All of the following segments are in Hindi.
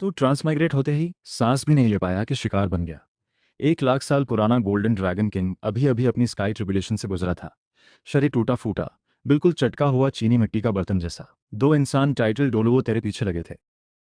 तो ट्रांसमाइग्रेट होते ही सांस भी नहीं ले पाया कि शिकार बन गया। 1 लाख साल पुराना गोल्डन ड्रैगन किंग अभी अभी अपनी स्काई ट्रिब्यूलेशन से गुजरा था। शरीर टूटा फूटा, बिल्कुल चटका हुआ चीनी मिट्टी का बर्तन जैसा। दो इंसान टाइटल डोलवो तेरे पीछे लगे थे।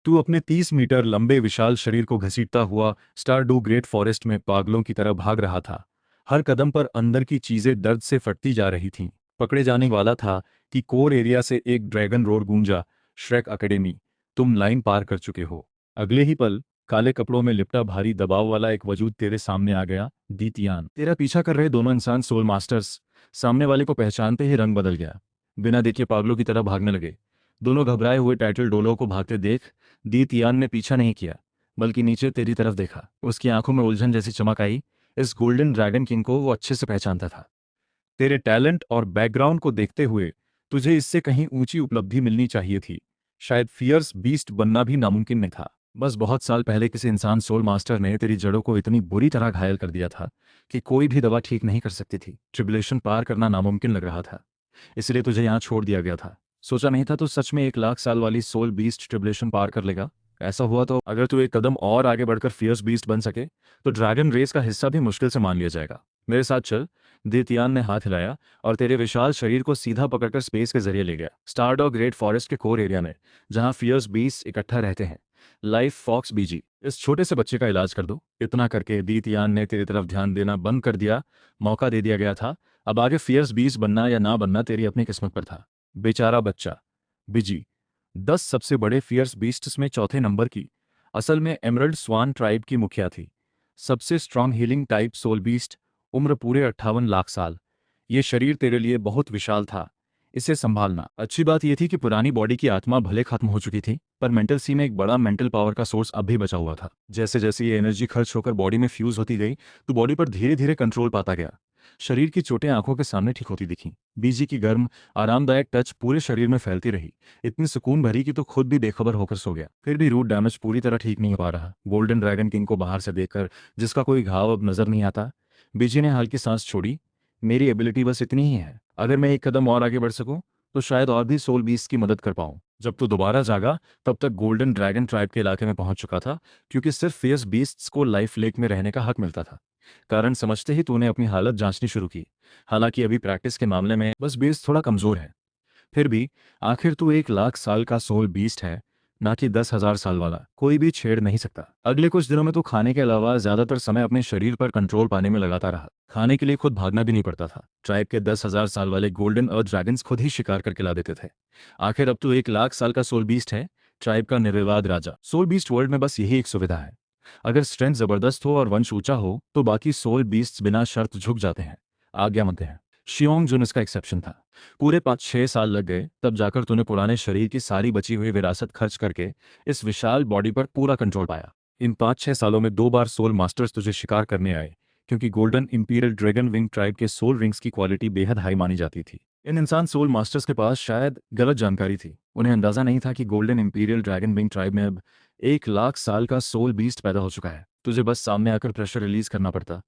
तू अपने 30 मीटर लंबे विशाल शरीर को घसीटता हुआ स्टारडू ग्रेट फॉरेस्ट में पागलों की तरह भाग रहा था। हर कदम पर अंदर की चीजें दर्द से फटती जा रही थीं। पकड़े जाने वाला था कि कोर एरिया से एक ड्रैगन रोड गूंजा, श्रेक अकेडमी, तुम लाइन पार कर चुके हो। अगले ही पल काले कपड़ों में लिपटा भारी दबाव वाला एक वजूद तेरे सामने आ गया। दीतियान, तेरा पीछा कर रहे दोनों इंसान सोल मास्टर्स सामने वाले को पहचानते ही रंग बदल गया। बिना देखे पागलों की तरह भागने लगे। दोनों घबराए हुए टाइटल डोलो को भागते देख दीतियान ने पीछा नहीं किया, बल्कि नीचे तेरी तरफ देखा। उसकी आंखों में उलझन जैसी चमक आई। इस गोल्डन ड्रैगन किंग को वो अच्छे से पहचानता था। तेरे टैलेंट और बैकग्राउंड को देखते हुए तुझे इससे कहीं ऊंची उपलब्धि मिलनी चाहिए थी। शायद फियर्स बीस्ट बनना भी नामुमकिन नहीं था। बस बहुत साल पहले किसी इंसान सोल मास्टर ने तेरी जड़ों को इतनी बुरी तरह घायल कर दिया था कि कोई भी दवा ठीक नहीं कर सकती थी। ट्रिबुलेशन पार करना नामुमकिन लग रहा था, इसलिए तुझे यहाँ छोड़ दिया गया था। सोचा नहीं था तो सच में 1 लाख साल वाली सोल बीस्ट ट्रिबुलेशन पार कर लेगा। ऐसा हुआ तो अगर तू एक कदम और आगे बढ़कर फियर्स बीस्ट बन सके तो ड्रैगन रेस का हिस्सा भी मुश्किल से मान लिया जाएगा। मेरे साथ चल। दितियान ने हाथ हिलाया और तेरे विशाल शरीर को सीधा पकड़कर स्पेस के जरिए ले गया, स्टारडॉग ग्रेट फॉरेस्ट के कोर एरिया में, जहां फियर्स बीस्ट इकट्ठा रहते हैं। लाइफ फॉक्स बीजी, इस छोटे से बच्चे का इलाज कर दो। इतना करके दीतियान ने तेरी तरफ ध्यान देना बंद कर दिया। मौका दे दिया गया था। अब आगे फियर्स बीस बनना या ना बनना तेरी अपनी किस्मत पर था। बेचारा बच्चा बिजी, 10 सबसे बड़े फियर्स बीस्ट्स में चौथे नंबर की, असल में एमरल्ड स्वान ट्राइब की मुखिया थी। सबसे strong healing type soul beast, उम्र पूरे 58 लाख साल। ये शरीर तेरे लिए बहुत विशाल था, इसे संभालना। अच्छी बात यह थी कि पुरानी बॉडी की आत्मा भले खत्म हो चुकी थी, पर मेंटल सी में एक बड़ा मेंटल पावर का सोर्स अब भी बचा हुआ था। जैसे जैसे ये एनर्जी खर्च होकर बॉडी में फ्यूज होती गई तो बॉडी पर धीरे धीरे कंट्रोल पाता गया। शरीर की चोटें आंखों के सामने ठीक होती दिखीं। बीजी की गर्म आरामदायक टच पूरे शरीर में फैलती रही, इतनी सुकून भरी कि तो खुद भी बेखबर होकर सो गया। फिर भी रूट डैमेज पूरी तरह ठीक नहीं हो पा रहा। गोल्डन ड्रैगन किंग को बाहर से देखकर, जिसका कोई घाव अब नजर नहीं आता, बीजी ने हल्की सांस छोड़ी। मेरी एबिलिटी बस इतनी ही है। अगर मैं एक कदम और आगे बढ़ सकूं तो शायद और भी सोल बीस्ट की मदद कर पाऊं। जब तू दोबारा जागा तब तक गोल्डन ड्रैगन ट्राइब के इलाके में पहुंच चुका था, क्योंकि सिर्फ फेयर्स बीस्ट्स को लाइफ लेक में रहने का हक मिलता था। कारण समझते ही तूने अपनी हालत जांचनी शुरू की। हालांकि अभी प्रैक्टिस के मामले में बस बेस थोड़ा कमजोर है। फिर भी आखिर तू 1 लाख साल का सोल बीस्ट है, ना कि 10,000 साल वाला। कोई भी छेड़ नहीं सकता। अगले कुछ दिनों में तो खाने के अलावा ज्यादातर समय अपने शरीर पर कंट्रोल पाने में लगाता रहा। खाने के लिए खुद भागना भी नहीं पड़ता था। ट्राइब के 10,000 साल वाले गोल्डन अर्थ ड्रैगन्स खुद ही शिकार करके ला देते थे। आखिर अब तो 1 लाख साल का सोल बीस्ट है, ट्राइब का निर्विवाद राजा। सोल बीस्ट वर्ल्ड में बस यही एक सुविधा है। अगर स्ट्रेंथ जबरदस्त हो और वंश ऊंचा हो तो बाकी सोल बीस्ट्स बिना शर्त झुक जाते हैं, आज्ञा मानते हैं। शियोंग जुन इसका एक्सेप्शन था। पूरे 5-6 साल लग गए, तब जाकर तूने पुराने शरीर की सारी बची हुई विरासत खर्च करके इस विशाल बॉडी पर पूरा कंट्रोल पाया। इन 5-6 सालों में 2 बार सोल मास्टर्स तुझे शिकार करने आए, क्योंकि golden imperial dragon wing tribe के सोल रिंग्स की क्वालिटी बेहद हाई मानी जाती थी। इन इंसान सोल मास्टर्स के पास शायद गलत जानकारी थी। उन्हें अंदाजा नहीं था कि golden imperial dragon wing tribe में अब 1 लाख साल का सोल बीस्ट पैदा हो चुका है। तुझे बस सामने आकर प्रेशर रिलीज करना पड़ता।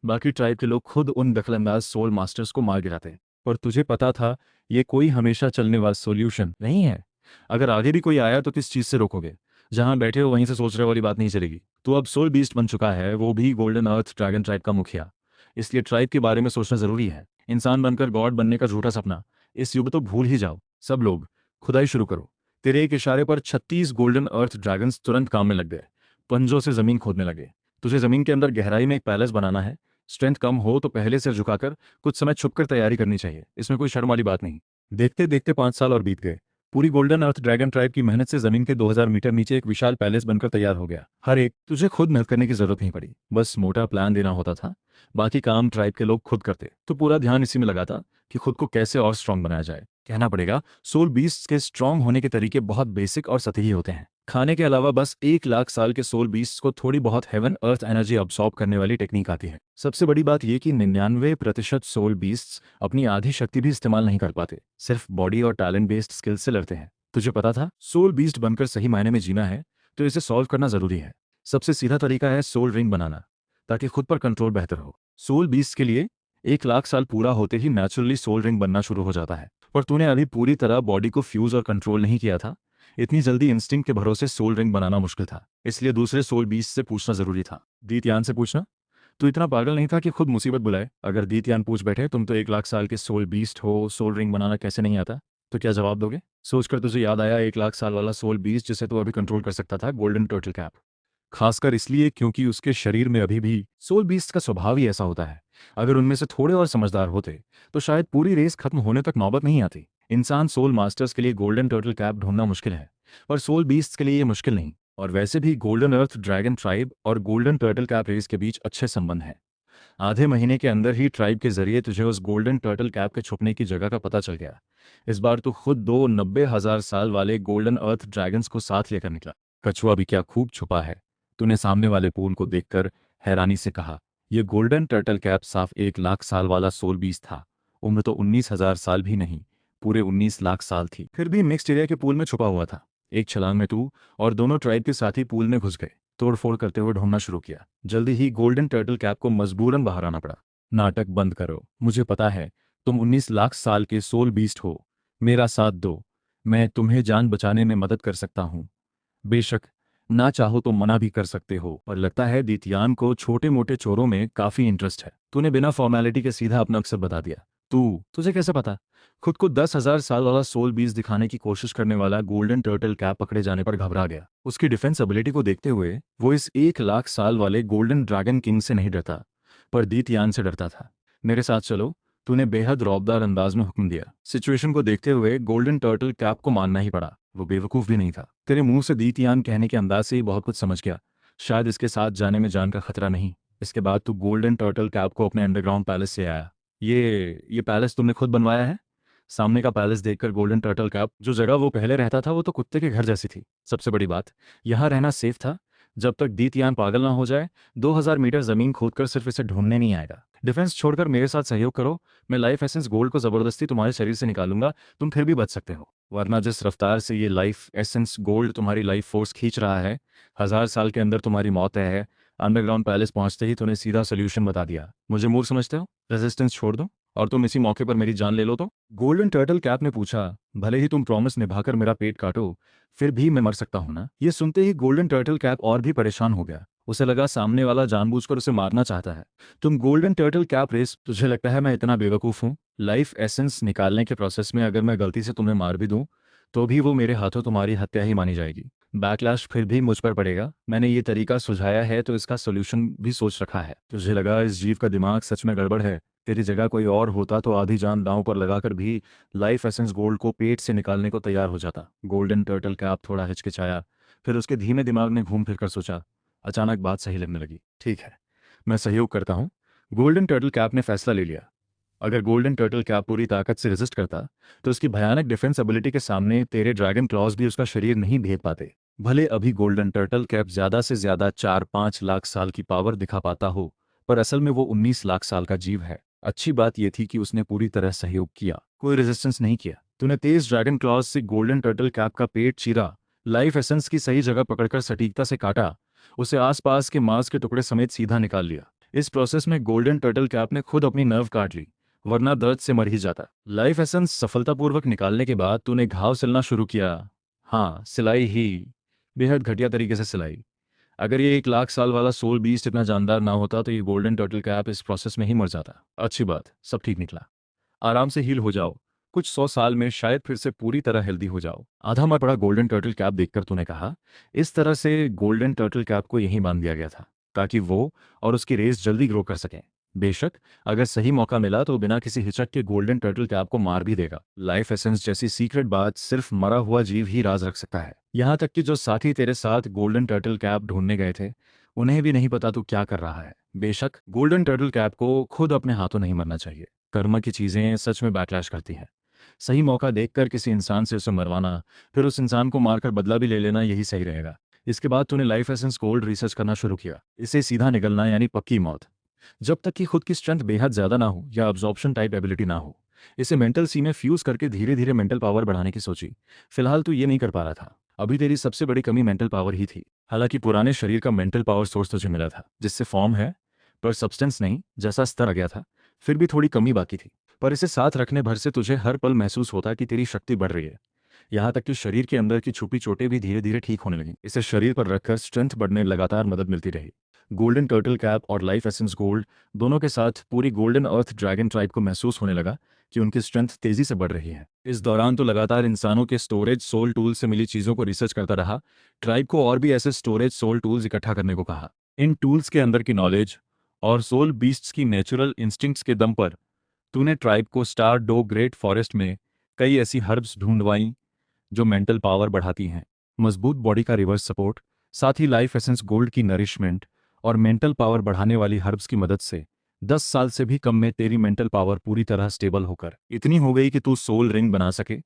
बाकी ट्राइब के लोग खुद उन दखलंदाज सोल मास्टर्स को मार गिराते। पर तुझे पता था ये कोई हमेशा चलने वाला सॉल्यूशन नहीं है। अगर आगे भी कोई आया तो किस चीज़ से रोकोगे? जहां बैठे हो वहीं से सोच रहे वाली बात नहीं चलेगी। तो अब सोल बीस्ट बन चुका है, वो भी गोल्डन अर्थ ड्रैगन ट्राइब का मुखिया। इसलिए ट्राइब के बारे में सोचना जरूरी है। इंसान बनकर गॉड बनने का झूठा सपना इस युग तो भूल ही जाओ। सब लोग खुदाई शुरू करो। तेरे एक इशारे पर 36 गोल्डन अर्थ ड्रैगन्स तुरंत काम में लग गए। पंजों से जमीन खोदने लगे। तुझे जमीन के अंदर गहराई में एक पैलेस बनाना है। स्ट्रेंथ कम हो तो पहले सिर झुकाकर कुछ समय छुपकर तैयारी करनी चाहिए, इसमें कोई शर्म वाली बात नहीं। देखते देखते 5 साल और बीत गए। पूरी गोल्डन अर्थ ड्रैगन ट्राइब की मेहनत से जमीन के 2000 मीटर नीचे एक विशाल पैलेस बनकर तैयार हो गया। हर एक तुझे खुद मेहनत करने की जरूरत नहीं पड़ी, बस मोटा प्लान देना होता था। बाकी काम ट्राइब के लोग खुद करते, तो पूरा ध्यान इसी में लगा था कि खुद को कैसे और स्ट्रांग बनाया जाए। कहना पड़ेगा सोल बीस्ट के स्ट्रांग होने के तरीके बहुत बेसिक और सतही होते हैं। खाने के अलावा बस 1 लाख साल के सोल बीस्ट को थोड़ी बहुत हेवन अर्थ एनर्जी अब्सॉर्ब करने वाली टेक्निक आती है। सबसे बड़ी बात यह कि 99% सोल बीस्ट अपनी आधी शक्ति भी इस्तेमाल नहीं कर पाते, सिर्फ बॉडी और टैलेंट बेस्ड स्किल्स से लड़ते हैं। तुझे पता था सोल बीस्ट बनकर सही मायने में जीना है तो इसे सॉल्व करना जरूरी है। सबसे सीधा तरीका है सोल रिंग बनाना, ताकि खुद पर कंट्रोल बेहतर हो। सोल बीस्ट के लिए 1 लाख साल पूरा होते ही नेचुरली सोल रिंग बनना शुरू हो जाता है। पर तूने अभी पूरी तरह बॉडी को फ्यूज और कंट्रोल नहीं किया था, इतनी जल्दी इंस्टिंक्ट के भरोसे सोल रिंग बनाना मुश्किल था, इसलिए दूसरे सोल बीस्ट से पूछना जरूरी था। दीतयान से पूछना? तू इतना पागल नहीं था कि खुद मुसीबत बुलाए? अगर दीतयान पूछ बैठे तुम तो 1 लाख साल के सोल बीस्ट हो, सोल रिंग बनाना कैसे नहीं आता, तो क्या जवाब दोगे? सोचकर तुझे याद आया 1 लाख साल वाला सोल बीस्ट जिसे तू अभी कंट्रोल कर सकता था, गोल्डन टर्टल कैप। खासकर इसलिए क्योंकि उसके शरीर में अभी भी सोल बीस्ट का स्वभाव ही ऐसा होता है। अगर उनमें से थोड़े और समझदार होते तो शायद पूरी रेस खत्म होने तक नौबत नहीं आती। इंसान सोल मास्टर्स के लिए गोल्डन टर्टल कैप ढूंढना मुश्किल है, पर सोल बीस्ट के लिए ये मुश्किल नहीं। और वैसे भी गोल्डन अर्थ ड्रैगन ट्राइब और गोल्डन टर्टल कैप रेस के बीच अच्छे संबंध हैं। आधे महीने के अंदर ही ट्राइब के जरिए तुझे उस गोल्डन टर्टल कैप के छुपने की जगह का पता चल गया। इस बार तू खुद 90,000 साल वाले गोल्डन अर्थ ड्रैगन्स को साथ लेकर निकला। कछुआ भी क्या खूब छुपा है, तूने सामने वाले पूल को देखकर हैरानी से कहा। यह गोल्डन टर्टल कैप साफ 1 लाख साल वाला सोल बीस था। उम्र तो 19,000 साल भी नहीं, पूरे 19 लाख साल थी। फिर भी मिक्स्ड एरिया के पूल में छुपा हुआ था। एक छलांग में तू और दोनों ट्राइब के साथी पूल में घुस गए, तोड़फोड़ करते हुए ढूंढना शुरू किया। जल्दी ही गोल्डन टर्टल कैप को मजबूरन बाहर आना पड़ा। नाटक बंद करो, मुझे पता है तुम 19 लाख साल के सोल बीस्ट हो। मेरा साथ दो, मैं तुम्हें जान बचाने में मदद कर सकता हूँ। बेशक ना चाहो तो मना भी कर सकते हो, पर लगता है दीतियान को छोटे मोटे चोरों में काफी इंटरेस्ट है। तूने बिना फॉर्मेलिटी के सीधा अपना मकसद बता दिया। तुझे कैसे पता? खुद को 10,000 साल वाला सोल बीज दिखाने की कोशिश करने वाला गोल्डन टर्टल कैप पकड़े जाने पर घबरा गया। उसकी डिफेंस एबिलिटी को देखते हुए वो इस 1 लाख साल वाले गोल्डन ड्रैगन किंग से नहीं डरता, पर दीतियान से डरता था। मेरे साथ चलो, तूने बेहद रौबदार अंदाज में हुक्म दिया। सिचुएशन को देखते हुए गोल्डन टर्टल कैप को मानना ही पड़ा। वो बेवकूफ भी नहीं था। तेरे मुंह से दीतियान कहने के अंदाज से ही बहुत कुछ समझ गया। शायद इसके साथ जाने में जान का खतरा नहीं। इसके बाद तू गोल्डन टर्टल कैप को अपने अंडरग्राउंड पैलेस से आया। ये पैलेस तुमने खुद बनवाया है? सामने का पैलेस देखकर गोल्डन टर्टल कैप, जो जगह वो पहले रहता था वो तो कुत्ते के घर जैसी थी। सबसे बड़ी बात, यहाँ रहना सेफ था जब तक दीतियान पागल ना हो जाए। 2,000 मीटर जमीन खोदकर सिर्फ इसे ढूंढने नहीं आएगा। डिफेंस छोड़कर मेरे साथ सहयोग करो। मैं लाइफ एसेंस गोल्ड को जबरदस्ती तुम्हारे शरीर से निकालूंगा, तुम फिर भी बच सकते हो। वरना जिस रफ्तार से ये लाइफ एसेंस गोल्ड तुम्हारी लाइफ फोर्स खींच रहा है, 1,000 साल के अंदर तुम्हारी मौत तय है। अंडरग्राउंड पैलेस पहुंचते ही तूने सीधा सोल्यूशन बता दिया। मुझे मूर्ख समझते हो? रेजिस्टेंस छोड़ दो और तुम इसी मौके पर मेरी जान ले लो तो? गोल्डन टर्टल कैप ने पूछा। भले ही तुम प्रॉमिस निभाकर मेरा पेट काटो, फिर भी मैं मर सकता हूं ना? ये सुनते ही गोल्डन टर्टल कैप और भी परेशान हो गया। उसे लगा सामने वाला जानबूझकर उसे मारना चाहता है। तुम गोल्डन टर्टल कैप रेस, तुझे लगता है मैं इतना बेवकूफ हूँ? लाइफ एसेंस निकालने के प्रोसेस में अगर मैं गलती से तुम्हें मार भी दूं तो भी वो मेरे हाथों तुम्हारी हत्या ही मानी जाएगी। बैकलैश फिर भी मुझ पर पड़ेगा। मैंने ये तरीका सुझाया है तो इसका सोल्यूशन भी सोच रखा है। तुझे लगा इस जीव का दिमाग सच में गड़बड़ है? तेरी जगह कोई और होता तो आधी जान दांव पर लगाकर भी लाइफ एसेंस गोल्ड को पेट से निकालने को तैयार हो जाता। गोल्डन टर्टल कैप थोड़ा हिचकिचाया, फिर उसके धीमे दिमाग ने घूम फिर कर सोचा। अचानक बात सही लगने लगी। ठीक है, मैं सहयोग करता हूँ। गोल्डन टर्टल कैप ने फैसला ले लिया। अगर गोल्डन टर्टल कैप पूरी ताकत से रेजिस्ट करता तो उसकी भयानक डिफेंस एबिलिटी के सामने तेरे ड्रैगन क्लॉज भी उसका शरीर नहीं भेद पाते। भले अभी गोल्डन टर्टल कैप ज्यादा से ज्यादा 4-5 लाख साल की पावर दिखा पाता हो, पर असल में वो 19 लाख साल का जीव है। अच्छी बात यह थी कि उसने पूरी तरह सहयोग किया, कोई रेजिस्टेंस नहीं किया। तूने तेज ड्रैगन क्लॉज से गोल्डन टर्टल कैप का पेट चीरा, लाइफ एसेंस की सही जगह पकड़कर सटीकता से काटा, उसे आसपास के मांस के टुकड़े समेत सीधा निकाल लिया। इस प्रोसेस में गोल्डन टर्टल कैप ने खुद अपनी नर्व काट ली, वरना दर्द से मर ही जाता। लाइफ एसेंस सफलतापूर्वक निकालने के बाद तूने घाव सिलना शुरू किया। हाँ, सिलाई ही, बेहद घटिया तरीके से सिलाई। अगर ये 1 लाख साल वाला सोल बीस्ट इतना जानदार ना होता तो ये गोल्डन टर्टल कैप इस प्रोसेस में ही मर जाता। अच्छी बात, सब ठीक निकला। आराम से हील हो जाओ, कुछ 100 साल में शायद फिर से पूरी तरह हेल्दी हो जाओ। आधा मर पड़ा गोल्डन टर्टल कैप देखकर तूने कहा। इस तरह से गोल्डन टर्टल कैप को यहीं बांध दिया गया था ताकि वो और उसकी रेस जल्दी ग्रो कर सकें। बेशक अगर सही मौका मिला तो बिना किसी हिचक के गोल्डन टर्टल कैप को मार भी देगा। लाइफ एसेंस जैसी सीक्रेट बात सिर्फ मरा हुआ जीव ही राज रख सकता है। यहाँ तक कि जो साथी तेरे साथ गोल्डन टर्टल कैप ढूंढने गए थे, उन्हें भी नहीं पता तू क्या कर रहा है। बेशक गोल्डन टर्टल कैप को खुद अपने हाथों नहीं मरना चाहिए। कर्म की चीजें सच में बैकलैश करती हैं। सही मौका देखकर किसी इंसान से उसे मरवाना, फिर उस इंसान को मारकर बदला भी ले लेना, यही सही रहेगा। इसके बाद तूने लाइफ एसेंस गोल्ड रिसर्च करना शुरू किया। इसे सीधा निकलना यानी पक्की मौत। जब तक कि खुद की स्ट्रेंथ बेहद ज्यादा ना हो या अब्जॉर्प्शन टाइप एबिलिटी ना हो। इसे मेंटल सी में फ्यूज करके धीरे धीरे मेंटल पावर बढ़ाने की सोची। फिलहाल तू ये नहीं कर पा रहा था। अभी तेरी सबसे बड़ी कमी मेंटल पावर ही थी। हालांकि पुराने शरीर का मेंटल पावर सोर्स तुझे मिला था, जिससे फॉर्म है पर सब्सटेंस नहीं जैसा स्तर आ गया था। फिर भी थोड़ी कमी बाकी थी, पर इसे साथ रखने भर से तुझे हर पल महसूस होता कि तेरी शक्ति बढ़ रही है। यहाँ तक कि शरीर के अंदर की छुपी चोटें भी धीरे धीरे ठीक होने लगीं। इसे शरीर पर रखकर स्ट्रेंथ बढ़ने लगातार मदद मिलती रही। गोल्डन टर्टल कैप और लाइफ एसेंस गोल्ड दोनों के साथ पूरी गोल्डन अर्थ ड्रैगन ट्राइब को महसूस होने लगा कि उनकी स्ट्रेंथ तेजी से बढ़ रही है। इस दौरान तो लगातार इंसानों के स्टोरेज सोल टूल से मिली चीज़ों को रिसर्च करता रहा। ट्राइब को और भी ऐसे स्टोरेज सोल टूल्स इकट्ठा करने को कहा। इन टूल्स के अंदर की नॉलेज और सोल बीस्ट्स की नेचुरल इंस्टिंक्ट्स के दम पर तूने ट्राइब को स्टार डो ग्रेट फॉरेस्ट में कई ऐसी हर्ब्स ढूंढवाई जो मेंटल पावर बढ़ाती हैं, मजबूत बॉडी का रिवर्स सपोर्ट, साथ ही लाइफ एसेंस गोल्ड की नरिशमेंट और मेंटल पावर बढ़ाने वाली हर्ब्स की मदद से 10 साल से भी कम में तेरी मेंटल पावर पूरी तरह स्टेबल होकर इतनी हो गई कि तू सोल रिंग बना सके।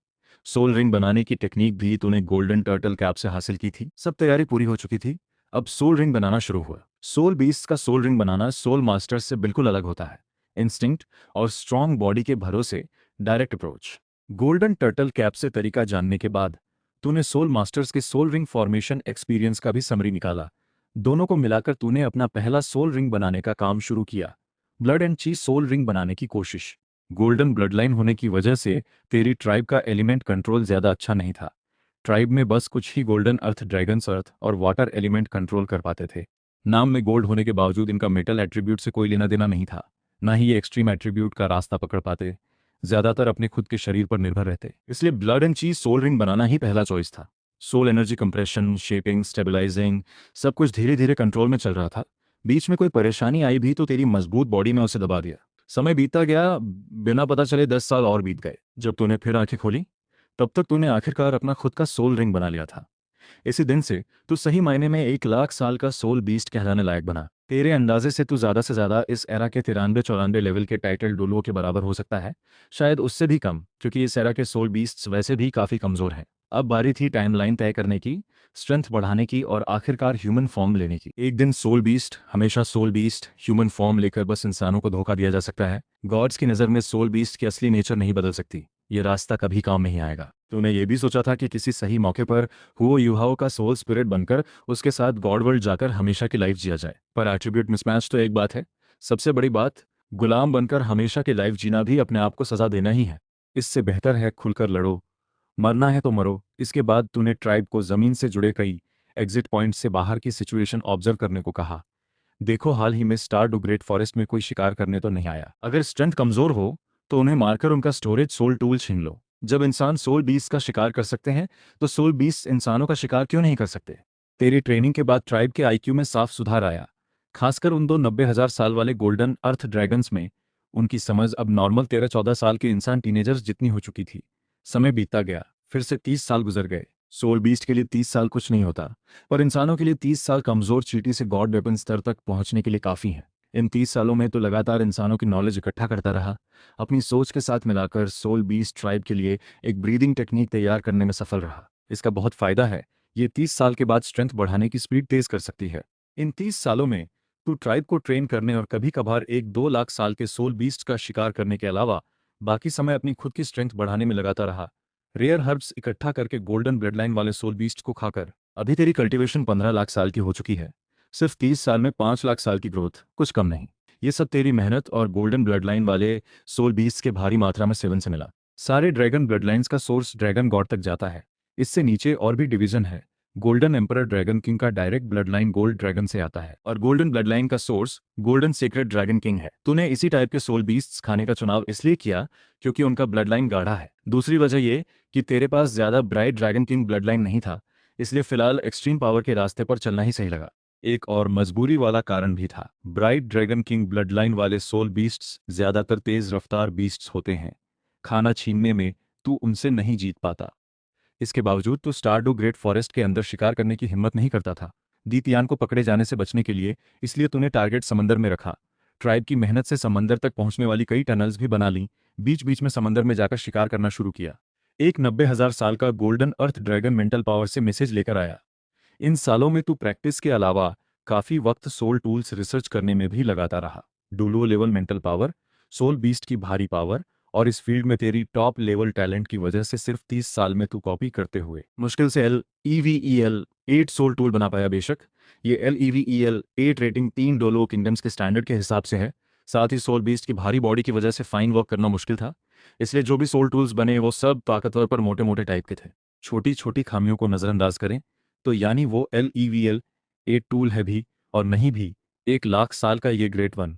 सोल रिंग बनाने की टेक्निक भी तूने गोल्डन टर्टल कैप से हासिल की थी। सब तैयारी पूरी हो चुकी थी। अब सोल रिंग बनाना शुरू हुआ। सोल बीस्ट का सोल रिंग बनाना सोल मास्टर्स से बिल्कुल अलग होता है। इंस्टिंक्ट और स्ट्रांग बॉडी के भरोसे direct approach. Golden turtle cap से तरीका जानने के बाद तूने सोल मास्टर्स के सोल रिंग फॉर्मेशन एक्सपीरियंस का भी समरी निकाला। दोनों को मिलाकर तूने अपना पहला सोल रिंग बनाने का काम शुरू किया। ब्लड एंड चीज सोल रिंग बनाने की कोशिश। गोल्डन ब्लड लाइन होने की वजह से तेरी ट्राइब का एलिमेंट कंट्रोल ज्यादा अच्छा नहीं था। ट्राइब में बस कुछ ही गोल्डन अर्थ ड्रैगन्स अर्थ और वाटर एलिमेंट कंट्रोल कर पाते थे। नाम में गोल्ड होने के बावजूद इनका मेटल एट्रीब्यूट से कोई लेना देना नहीं था। ना ही ये एक्सट्रीम एट्रीब्यूट का रास्ता पकड़ पाते। ज्यादातर अपने खुद के शरीर पर निर्भर रहते। इसलिए ब्लड एंड चीज सोल रिंग बनाना ही पहला चॉइस था। Soul energy compression, shaping, stabilising सब कुछ धीरे धीरे कंट्रोल में चल रहा था। बीच में कोई परेशानी आई भी तो तेरी मजबूत बॉडी में उसे दबा दिया। समय बीतता गया, बिना पता चले 10 साल और बीत गए। जब तूने फिर आंखें खोली तब तक तूने आखिरकार अपना खुद का सोल रिंग बना लिया था। इसी दिन से तू सही मायने में 1 लाख साल का सोल बीस्ट कहलाने लायक बना। तेरे अंदाजे से तू ज्यादा से ज्यादा इस एरा के 93-94 लेवल के टाइटल डुलुओ के बराबर हो सकता है, शायद उससे भी कम, क्योंकि इस एरा के सोल बीस्ट्स वैसे भी काफी कमजोर हैं। अब बारी थी टाइमलाइन तय करने की, स्ट्रेंथ बढ़ाने की और आखिरकार ह्यूमन फॉर्म लेने की। एक दिन सोल बीस्ट, हमेशा सोल बीस्ट। ह्यूमन फॉर्म लेकर बस इंसानों को धोखा दिया जा सकता है। गॉड्स की नज़र में सोल बीस्ट की असली नेचर नहीं बदल सकती। ये रास्ता कभी काम नहीं आएगा। तूने ये भी सोचा था कि किसी सही मौके पर हुओ युहाओ का सोल स्पिरिट बनकर उसके साथ गॉड वर्ल्ड जाकर हमेशा की लाइफ जिया जाए। पर एट्रीब्यूट मिसमैच तो एक बात है, सबसे बड़ी बात, गुलाम बनकर हमेशा की लाइफ जीना भी अपने आप को सजा देना ही है। इससे बेहतर है खुलकर लड़ो, मरना है तो मरो। इसके बाद तूने ट्राइब को जमीन से जुड़े कई एग्जिट पॉइंट से बाहर की सिचुएशन ऑब्जर्व करने को कहा। देखो, हाल ही में स्टार डू ग्रेट फॉरेस्ट में कोई शिकार करने तो नहीं आया। अगर स्ट्रेंथ कमजोर हो तो उन्हें मारकर उनका स्टोरेज सोल टूल छीन लो। जब इंसान सोल बीस्ट का शिकार कर सकते हैं तो सोल बीस्ट इंसानों का शिकार क्यों नहीं कर सकते। तेरी ट्रेनिंग के बाद ट्राइब के आईक्यू में साफ सुधार आया, खासकर उन दो 90,000 साल वाले गोल्डन अर्थ ड्रैगन्स में। उनकी समझ अब नॉर्मल 13-14 साल के इंसान टीनेजर्स जितनी हो चुकी थी। समय बीतता गया, फिर से 30 साल गुजर गए। सोल बीस्ट के लिए 30 साल कुछ नहीं होता, पर इंसानों के लिए 30 साल कमजोर चींटी से गॉड वेपन स्तर तक पहुंचने के लिए काफी है। इन 30 सालों में तो लगातार इंसानों की नॉलेज इकट्ठा करता रहा, अपनी सोच के साथ मिलाकर सोल बीस्ट ट्राइब के लिए एक ब्रीदिंग टेक्निक तैयार करने में सफल रहा। इसका बहुत फायदा है, ये 30 साल के बाद स्ट्रेंथ बढ़ाने की स्पीड तेज कर सकती है। इन 30 सालों में तू ट्राइब को ट्रेन करने और कभी कभार 1-2 लाख साल के सोल बीस्ट का शिकार करने के अलावा बाकी समय अपनी खुद की स्ट्रेंथ बढ़ाने में लगाता रहा। रेयर हर्ब्स इकट्ठा करके गोल्डन ब्लडलाइन वाले सोल बीस्ट को खाकर अभी तेरी कल्टीवेशन 15 लाख साल की हो चुकी है। सिर्फ 30 साल में 5 लाख साल की ग्रोथ, कुछ कम नहीं। ये सब तेरी मेहनत और गोल्डन ब्लडलाइन वाले सोल बीस्ट के भारी मात्रा में सेवन से मिला। सारे ड्रैगन ब्लडलाइंस का सोर्स ड्रैगन गॉड तक जाता है। इससे नीचे और भी डिवीजन है। गोल्डन एम्परर ड्रैगन किंग का डायरेक्ट ब्लडलाइन गोल्ड ड्रैगन से आता है और गोल्डन ब्लडलाइन का source golden secret dragon king है। तूने इसी टाइप के सोल बीस्ट्स खाने का चुनाव इसलिए किया क्योंकि उनका ब्लडलाइन गाढ़ा है। दूसरी वजह ये कि तेरे पास ज्यादा ब्राइट ड्रैगन किंग ब्लडलाइन नहीं था, इसलिए फिलहाल एक्सट्रीम पावर के रास्ते पर चलना ही सही लगा। एक और मजबूरी वाला कारण भी था। ब्राइट ड्रैगन किंग ब्लडलाइन वाले सोल बीस्ट्स ज्यादातर तेज रफ्तार बीस्ट्स होते हैं। खाना छीनने में तू उनसे नहीं जीत पाता। इसके बावजूद तो स्टारडू ग्रेट फॉरेस्ट के अंदर शिकार करने की हिम्मत नहीं करता था। दीतियान को पकड़े जाने से बचने के लिए इसलिए तूने टारगेट समंदर में रखा। ट्राइब की मेहनत से समंदर तक पहुंचने वाली कई टनल्स भी बना ली। बीच बीच में समंदर में जाकर शिकार करना शुरू किया। एक 90,000 साल का गोल्डन अर्थ ड्रैगन मेंटल पावर से मैसेज लेकर आया। इन सालों में तू प्रैक्टिस के अलावा काफी वक्त सोल टूल्स रिसर्च करने में भी लगाता रहा। Douluo level mental power, soul beast की भारी पावर और इस फील्ड में तेरी टॉप लेवल टैलेंट की वजह से सिर्फ 30 साल में तू कॉपी करते हुए मुश्किल से LEVEL-8 सोल टूल बना पाया। बेशक ये LEVEL-8 रेटिंग 3 डोलो किंगडम्स के स्टैंडर्ड के हिसाब से है। साथ ही सोल बीस्ट की भारी बॉडी की वजह से फाइन वर्क करना मुश्किल था, इसलिए जो भी सोल टूल्स बने वो सब ताकतवर पर मोटे मोटे टाइप के थे। छोटी छोटी खामियों को नज़रअंदाज करें तो यानी वो LEVL ए टूल है भी और नहीं भी 1 लाख साल का ये ग्रेट वन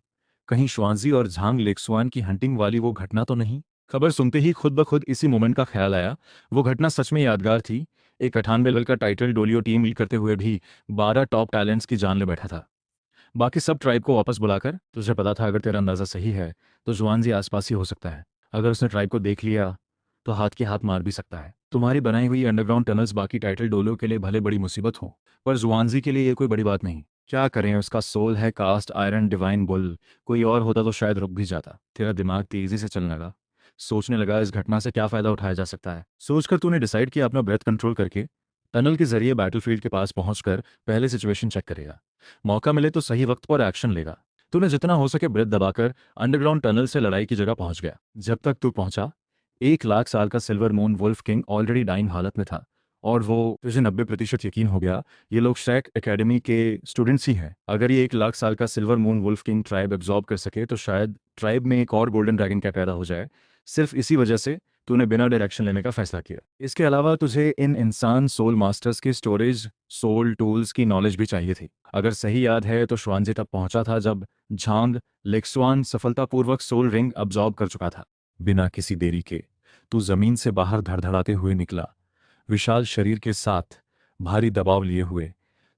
कहीं श्वानजी और झांग लेक्सुआन की हंटिंग वाली वो घटना तो नहीं। खबर सुनते ही खुद ब खुद इसी मोमेंट का ख्याल आया। वो घटना सच में यादगार थी। एक 98 लेवल का टाइटल डोलियो टीम लीड करते हुए भी 12 टॉप टैलेंट्स की जान ले बैठा था। बाकी सब ट्राइब को वापस बुलाकर तुझे पता था अगर तेरा अंदाज़ा सही है तो जुआनजी आसपास ही हो सकता है। अगर उसने ट्राइब को देख लिया तो हाथ के हाथ मार भी सकता है। तुम्हारी बनाई हुई अंडरग्राउंड टनल्स बाकी टाइटल डोलो के लिए भले बड़ी मुसीबत हो पर जुआनजी के लिए ये कोई बड़ी बात नहीं। क्या करें, उसका सोल है कास्ट आयरन डिवाइन बुल। कोई और होता तो शायद रुक भी जाता। तेरा दिमाग तेजी से चलने लगा। सोचने लगा इस घटना से क्या फायदा उठाया जा सकता है। सोचकर तूने डिसाइड किया अपना ब्रेथ कंट्रोल करके टनल के जरिए बैटलफील्ड के पास पहुंचकर पहले सिचुएशन चेक करेगा। मौका मिले तो सही वक्त पर एक्शन लेगा। तूने जितना हो सके ब्रेथ दबाकर अंडरग्राउंड टनल से लड़ाई की जगह पहुंच गया। जब तक तू पहुंचा 1 लाख साल का silver moon wolf king already dying हालत में था और वो तुझे 90% यकीन हो गया ये लोग श्रैक एकेडमी के स्टूडेंट्स ही हैं। अगर ये 1 लाख साल का silver moon wolf king tribe absorb कर सके तो शायद ट्राइब में एक और गोल्डन ड्रैगन क्या पैदा हो जाए। सिर्फ इसी वजह से तूने बिना डायरेक्शन लेने का फैसला किया। इसके अलावा तुझे इन इंसान सोल मास्टर्स के स्टोरेज सोल टूल्स की नॉलेज भी चाहिए थी। अगर सही याद है तो श्वानजी तब पहुंचा था जब झांग लेक्सवान सफलतापूर्वक सोल रिंग अब्जॉर्ब कर चुका था। बिना किसी देरी के तू जमीन से बाहर धड़धड़ाते हुए निकला, विशाल शरीर के साथ भारी दबाव लिए हुए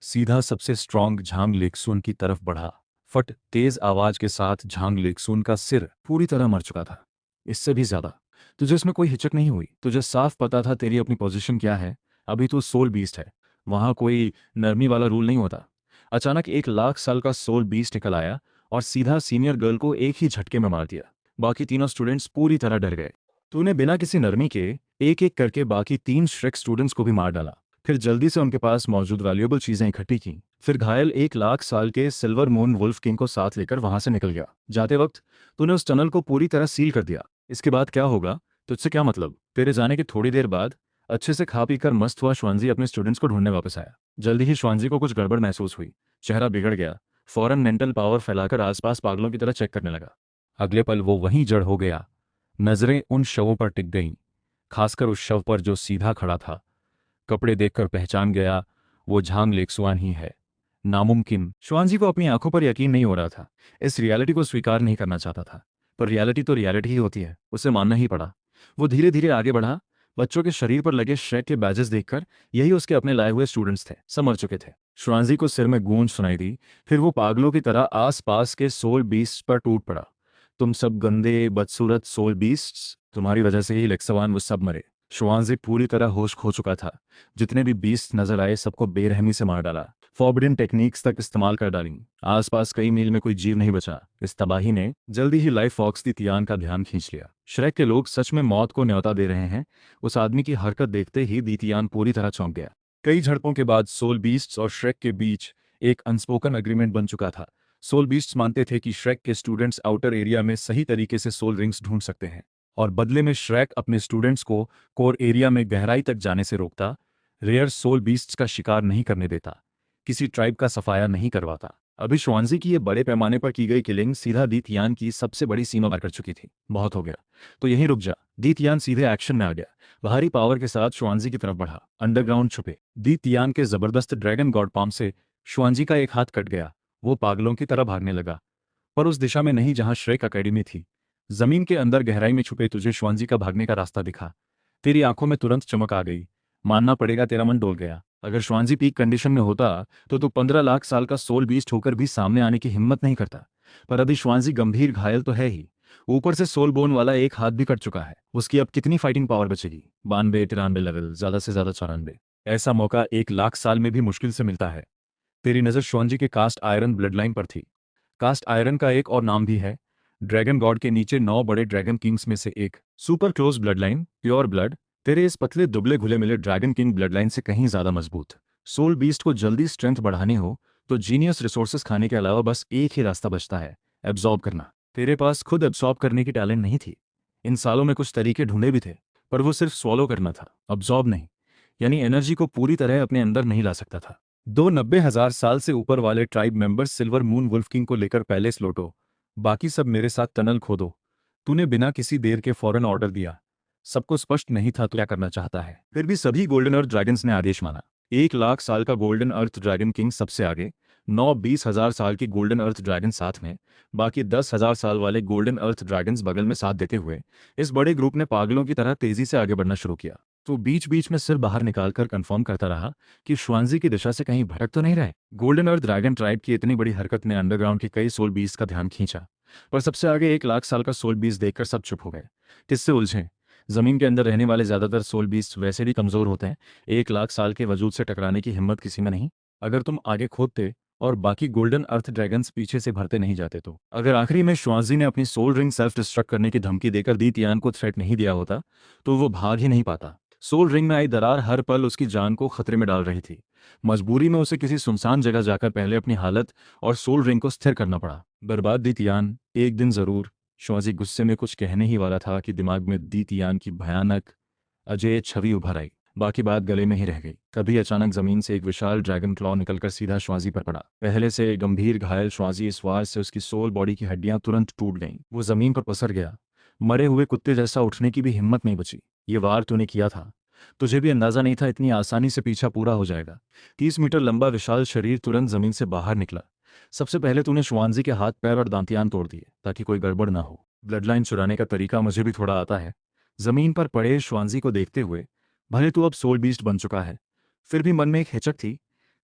सीधा सबसे स्ट्रांग झांग लेक्सुन की तरफ बढ़ा। फट तेज आवाज के साथ झांग लेक्सुन का सिर पूरी तरह मर चुका था। इससे भी ज्यादा तुझे इसमें कोई हिचक नहीं हुई। तुझे साफ पता था तेरी अपनी पोजीशन क्या है। अभी तू सोल बीस्ट है, वहां कोई नरमी वाला रूल नहीं होता। अचानक 1 लाख साल का सोल बीस्ट निकल आया और सीधा सीनियर गर्ल को एक ही झटके में मार दिया। बाकी तीनों स्टूडेंट्स पूरी तरह डर गए। तूने बिना किसी नरमी के एक एक करके बाकी 3 श्रेक स्टूडेंट्स को भी मार डाला। फिर जल्दी से उनके पास मौजूद वैल्यूएबल चीजें इकट्ठी की। फिर घायल 1 लाख साल के सिल्वर मून वुल्फ किंग को साथ लेकर वहां से निकल गया। जाते वक्त तूने उस टनल को पूरी तरह सील कर दिया। इसके बाद क्या होगा तुझसे क्या मतलब। तेरे जाने के थोड़ी देर बाद अच्छे से खा पी कर मस्त हुआ श्वानजी अपने स्टूडेंट्स को ढूंढने वापस आया। जल्दी ही श्वानजी को कुछ गड़बड़ महसूस हुई। चेहरा बिगड़ गया। फौरन मेंटल पावर फैलाकर आसपास पागलों की तरह चेक करने लगा। अगले पल वो वहीं जड़ हो गया। नजरें उन शवों पर टिक गईं, खासकर उस शव पर जो सीधा खड़ा था। कपड़े देखकर पहचान गया वो झांग लेक्सुआन ही है। नामुमकिन। श्वानजी को अपनी आंखों पर यकीन नहीं हो रहा था। इस रियलिटी को स्वीकार नहीं करना चाहता था पर रियलिटी तो रियलिटी ही होती है, उसे मानना ही पड़ा। वो धीरे धीरे आगे बढ़ा। बच्चों के शरीर पर लगे श्रेक के बैजेस देखकर यही उसके अपने लाए हुए स्टूडेंट्स थे। सब मर चुके थे। श्वानजी को सिर में गूंज सुनाई दी। फिर वो पागलों की तरह आस-पास के सोल बीस्ट पर टूट पड़ा। तुम सब गंदे बदसूरत सोल बीस्ट्स, तुम्हारी वजह से ही लेक्सवान वो सब मरे। श्वानजी पूरी तरह होश खो चुका था। जितने भी बीस्ट नजर आए सबको बेरहमी से मार डाला। फॉरबिडन टेक्निक्स तक इस्तेमाल कर डाली। आसपास कई मील में कोई जीव नहीं बचा। इस तबाही ने जल्दी ही लाइफ फॉक्स दी तियान का ध्यान खींच लिया। श्रेक के लोग सच में मौत को न्योता दे रहे हैं। उस आदमी की हरकत देखते ही दीतियान पूरी तरह चौंक गया। कई झड़पों के बाद सोल बीस्ट्स और श्रेक के बीच एक अनस्पोकन एग्रीमेंट बन चुका था। सोल बीस्ट्स मानते थे कि श्रेक के स्टूडेंट्स आउटर एरिया में सही तरीके से सोल रिंग्स ढूंढ सकते हैं और बदले में श्रेक अपने स्टूडेंट्स को कोर एरिया में गहराई तक जाने से रोकता, रेयर सोल बीस्ट्स का शिकार नहीं करने देता, किसी ट्राइब का सफाया नहीं करवाता। अभी श्वानजी की ये बड़े पैमाने पर की गई किलिंग सीधा दीतियान की सबसे बड़ी सीमा पार कर चुकी थी। बहुत हो गया, तो यहीं रुक जा। दीतियान सीधे एक्शन में आ गया। भारी पावर के साथ श्वानजी की तरफ बढ़ा। अंडरग्राउंड छुपे। दीतियान के जबरदस्त ड्रैगन गॉड पाम से श्वानजी का एक हाथ कट गया। वो पागलों की तरह भागने लगा पर उस दिशा में नहीं जहां श्रेक एकेडमी थी। जमीन के अंदर गहराई में छुपे तुझे श्वानजी का भागने का रास्ता दिखा। तेरी आंखों में तुरंत चमक आ गई। मानना पड़ेगा तेरा मन डोल गया। अगर श्वानजी पीक कंडीशन में होता तो तू 15 लाख साल का सोल बीस्ट होकर भी सामने आने की हिम्मत नहीं करता। पर अभी श्वानजी गंभीर घायल तो है ही, ऊपर से सोल बोन वाला एक हाथ भी कट चुका है। उसकी अब कितनी फाइटिंग पावर बचेगी? 92-93 लेवल, ज्यादा से ज्यादा 94। ऐसा मौका 1 लाख साल में भी मुश्किल से मिलता है। तेरी नज़र श्वानजी के कास्ट आयरन ब्लडलाइन पर थी। कास्ट आयरन का एक और नाम भी है। ड्रैगन गॉड के नीचे 9 बड़े ड्रैगन किंग्स में से एक। Super close bloodline, pure blood. तेरे इस पतले दुबले घुले मिले ड्रैगन किंग ब्लडलाइन से कहीं ज्यादा मजबूत। सोल बीस्ट को जल्दी स्ट्रेंथ बढ़ानी हो तो जीनियस रिसोर्सेस खाने के अलावा बस एक ही रास्ता बचता है, एब्जॉर्ब करना। तेरे पास खुद एब्जॉर्ब करने की टैलेंट नहीं थी। इन सालों में कुछ तरीके ढूंढे भी थे पर वो सिर्फ स्वॉलो करना था, अब्जॉर्ब नहीं। यानी एनर्जी को पूरी तरह अपने अंदर नहीं ला सकता था। 90,000 साल से ऊपर वाले tribe members silver moon wolf king को लेकर पहले से लौटो। बाकी सब मेरे साथ टनल खोदो। तूने बिना किसी देर के फौरन ऑर्डर दिया। सबको स्पष्ट नहीं था तो क्या करना चाहता है। फिर भी सभी गोल्डन अर्थ ड्रैगन्स ने आदेश माना। 1 लाख साल का गोल्डन अर्थ ड्रैगन किंग सबसे आगे, 9-20 हज़ार साल की गोल्डन अर्थ ड्रैगन साथ में, बाकी 10,000 साल वाले गोल्डन अर्थ ड्रैगन्स बगल में साथ देते हुए इस बड़े ग्रुप ने पागलों की तरह तेजी से आगे बढ़ना शुरू किया। तो बीच बीच में सिर बाहर निकालकर कंफर्म करता रहा कि श्वानजी की दिशा से कहीं भटक तो नहीं रहे। गोल्डन अर्थ ड्रैगन ट्राइब की इतनी बड़ी हरकत ने अंडरग्राउंड के कई सोल बीस्ट का ध्यान खींचा, पर सबसे आगे 1 लाख साल का सोल बीस्ट देखकर सब चुप हो गए। किससे उलझे? जमीन के अंदर रहने वाले ज्यादातर सोल बीस्ट वैसे भी कमजोर होते हैं, 1 लाख साल के वजूद से टकराने की हिम्मत किसी में नहीं। अगर तुम आगे खोदते और बाकी गोल्डन अर्थ ड्रैगन्स पीछे से भरते नहीं जाते तो अगर आखिरी में श्वानजी ने अपनी सोल रिंग सेल्फ डिस्ट्रक्ट करने की धमकी देकर दी तियान को थ्रेट नहीं दिया होता तो वो भाग ही नहीं पाता। सोल रिंग में आई दरार हर पल उसकी जान को खतरे में डाल रही थी। मजबूरी में उसे किसी सुनसान जगह जाकर पहले अपनी हालत और सोल रिंग को स्थिर करना पड़ा। बर्बाद दी तियान, एक दिन जरूर। श्वाजी गुस्से में कुछ कहने ही वाला था कि दिमाग में दी तियान की भयानक अजय छवि उभर आई। बाकी बात गले में ही रह गई। तभी अचानक जमीन से एक विशाल ड्रैगन क्लॉ निकलकर सीधा श्वाजी पर पड़ा। पहले से गंभीर घायल श्वाजी इस वार से उसकी सोल बॉडी की हड्डियां तुरंत टूट गईं। वो जमीन पर पसर गया। मरे हुए कुत्ते जैसा उठने की भी हिम्मत नहीं बची। ये वार तूने किया था, तुझे भी अंदाजा नहीं था इतनी आसानी से पीछा पूरा हो जाएगा। 30 मीटर लंबा विशाल शरीर तुरंत जमीन से बाहर निकला। सबसे पहले तूने श्वानजी के हाथ पैर और दांतियान तोड़ दिए ताकि कोई गड़बड़ ना हो। ब्लड लाइन चुराने का तरीका मुझे भी थोड़ा आता है। जमीन पर पड़े श्वानजी को देखते हुए, भले तू अब सोल बीस्ट बन चुका है, फिर भी मन में एक हिचक थी।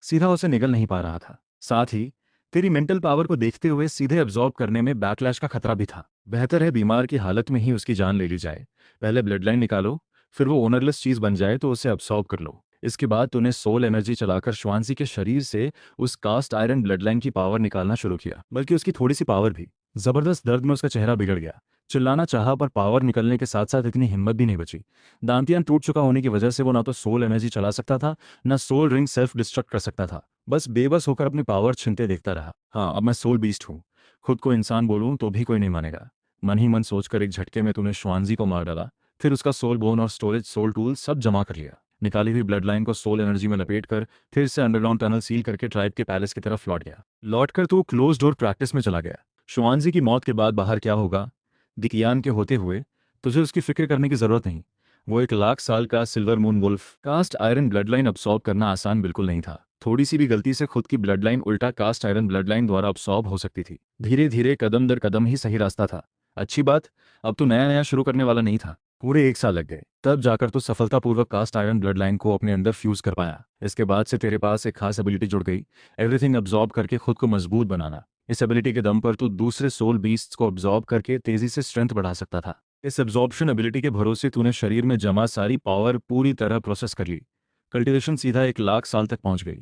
सीधा उसे निगल नहीं पा रहा था। साथ ही तेरी मेंटल पावर को देखते हुए सीधे एब्जॉर्ब करने में बैकलैश का खतरा भी था। बेहतर है बीमार की हालत में ही उसकी जान ले ली जाए। पहले ब्लड लाइन निकालो, फिर वो ओनरलेस चीज बन जाए तो उसे अब्सॉर्ब कर लो। इसके बाद तूने सोल एनर्जी चलाकर श्वानसी के शरीर से उस कास्ट आयरन ब्लड लाइन की पावर निकालना शुरू किया, बल्कि उसकी थोड़ी सी पावर भी। जबरदस्त दर्द में उसका चेहरा बिगड़ गया। चिल्लाना चाहा पर पावर निकलने के साथ साथ इतनी हिम्मत भी नहीं बची। दांतियां टूट चुका होने की वजह से वो ना तो सोल एनर्जी चला सकता था, ना सोल रिंग सेल्फ डिस्ट्रक्ट कर सकता था। बस बेबस होकर अपनी पावर छिनते देखता रहा। हाँ, अब मैं सोल बीस्ट हूँ। खुद को इंसान बोलूं तो भी कोई नहीं मानेगा। मन ही मन सोचकर एक झटके में तूने श्वानजी को मार डाला। फिर उसका सोल बोन और स्टोरेज सोल टूल सब जमा कर लिया। निकाली हुई ब्लड लाइन को सोल एनर्जी में लपेटकर फिर से अंडरग्राउंड टनल सील करके ट्राइब के पैलेस की तरफ लौट गया। लौटकर तू क्लोज डोर प्रैक्टिस में चला गया। श्वानजी की मौत के बाद बाहर क्या होगा, दिकियान के होते हुए तुझे उसकी फिक्र करने की जरूरत नहीं। वो 1 लाख साल का silver moon wolf cast iron blood line absorb करना आसान बिल्कुल नहीं था। थोड़ी सी भी गलती से खुद की ब्लड लाइन उल्टा कास्ट आयरन ब्लड लाइन द्वारा अब्सॉर्ब हो सकती थी। धीरे धीरे कदम दर कदम ही सही रास्ता था। अच्छी बात, अब तो नया नया शुरू करने वाला नहीं था। पूरे 1 साल लग गए, तब जाकर तो सफलतापूर्वक कास्ट आयरन ब्लड लाइन को अपने अंदर फ्यूज कर पाया। इसके बाद से तेरे पास एक खास एबिलिटी जुड़ गई, एवरीथिंग अब्सॉर्ब करके खुद को मजबूत बनाना। इस एबिलिटी के दम पर तू दूसरे सोल बीस्ट्स को अब्सॉर्ब करके तेजी से स्ट्रेंथ बढ़ा सकता था। इस एब्जॉर्प्शन एबिलिटी के भरोसे तूने शरीर में जमा सारी पावर पूरी तरह प्रोसेस कर ली। कल्टिवेशन सीधा 1 लाख साल तक पहुंच गई।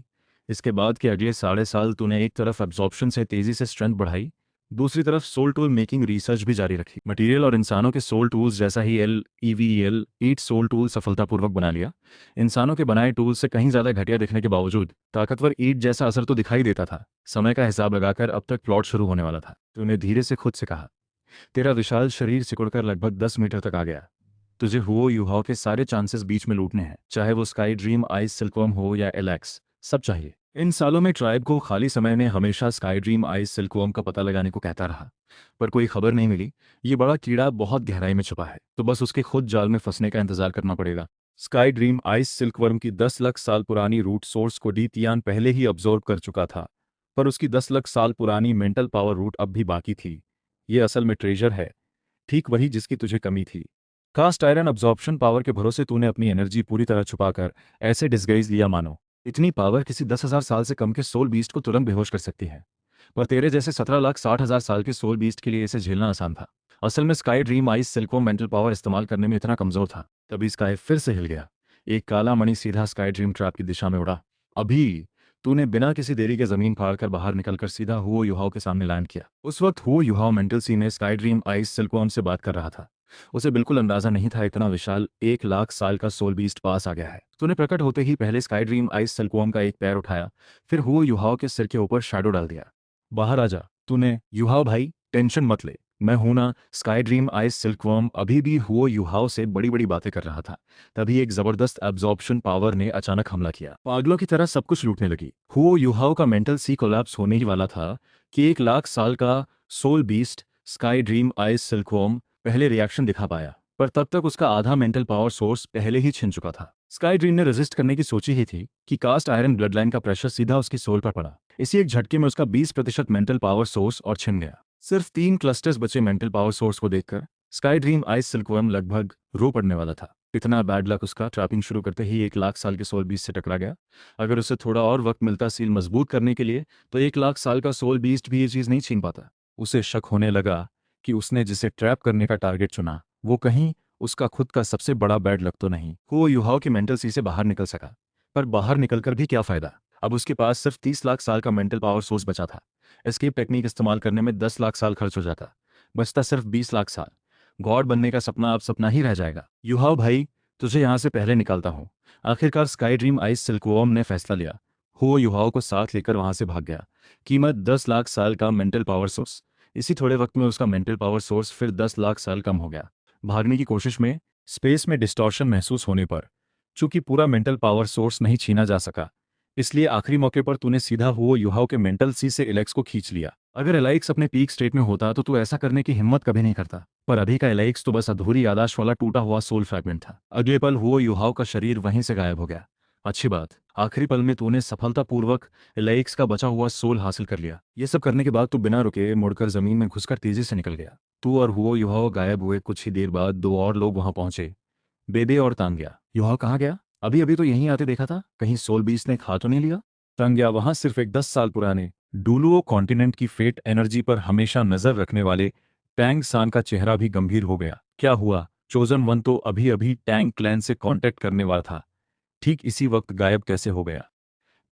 इसके बाद के अगले साढ़े साल तूने एक तरफ एब्जॉर्प्शन से तेजी से स्ट्रेंथ बढ़ाई, दूसरी तरफ सोल टूल मेकिंग रिसर्च भी जारी रखी। मटेरियल और इंसानों के सोल टूल्स जैसा ही EVEL ईट सोल टूल सफलतापूर्वक बना लिया। इंसानों के बनाए टूल्स से कहीं ज्यादा घटिया दिखने के बावजूद ताकतवर ईट जैसा असर तो दिखाई देता था। समय का हिसाब लगाकर अब तक प्लॉट शुरू होने वाला था। तूने धीरे से खुद से कहा। तेरा विशाल शरीर सिकुड़कर लगभग 10 मीटर तक आ गया। तुझे हुओ युहाओ के सारे चांसेस बीच में लूटने हैं, चाहे वो स्काई ड्रीम आइस सिल्कवर्म हो या एलेक्स, सब चाहिए। इन सालों में ट्राइब को खाली समय में हमेशा स्काई ड्रीम आइस सिल्कवर्म का पता लगाने को कहता रहा, पर कोई खबर नहीं मिली। ये बड़ा कीड़ा बहुत गहराई में छुपा है, तो बस उसके खुद जाल में फंसने का इंतजार करना पड़ेगा। स्काई ड्रीम आइस सिल्कवर्म की 10 लाख साल पुरानी रूट सोर्स को डी तियान पहले ही अब्जॉर्ब कर चुका था, पर उसकी 10 लाख साल पुरानी मेंटल पावर रूट अब भी बाकी थी। ये असल में ट्रेजर है, ठीक वही जिसकी तुझे कमी थी। कास्ट आयरन अब्जॉर्प्शन पावर के भरोसे तूने अपनी एनर्जी पूरी तरह छुपाकर ऐसे डिस्गाइज लिया मानो इतनी पावर किसी 10,000 साल से कम के सोल बीस्ट को तुरंत बेहोश कर सकती है। पर तेरे जैसे 17,60,000 साल के सोल बीस्ट के लिए इसे झेलना आसान था। असल में sky dream ice silkworm mental power इस्तेमाल करने में इतना कमजोर था। तभी स्काई फिर से हिल गया। एक काला मणि सीधा स्काई ड्रीम ट्रैप की दिशा में उड़ा। अभी तूने बिना किसी देरी के जमीन फाड़कर बाहर निकलकर सीधा हुओ युहाओ के सामने लैंड किया। उस वक्त हुओ युहाओ मेंटल सी में स्काई ड्रीम आइस सिल्कवर्म से बात कर रहा था। उसे बिल्कुल अंदाजा नहीं था इतना विशाल 1 लाख साल का सोल बीस्ट पास आ गया है। तूने प्रकट होते ही पहले स्काई ड्रीम आइस सिल्कवर्म का एक पैर उठाया, फिर हुओ युहाओ के सिर के ऊपर शैडो डाल दिया। बाहर आ जा। तूने युहाओ भाई टेंशन मत ले, मैं हूं ना। स्काई ड्रीम आइस सिल्कवर्म अभी भी हुओ युहाओ से बड़ी बड़ी बातें कर रहा था। तभी एक जबरदस्त एब्जॉर्प्शन पावर ने अचानक हमला किया। पागलों की तरह सब कुछ लूटने लगी। हुओ युहाओ का मेंटल सी कोलैप्स होने ही वाला था कि 1 लाख साल का soul beast sky dream ice silkworm पहले रिएक्शन दिखा पाया। पर तब तक उसका आधा मेंटल पावर सोर्स पहले ही छिन चुका था। स्काई ड्रीम ने रेजिस्ट करने की सोची ही थी कि कास्ट आयरन ब्लड लाइन का प्रेशर सीधा उसकी सोल पर पड़ा। इसी एक झटके में उसका 20% मेंटल पावर सोर्स और छिन गया। सिर्फ 3 क्लस्टर्स बचे मेंटल पावर सोर्स को देखकर स्काई ड्रीम आइस सिल्कवर्म लगभग रो पड़ने वाला था। इतना बैड लक उसका ट्रैपिंग शुरू करते ही 1 लाख साल के सोल बीस्ट से टकरा गया। अगर उसे थोड़ा और वक्त मिलता सील मजबूत करने के लिए तो 1 लाख साल का सोल बीस्ट भी ये चीज़ नहीं छीन पाता। उसे शक होने लगा कि उसने जिसे ट्रैप करने का टारगेट चुना वो कहीं उसका खुद का सबसे बड़ा बैड लक तो नहीं। वो युहाओं के मेंटल सी से बाहर निकल सका, पर बाहर निकलकर भी क्या फायदा। अब उसके पास सिर्फ 30 लाख साल का मेंटल पावर सोर्स बचा था। एस्केप टेक्निक इस्तेमाल करने में 10 लाख साल खर्च हो जाता, बचता सिर्फ 20 लाख साल। गॉड बनने का सपना अब सपना ही रह जाएगा। युहाओ भाई, तुझे यहाँ से पहले निकालता हूँ। आखिरकार स्काई ड्रीम आइस सिल्कवॉर्म ने फैसला लिया। वो युहाओं को साथ लेकर वहां से भाग गया। कीमत 10 लाख साल का मेंटल पावर सोर्स। इसी थोड़े वक्त में उसका मेंटल पावर सोर्स फिर 10 लाख साल कम हो गया। भागने की कोशिश में स्पेस में डिस्टॉर्शन महसूस होने पर चूंकि पूरा मेंटल पावर सोर्स नहीं छीना जा सका, इसलिए आखिरी मौके पर तूने सीधा हुओ युहाओं के मेंटल सी से एलेक्स को खींच लिया। अगर एलेक्स अपने पीक स्टेट में होता तो तू ऐसा करने की हिम्मत कभी नहीं करता, पर अभी का एलेक्स तो बस अधूरी यादाश्त वाला टूटा हुआ सोल फ्रैगमेंट था। अगले पल हुओ युहाओं का शरीर वहीं से गायब हो गया। अच्छी बात, आखिरी पल में तूने सफलतापूर्वक एलेक्स का बचा हुआ सोल हासिल कर लिया। ये सब करने के बाद तू बिना रुके मुड़कर जमीन में घुसकर तेजी से निकल गया। तू और हुओ युहाओ गायब हुए कुछ ही देर बाद 2 और लोग वहां पहुंचे, बेबे और तांग्या। युहाओ कहाँ गया? अभी अभी तो यहीं आते देखा था, कहीं सोल बीस ने खा तो नहीं लिया? तांग्या वहां सिर्फ एक 10 साल पुराने डुलुओ कॉन्टिनेंट की फेट एनर्जी पर हमेशा नजर रखने वाले टैंग सान का चेहरा भी गंभीर हो गया। क्या हुआ? चोजन वन तो अभी अभी टैंग क्लैन से कांटेक्ट करने वाला था, ठीक इसी वक्त गायब कैसे हो गया?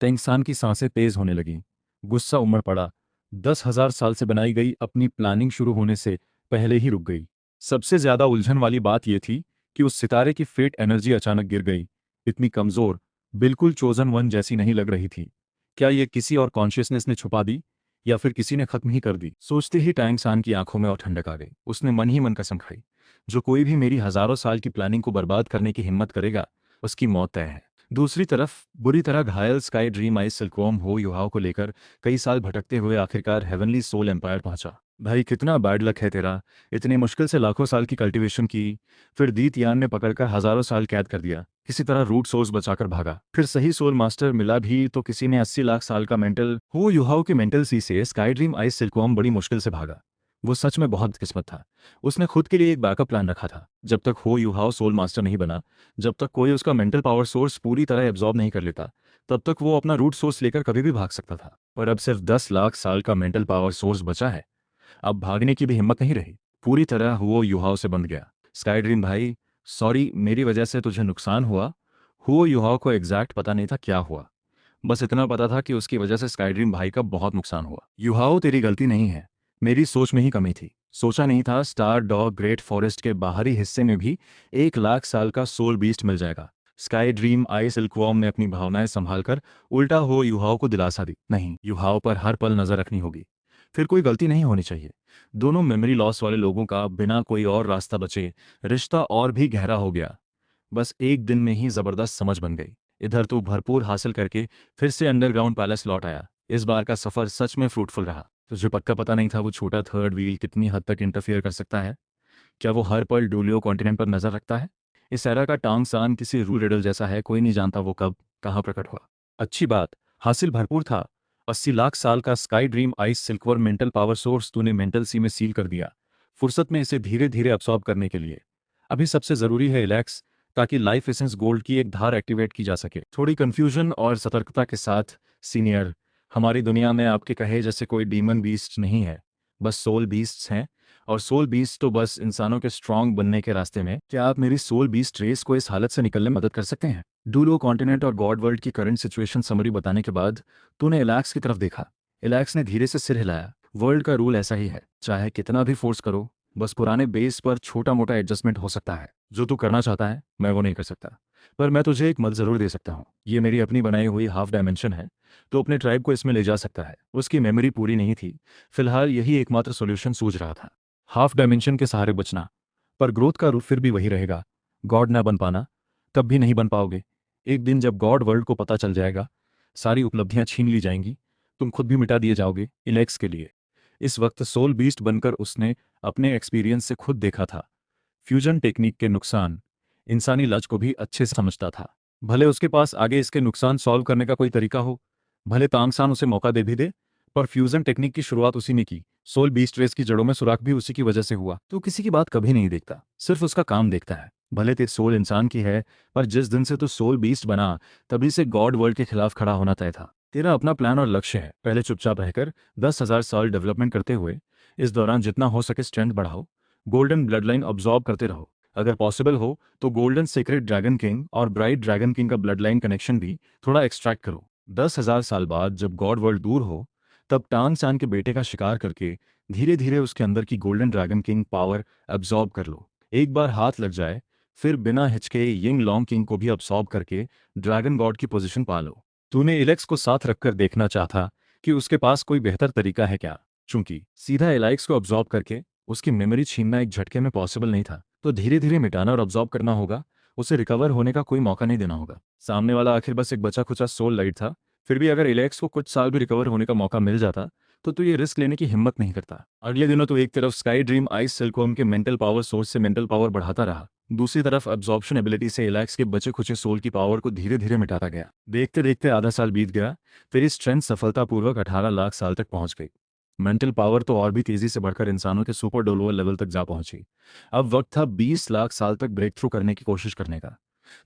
तेंगसान की सांसें तेज होने लगीं। गुस्सा उमड़ पड़ा। 10,000 साल से बनाई गई अपनी प्लानिंग शुरू होने से पहले ही रुक गई। सबसे ज्यादा उलझन वाली बात यह थी कि उस सितारे की फेट एनर्जी अचानक गिर गई। इतनी कमजोर, बिल्कुल चोजन वन जैसी नहीं लग रही थी। क्या ये किसी और कॉन्शियसनेस ने छुपा दी, या फिर किसी ने खत्म ही कर दी? सोचते ही टैंग सान की आंखों में और ठंडक आ गई। उसने मन ही मन कसम खाई, जो कोई भी मेरी हजारों साल की प्लानिंग को बर्बाद करने की हिम्मत करेगा उसकी मौत तय है। दूसरी तरफ बुरी तरह घायल स्काई ड्रीम आइस सिल्कवॉर्म हो युहाओं को लेकर कई साल भटकते हुए आखिरकार हेवनली सोल एम्पायर पहुंचा। भाई कितना बैड लक है तेरा। इतनी मुश्किल से लाखों साल की कल्टीवेशन की, फिर दीत यान ने पकड़कर हजारों साल कैद कर दिया, किसी तरह रूट सोर्स बचाकर भागा, फिर सही सोल मास्टर मिला भी तो किसी ने 80 लाख साल का मेंटल हो युहाओं के मेंटल सी से स्काई ड्रीम आइस सिल्कवॉर्म बड़ी मुश्किल से भागा। वो सच में बहुत किस्मत था। उसने खुद के लिए एक बैकअप प्लान रखा था। जब तक हो युहाओ सोल मास्टर नहीं बना, जब तक कोई उसका मेंटल पावर सोर्स पूरी तरह एब्जॉर्ब नहीं कर लेता, तब तक वो अपना रूट सोर्स लेकर कभी भी भाग सकता था। पर अब सिर्फ 10 लाख साल का मेंटल पावर सोर्स बचा है। अब भागने की भी हिम्मत नहीं रही। पूरी तरह वो युहाओं से बंध गया। स्काई ड्रीम भाई, सॉरी, मेरी वजह से तुझे नुकसान हुआ। हुओ युहाओं को एग्जैक्ट पता नहीं था क्या हुआ, बस इतना पता था कि उसकी वजह से स्काई ड्रीम भाई का बहुत नुकसान हुआ। युहाओ, तेरी गलती नहीं है, मेरी सोच में ही कमी थी। सोचा नहीं था स्टार डॉग ग्रेट फॉरेस्ट के बाहरी हिस्से में भी 1 लाख साल का सोल बीस्ट मिल जाएगा। स्काई ड्रीम आई सिल्कवॉर्म ने अपनी भावनाएं संभालकर उल्टा हो युहाओं को दिलासा दी, नहीं, युहाओं पर हर पल नजर रखनी होगी, फिर कोई गलती नहीं होनी चाहिए। दोनों मेमोरी लॉस वाले लोगों का बिना कोई और रास्ता बचे रिश्ता और भी गहरा हो गया। बस एक दिन में ही जबरदस्त समझ बन गई। इधर तू भरपूर हासिल करके फिर से अंडरग्राउंड पैलेस लौट आया। इस बार का सफर सच में फ्रूटफुल रहा। तुझे पक्का पता नहीं था वो छोटा थर्ड व्हील कितनी हद तक इंटरफियर कर सकता है। क्या वो हर पल डूलियो कॉन्टिनेंट पर नजर रखता है? इस एरा का टांग सान किसी रू रिडल जैसा है, कोई नहीं जानता वो कब कहाँ प्रकट हुआ। अच्छी बात, हासिल भरपूर था। 80 लाख साल का sky dream ice silkworm mental power source तूने मेंटल सी में सील कर दिया, फुर्सत में इसे धीरे धीरे अब्सॉर्ब करने के लिए। अभी सबसे जरूरी है रिलैक्स, ताकि लाइफ एसेंस गोल्ड की एक धार एक्टिवेट की जा सके। थोड़ी कंफ्यूजन और सतर्कता के साथ, सीनियर, हमारी दुनिया में आपके कहे जैसे कोई डीमन बीस्ट नहीं है, बस सोल बीस्ट्स हैं। और सोल बीस्ट तो बस इंसानों के स्ट्रांग बनने के रास्ते में। क्या आप मेरी सोल बीस्ट रेस को इस हालत से निकलने में मदद कर सकते हैं? डूलो कॉन्टिनेंट और गॉड वर्ल्ड की करंट सिचुएशन समरी बताने के बाद तूने इलैक्स की तरफ देखा। इलैक्स ने धीरे से सिर हिलाया। वर्ल्ड का रूल ऐसा ही है, चाहे कितना भी फोर्स करो, बस पुराने बेस पर छोटा मोटा एडजस्टमेंट हो सकता है। जो तू करना चाहता है मैं वो नहीं कर सकता, पर मैं तुझे एक मदद जरूर दे सकता हूँ। ये मेरी अपनी बनाई हुई हाफ डायमेंशन है, तो अपने ट्राइब को इसमें ले जा सकता है। उसकी मेमोरी पूरी नहीं थी, फिलहाल यही एकमात्र सोल्यूशन सूझ रहा था। हाफ डायमेंशन के सहारे बचना, पर ग्रोथ का रूप फिर भी वही रहेगा। गॉड ना बन पाना, तब भी नहीं बन पाओगे। एक दिन जब गॉड वर्ल्ड को पता चल जाएगा, सारी उपलब्धियां छीन ली जाएंगी, तुम खुद भी मिटा दिए जाओगे इलेक्स के लिए। इस वक्त सोल बीस्ट बनकर उसने अपने एक्सपीरियंस से खुद देखा था। फ्यूजन टेक्निक के नुकसान इंसानी लज को भी अच्छे से समझता था। भले उसके पास आगे इसके नुकसान सॉल्व करने का कोई तरीका हो, भले तांगसान उसे मौका दे भी दे, पर फ्यूजन टेक्निक की शुरुआत उसी ने की। सोल बीस्ट रेस की जड़ों में सुराख भी उसी की वजह से हुआ। तू किसी की बात कभी नहीं देखता, सिर्फ उसका काम देखता है। भले तेरी सोल इंसान की है, पर जिस दिन से तू सोल बीस्ट बना, तभी से गॉड वर्ल्ड के खिलाफ खड़ा होना तय था। तेरा अपना प्लान और लक्ष्य है। पहले चुपचाप रहकर 10,000 साल डेवलपमेंट करते हुए, इस दौरान जितना हो सके स्ट्रेंथ बढ़ाओ, गोल्डन ब्लड लाइन ऑब्जॉर्व करते रहो। अगर पॉसिबल हो तो गोल्डन सीक्रेट ड्रैगन किंग और ब्राइट ड्रैगन किंग का ब्लड लाइन कनेक्शन भी थोड़ा एक्सट्रैक्ट करो। 10,000 साल बाद जब गॉड वर्ल्ड दूर हो, तब टांग सान के बेटे का शिकार करके धीरे धीरे उसके अंदर की golden dragon king power absorb कर लो। एक बार हाथ लग जाए, फिर बिना हिचके यिंग लॉन्ग किंग को भी अब्सॉर्ब करके ड्रैगन गॉड की पोजीशन पा लो। तूने इलेक्स को साथ रखकर देखना चाहता कि उसके पास कोई बेहतर तरीका है क्या। चूंकि सीधा इलेक्स को अब्सॉर्ब करके उसकी मेमोरी छीनना एक झटके में पॉसिबल नहीं था, तो धीरे धीरे मिटाना और अब्सॉर्ब करना होगा। उसे रिकवर होने का कोई मौका नहीं देना होगा। सामने वाला आखिर बस एक बचा खुचा सोल लाइट था। फिर भी अगर इलेक्स को कुछ साल भी रिकवर होने का मौका मिल जाता, तो तू ये रिस्क लेने की हिम्मत नहीं करता। अगले दिनों तो एक तरफ स्काई ड्रीम आइस सिल्कवर्म के मेंटल पावर सोर्स से मेंटल पावर बढ़ाता रहा, दूसरी तरफ अब्जॉर्प्शन एबिलिटी से इलेक्स के बचे खुचे सोल की पावर को धीरे धीरे मिटाता गया। देखते देखते आधा साल बीत गया। तेरी स्ट्रेंथ सफलतापूर्वक 18 लाख साल तक पहुंच गई। मेंटल पावर तो और भी तेजी से बढ़कर इंसानों के सुपर डोलोअर लेवल तक जा पहुंची। अब वक्त था 20 लाख साल तक ब्रेक थ्रू करने की कोशिश करने का।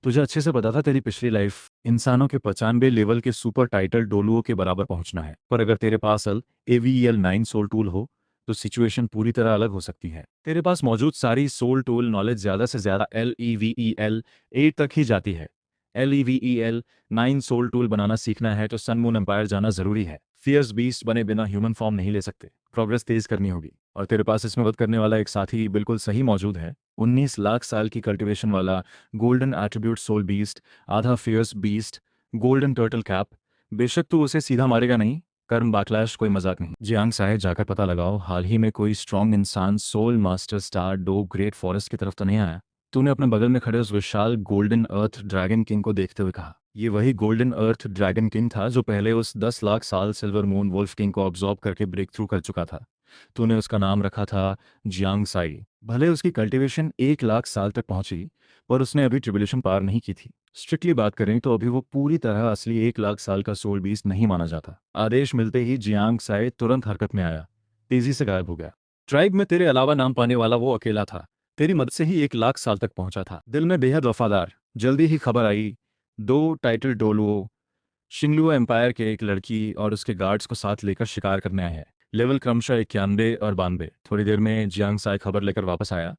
तुझे अच्छे से पता था तेरी पिछली लाइफ इंसानों के 95 लेवल के सुपर टाइटल डोलुओं के बराबर पहुंचना है, पर अगर तेरे पास AVEL9 सोल टूल हो, तो सिचुएशन पूरी तरह अलग हो सकती है। तेरे पास मौजूद सारी सोल टूल नॉलेज ज्यादा से ज्यादा LEVEL8 तक ही जाती है। LEVEL9 सोल टूल बनाना सीखना है तो सन मून एम्पायर जाना जरूरी है। फियर्स बीस्ट बने बिना ह्यूमन फॉर्म नहीं ले सकते। प्रोग्रेस तेज करनी होगी, और तेरे पास इसमें मदद करने वाला एक साथी बिल्कुल सही मौजूद है। 19 लाख साल की कल्टीवेशन वाला गोल्डन एट्रीब्यूट सोल बीस्ट, आधा fierce beast, golden turtle cap. बेशक तू उसे सीधा मारेगा नहीं, कर्म बैकलैश कोई मजाक नहीं। जियांग साहे जाकर पता लगाओ, हाल ही में कोई स्ट्रांग इंसान soul master star Dou great forest की तरफ तो नहीं आया। तूने अपने बगल में खड़े उस विशाल गोल्डन अर्थ ड्रैगन किंग को देखते हुए कहा। ये वही गोल्डन अर्थ ड्रैगन किंग था जो पहले उस 10 लाख साल सिल्वर मून वुल्फ किंग को ऑब्जॉर्व करके ब्रेक थ्रू कर चुका था। तूने उसका नाम रखा था जियांग साई। भले उसकी कल्टीवेशन 1 लाख साल तक पहुंची, पर उसने अभी ट्रिब्यूलेशन पार नहीं की थी। स्ट्रिक्टली बात करें तो अभी वो पूरी तरह असली 1 लाख साल का सोल बीस्ट नहीं माना जाता। आदेश मिलते ही जियांग साई तुरंत हरकत में आया, तेजी से गायब हो गया। ट्राइब में तेरे अलावा नाम पाने वाला वो अकेला था। तेरी मदद से ही 1 लाख साल तक पहुंचा था, दिल में बेहद वफादार। जल्दी ही खबर आई, 2 टाइटल डोलुओ शिंगलुआ एम्पायर के एक लड़की और उसके गार्ड्स को साथ लेकर शिकार करने आए हैं। लेवल क्रमशः 91 और 92। थोड़ी देर में जियांग साई खबर लेकर वापस आया।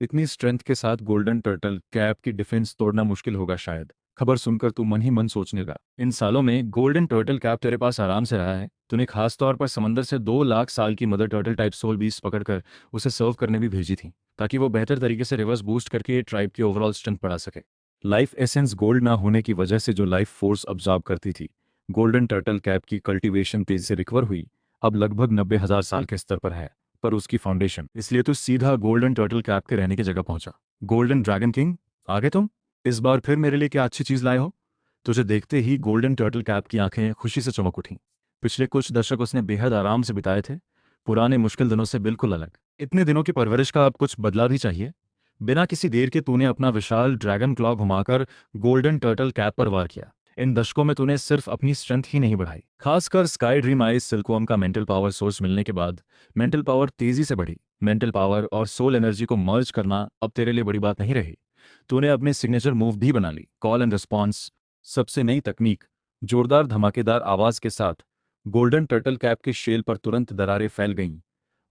इतनी स्ट्रेंथ के साथ गोल्डन टर्टल कैप की डिफेंस तोड़ना मुश्किल होगा शायद। खबर सुनकर तू मन ही मन सोचने लगा, इन सालों में गोल्डन टर्टल कैप तेरे पास आराम से रहा है। तूने खास तौर पर समंदर से 2 लाख साल की mother turtle type soul beast पकड़कर उसे सर्व करने भी भेजी थी, ताकि वो बेहतर तरीके से रिवर्स बूस्ट करके ट्राइब की ओवरऑल स्ट्रेंथ बढ़ा सके। लाइफ एसेंस गोल्ड ना होने की वजह से जो लाइफ फोर्स ऑब्जॉर्व करती थी, गोल्डन टर्टल कैप की कल्टीवेशन तेजी से रिकवर हुई, अब लगभग 90,000 साल के स्तर पर है। पर उसकी फाउंडेशन, इसलिए तो सीधा गोल्डन टर्टल कैप के रहने की जगह पहुंचा। गोल्डन ड्रैगन किंग, आगे तुम इस बार फिर मेरे लिए क्या अच्छी चीज लाए हो। तुझे देखते ही गोल्डन टर्टल कैप की आंखें खुशी से चमक उठीं। पिछले कुछ दशक उसने बेहद आराम से बिताए थे, पुराने मुश्किल दिनों से बिल्कुल अलग। इतने दिनों की परवरिश का अब कुछ बदला भी चाहिए। बिना किसी देर के तूने अपना विशाल ड्रैगन क्लॉ घुमाकर गोल्डन टर्टल कैप पर वार किया। इन दशकों में तूने सिर्फ अपनी स्ट्रेंथ ही नहीं बढ़ाई, खासकर स्काई ड्रीम आइस सिल्कवर्म का मेंटल पावर सोर्स मिलने के बाद मेंटल पावर तेजी से बढ़ी। मेंटल पावर और सोल एनर्जी को मर्ज करना अब तेरे लिए बड़ी बात नहीं रही। तूने अपने सिग्नेचर मूव भी बना ली, कॉल एंड रिस्पॉन्स। सबसे नई तकनीक, जोरदार धमाकेदार आवाज के साथ गोल्डन टर्टल कैप के शेल पर तुरंत दरारें फैल गईं।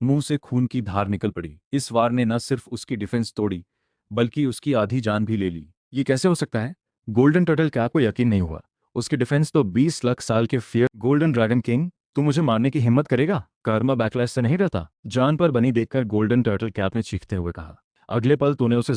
मुंह से खून की धार निकल पड़ी। इस वार ने न सिर्फ उसकी डिफेंस तोड़ी, बल्कि उसकी आधी जान भी ले ली। ये कैसे हो सकता है? गोल्डन टर्टल कैप को यकीन नहीं हुआ। उसकी डिफेंस तो 20 लाख साल के फियर गोल्डन ड्रैगन किंग, तू मुझे मारने की हिम्मत करेगा? कर्मा बैकलैश से नहीं डरता? जान पर बनी देखकर गोल्डन टर्टल कैप ने चीखते हुए कहा। अगले पल तूने उसे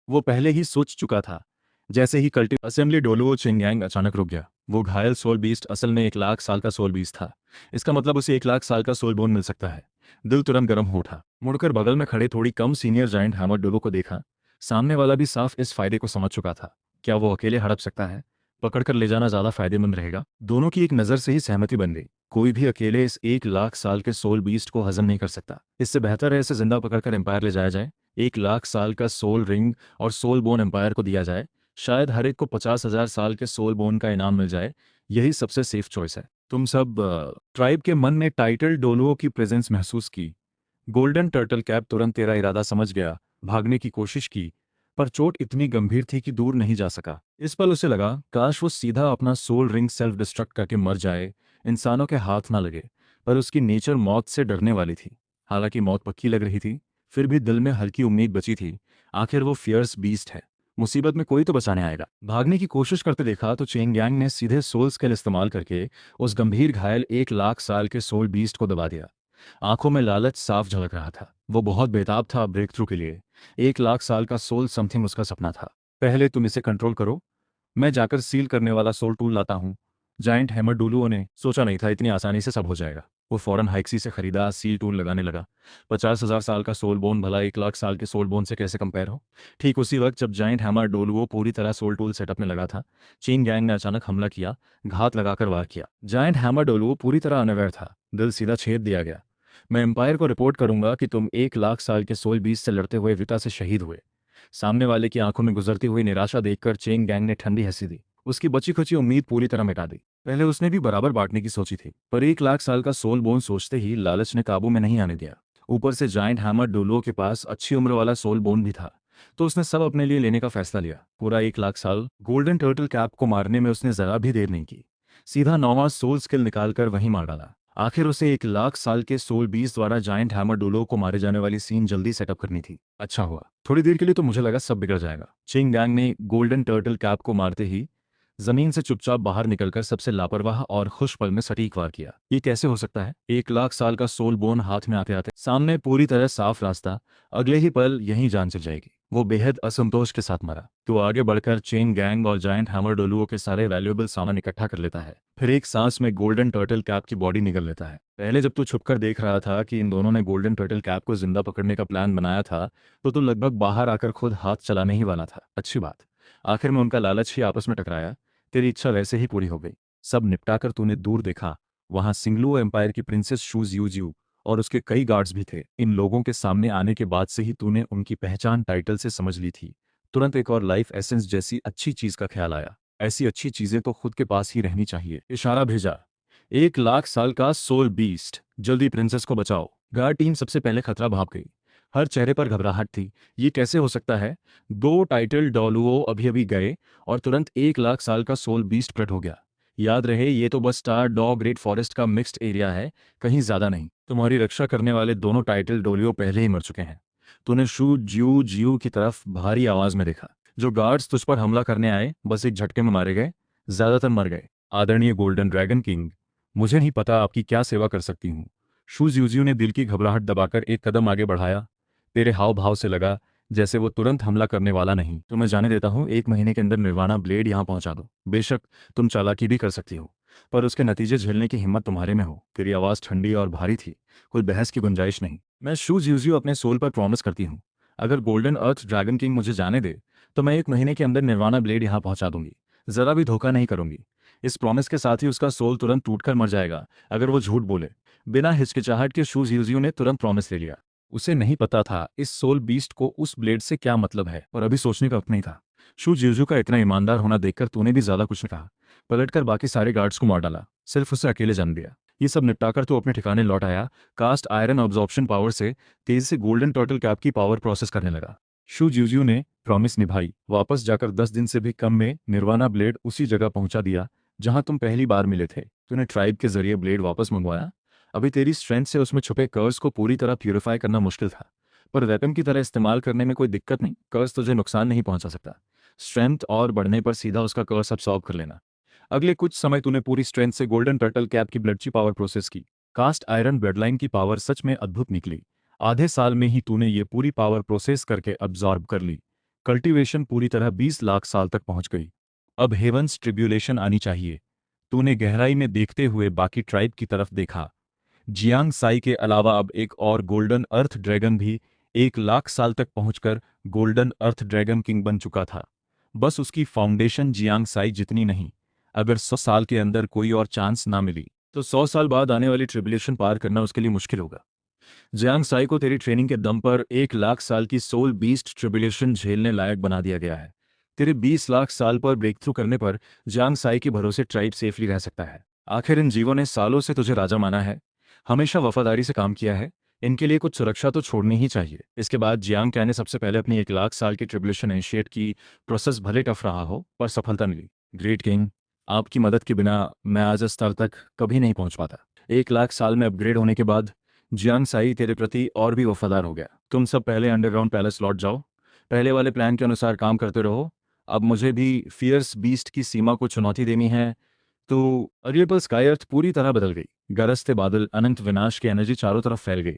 वो पहले ही सोच चुका था। जैसे ही कल्टी असेंबली डोलुओ चिंगयांग अचानक रुक गया। वो घायल सोल बीस्ट असल में 1 लाख साल का सोल बीस्ट था। इसका मतलब उसे 1 लाख साल का सोल बोन मिल सकता है। दिल तुरंत गर्म हो उठा। मुड़कर बगल में खड़े थोड़ी कम सीनियर जाइंट हैमर डोलो को देखा। सामने वाला भी साफ इस फायदे को समझ चुका था। क्या वो अकेले हड़प सकता है? पकड़कर ले जाना ज्यादा फायदेमंद रहेगा। दोनों की एक नज़र से ही सहमति बन गई। कोई भी अकेले इस 1 लाख साल के सोल बीस्ट को हजम नहीं कर सकता। इससे बेहतर है इसे जिंदा पकड़कर एम्पायर ले जाया जाए। 1 लाख साल का सोल रिंग और सोल बोन एम्पायर को दिया जाए। शायद हर एक को 50,000 साल के सोल बोन का इनाम मिल जाए। यही सबसे सेफ चॉइस है। तुम सब ट्राइब के मन ने टाइटल डोलुओ की प्रेजेंस महसूस की। गोल्डन टर्टल कैप तुरंत तेरा इरादा समझ गया। भागने की कोशिश की, पर चोट इतनी गंभीर थी कि दूर नहीं जा सका। इस पल उसे लगा काश वो सीधा अपना सोल रिंग सेल्फ डिस्ट्रक्ट करके मर जाए, इंसानों के हाथ ना लगे। पर उसकी नेचर मौत से डरने वाली थी। हालांकि मौत पक्की लग रही थी, फिर भी दिल में हल्की उम्मीद बची थी। आखिर वो फियर्स बीस्ट है, मुसीबत में कोई तो बचाने आएगा। भागने की कोशिश करते देखा तो चेंग यांग ने सीधे सोल स्केल इस्तेमाल करके उस गंभीर घायल 1 लाख साल के सोल बीस्ट को दबा दिया। आंखों में लालच साफ झलक रहा था। वो बहुत बेताब था ब्रेक थ्रू के लिए। 1 लाख साल का सोल समथिंग उसका सपना था। पहले तुम इसे कंट्रोल करो, मैं जाकर सील करने वाला सोल टूल लाता हूँ। जाइंट हैमर डुलुओ ने सोचा नहीं था इतनी आसानी से सब हो जाएगा। वो फौरन हाइक्सी से खरीदा सील टूल लगाने लगा। 50,000 साल का सोल बोन भला 1 लाख साल के सोल बोन से कैसे कंपेयर हो। ठीक उसी वक्त जब जाइंट हैमर डोलुओ पूरी तरह सोल टूल सेटअप में लगा था, चेन गैंग ने अचानक हमला किया, घात लगाकर वार किया। जाइंट हैमर डोलुओ पूरी तरह अनअवेयर था। दिल सीधा छेद दिया गया। मैं एम्पायर को रिपोर्ट करूंगा कि तुम 1 लाख साल के सोल बीस से लड़ते हुए विता से शहीद हुए। सामने वाले की आंखों में गुजरती हुई निराशा देखकर चेंग गैंग ने ठंडी हंसी दी। उसकी बची खुची उम्मीद पूरी तरह मिटा दी। पहले उसने भी बराबर बांटने की सोची थी, पर 1 लाख साल का सोल बोन सोचते ही लालच ने काबू में नहीं आने दिया। ऊपर से जाइंट हैमर डोलो के पास अच्छी उम्र वाला सोल बोन भी था, तो उसने सब अपने लिए लेने का फैसला लिया। पूरा 1 लाख साल गोल्डन टर्टल कैप को मारने में उसने जरा भी देर नहीं की। सीधा 9वां सोल स्किल निकालकर वहीं मार डाला। आखिर उसे 1 लाख साल के सोल बीस द्वारा जाइंट हैमर डोलो को मारे जाने वाली सीन जल्दी सेटअप करनी थी। अच्छा हुआ, थोड़ी देर के लिए तो मुझे लगा सब बिगड़ जाएगा। चिंग डैंग ने गोल्डन टर्टल कैप को मारते ही जमीन से चुपचाप बाहर निकलकर सबसे लापरवाह और खुश पल में सटीक वार किया। ये कैसे हो सकता है? 1 लाख साल का सोल बोन हाथ में आते आते सामने पूरी तरह साफ रास्ता। अगले ही पल यहीं जान चल जाएगी। वो बेहद असंतोष के साथ मरा। तो आगे बढ़कर चेन गैंग और जायंट हैमर डोलुओं के सारे वैल्यूएबल सामान इकट्ठा कर लेता है, फिर एक सांस में गोल्डन टर्टल कैप की बॉडी निगल लेता है। पहले जब तू छुपकर देख रहा था कि इन दोनों ने गोल्डन टर्टल कैप को जिंदा पकड़ने का प्लान बनाया था, तो तू लगभग बाहर आकर खुद हाथ चलाने ही वाला था। अच्छी बात, आखिर में उनका लालच ही आपस में टकराया। तेरी इच्छा वैसे ही पूरी हो गई। सब निपटाकर तूने दूर देखा, वहां सिंगलू एम्पायर की प्रिंसेस शूज यूजियो और उसके कई गार्ड्स भी थे। इन लोगों के सामने आने के बाद से ही तूने उनकी पहचान टाइटल से समझ ली थी। तुरंत एक और लाइफ एसेंस जैसी अच्छी चीज का ख्याल आया। ऐसी अच्छी चीजें तो खुद के पास ही रहनी चाहिए। इशारा भेजा, 1 लाख साल का सोल बीस्ट, जल्दी प्रिंसेस को बचाओ। गार्ड टीम सबसे पहले खतरा भाप गई। हर चेहरे पर घबराहट थी। ये कैसे हो सकता है? दो टाइटल डॉलुओ अभी अभी गए और तुरंत 1 लाख साल का सोल बीस्ट प्रकट हो गया। याद रहे, ये तो बस स्टार डॉग ग्रेट फॉरेस्ट का मिक्स्ड एरिया है, कहीं ज्यादा नहीं। तुम्हारी रक्षा करने वाले दोनों टाइटल डोलियो पहले ही मर चुके हैं। तूने शू ज्यू ज्यू की तरफ भारी आवाज में देखा। जो गार्ड्स तुझ पर हमला करने आए बस एक झटके में मारे गए, ज्यादातर मर गए। आदरणीय गोल्डन ड्रैगन किंग, मुझे नहीं पता आपकी क्या सेवा कर सकती हूँ। शू ज्यूज्यू ने दिल की घबराहट दबाकर एक कदम आगे बढ़ाया। तेरे हाव भाव से लगा जैसे वो तुरंत हमला करने वाला नहीं। तो मैं जाने देता हूँ, 1 महीने के अंदर निर्वाणा ब्लेड यहाँ पहुंचा दो। बेशक तुम चालाकी भी कर सकती हो, पर उसके नतीजे झेलने की हिम्मत तुम्हारे में हो। तेरी आवाज़ ठंडी और भारी थी, कोई बहस की गुंजाइश नहीं। मैं शू ज्यूज्यू अपने सोल पर प्रॉमिस करती हूँ, अगर गोल्डन अर्थ ड्रैगन किंग मुझे जाने दे तो मैं 1 महीने के अंदर निर्वाणा ब्लेड यहाँ पहुंचा दूंगी। जरा भी धोखा नहीं करूंगी। इस प्रॉमिस के साथ ही उसका सोल तुरंत टूटकर मर जाएगा अगर वो झूठ बोले। बिना हिचकिचाहट के शू ज्यूज्यू ने तुरंत प्रॉमिस ले लिया। उसे नहीं पता था इस सोल बीस्ट को उस ब्लेड से क्या मतलब है, और अभी सोचने का वक्त नहीं था। शू ज्यूजू का इतना ईमानदार होना देखकर तूने भी ज्यादा कुछ नहीं कहा। पलटकर बाकी सारे गार्ड्स को मार डाला, सिर्फ उसे अकेले जान दिया। ये सब निपटाकर तू अपने ठिकाने लौट आया। कास्ट आयरन ऑब्जॉर्प्शन पावर से तेजी से गोल्डन टर्टल कैप की पावर प्रोसेस करने लगा। शू ज्यूजू ने प्रॉमिस निभाई। वापस जाकर 10 दिन से भी कम में निर्वाणा ब्लेड उसी जगह पहुंचा दिया जहां तुम पहली बार मिले थे। तूने ट्राइब के जरिए ब्लेड वापस मंगवाया। अभी तेरी स्ट्रेंथ से उसमें छुपे कर्स को पूरी तरह प्यूरिफाई करना मुश्किल था, पर वेपन की तरह इस्तेमाल करने में कोई दिक्कत नहीं। कर्स तुझे नुकसान नहीं पहुंचा सकता। स्ट्रेंथ और बढ़ने पर सीधा उसका कर्स अब्सॉर्ब कर लेना। अगले कुछ समय तूने पूरी स्ट्रेंथ से गोल्डन टर्टल कैप की ब्लडची पावर प्रोसेस की। कास्ट आयरन ब्लडलाइन की पावर सच में अद्भुत निकली। आधे साल में ही तूने ये पूरी पावर प्रोसेस करके अब्सॉर्ब कर ली। कल्टीवेशन पूरी तरह 20 लाख साल तक पहुंच गई। अब हेवंस ट्रिब्यूलेशन आनी चाहिए। तूने गहराई में देखते हुए बाकी ट्राइब की तरफ देखा। जियांग साई के अलावा अब एक और गोल्डन अर्थ ड्रैगन भी 1 लाख साल तक पहुंचकर गोल्डन अर्थ ड्रैगन किंग बन चुका था। बस उसकी फाउंडेशन जियांग साई जितनी नहीं। अगर 100 साल के अंदर कोई और चांस ना मिली तो 100 साल बाद आने वाली ट्रिबुलेशन पार करना उसके लिए मुश्किल होगा। जियांग साई को तेरी ट्रेनिंग के दम पर 1 लाख साल की सोल बीस्ट ट्रिबुलेशन झेलने लायक बना दिया गया है। तेरे 20 लाख साल पर ब्रेक थ्रू करने पर जियांग साई के भरोसे ट्राइब सेफली रह सकता है। आखिर इन जीवों ने सालों से तुझे राजा माना है, हमेशा वफादारी से काम किया है, इनके लिए कुछ सुरक्षा तो छोड़नी ही चाहिए। इसके बाद जियांग कै ने सबसे पहले अपनी 1 लाख साल की ट्रिबुलेशन इनिशिएट की। प्रोसेस भले टफ रहा हो पर सफलता मिली। ग्रेट किंग, आपकी मदद के बिना मैं आज इस स्तर तक कभी नहीं पहुंच पाता। 1 लाख साल में अपग्रेड होने के बाद जियांग साई तेरे प्रति और भी वफादार हो गया। तुम सब पहले अंडरग्राउंड पैलेस लौट जाओ, पहले वाले प्लान के अनुसार काम करते रहो। अब मुझे भी फियर्स बीस्ट की सीमा को चुनौती देनी है। तो अगले पल स्काई अर्थ पूरी तरह बदल गई। गरजते बादल, अनंत विनाश की एनर्जी चारों तरफ फैल गई।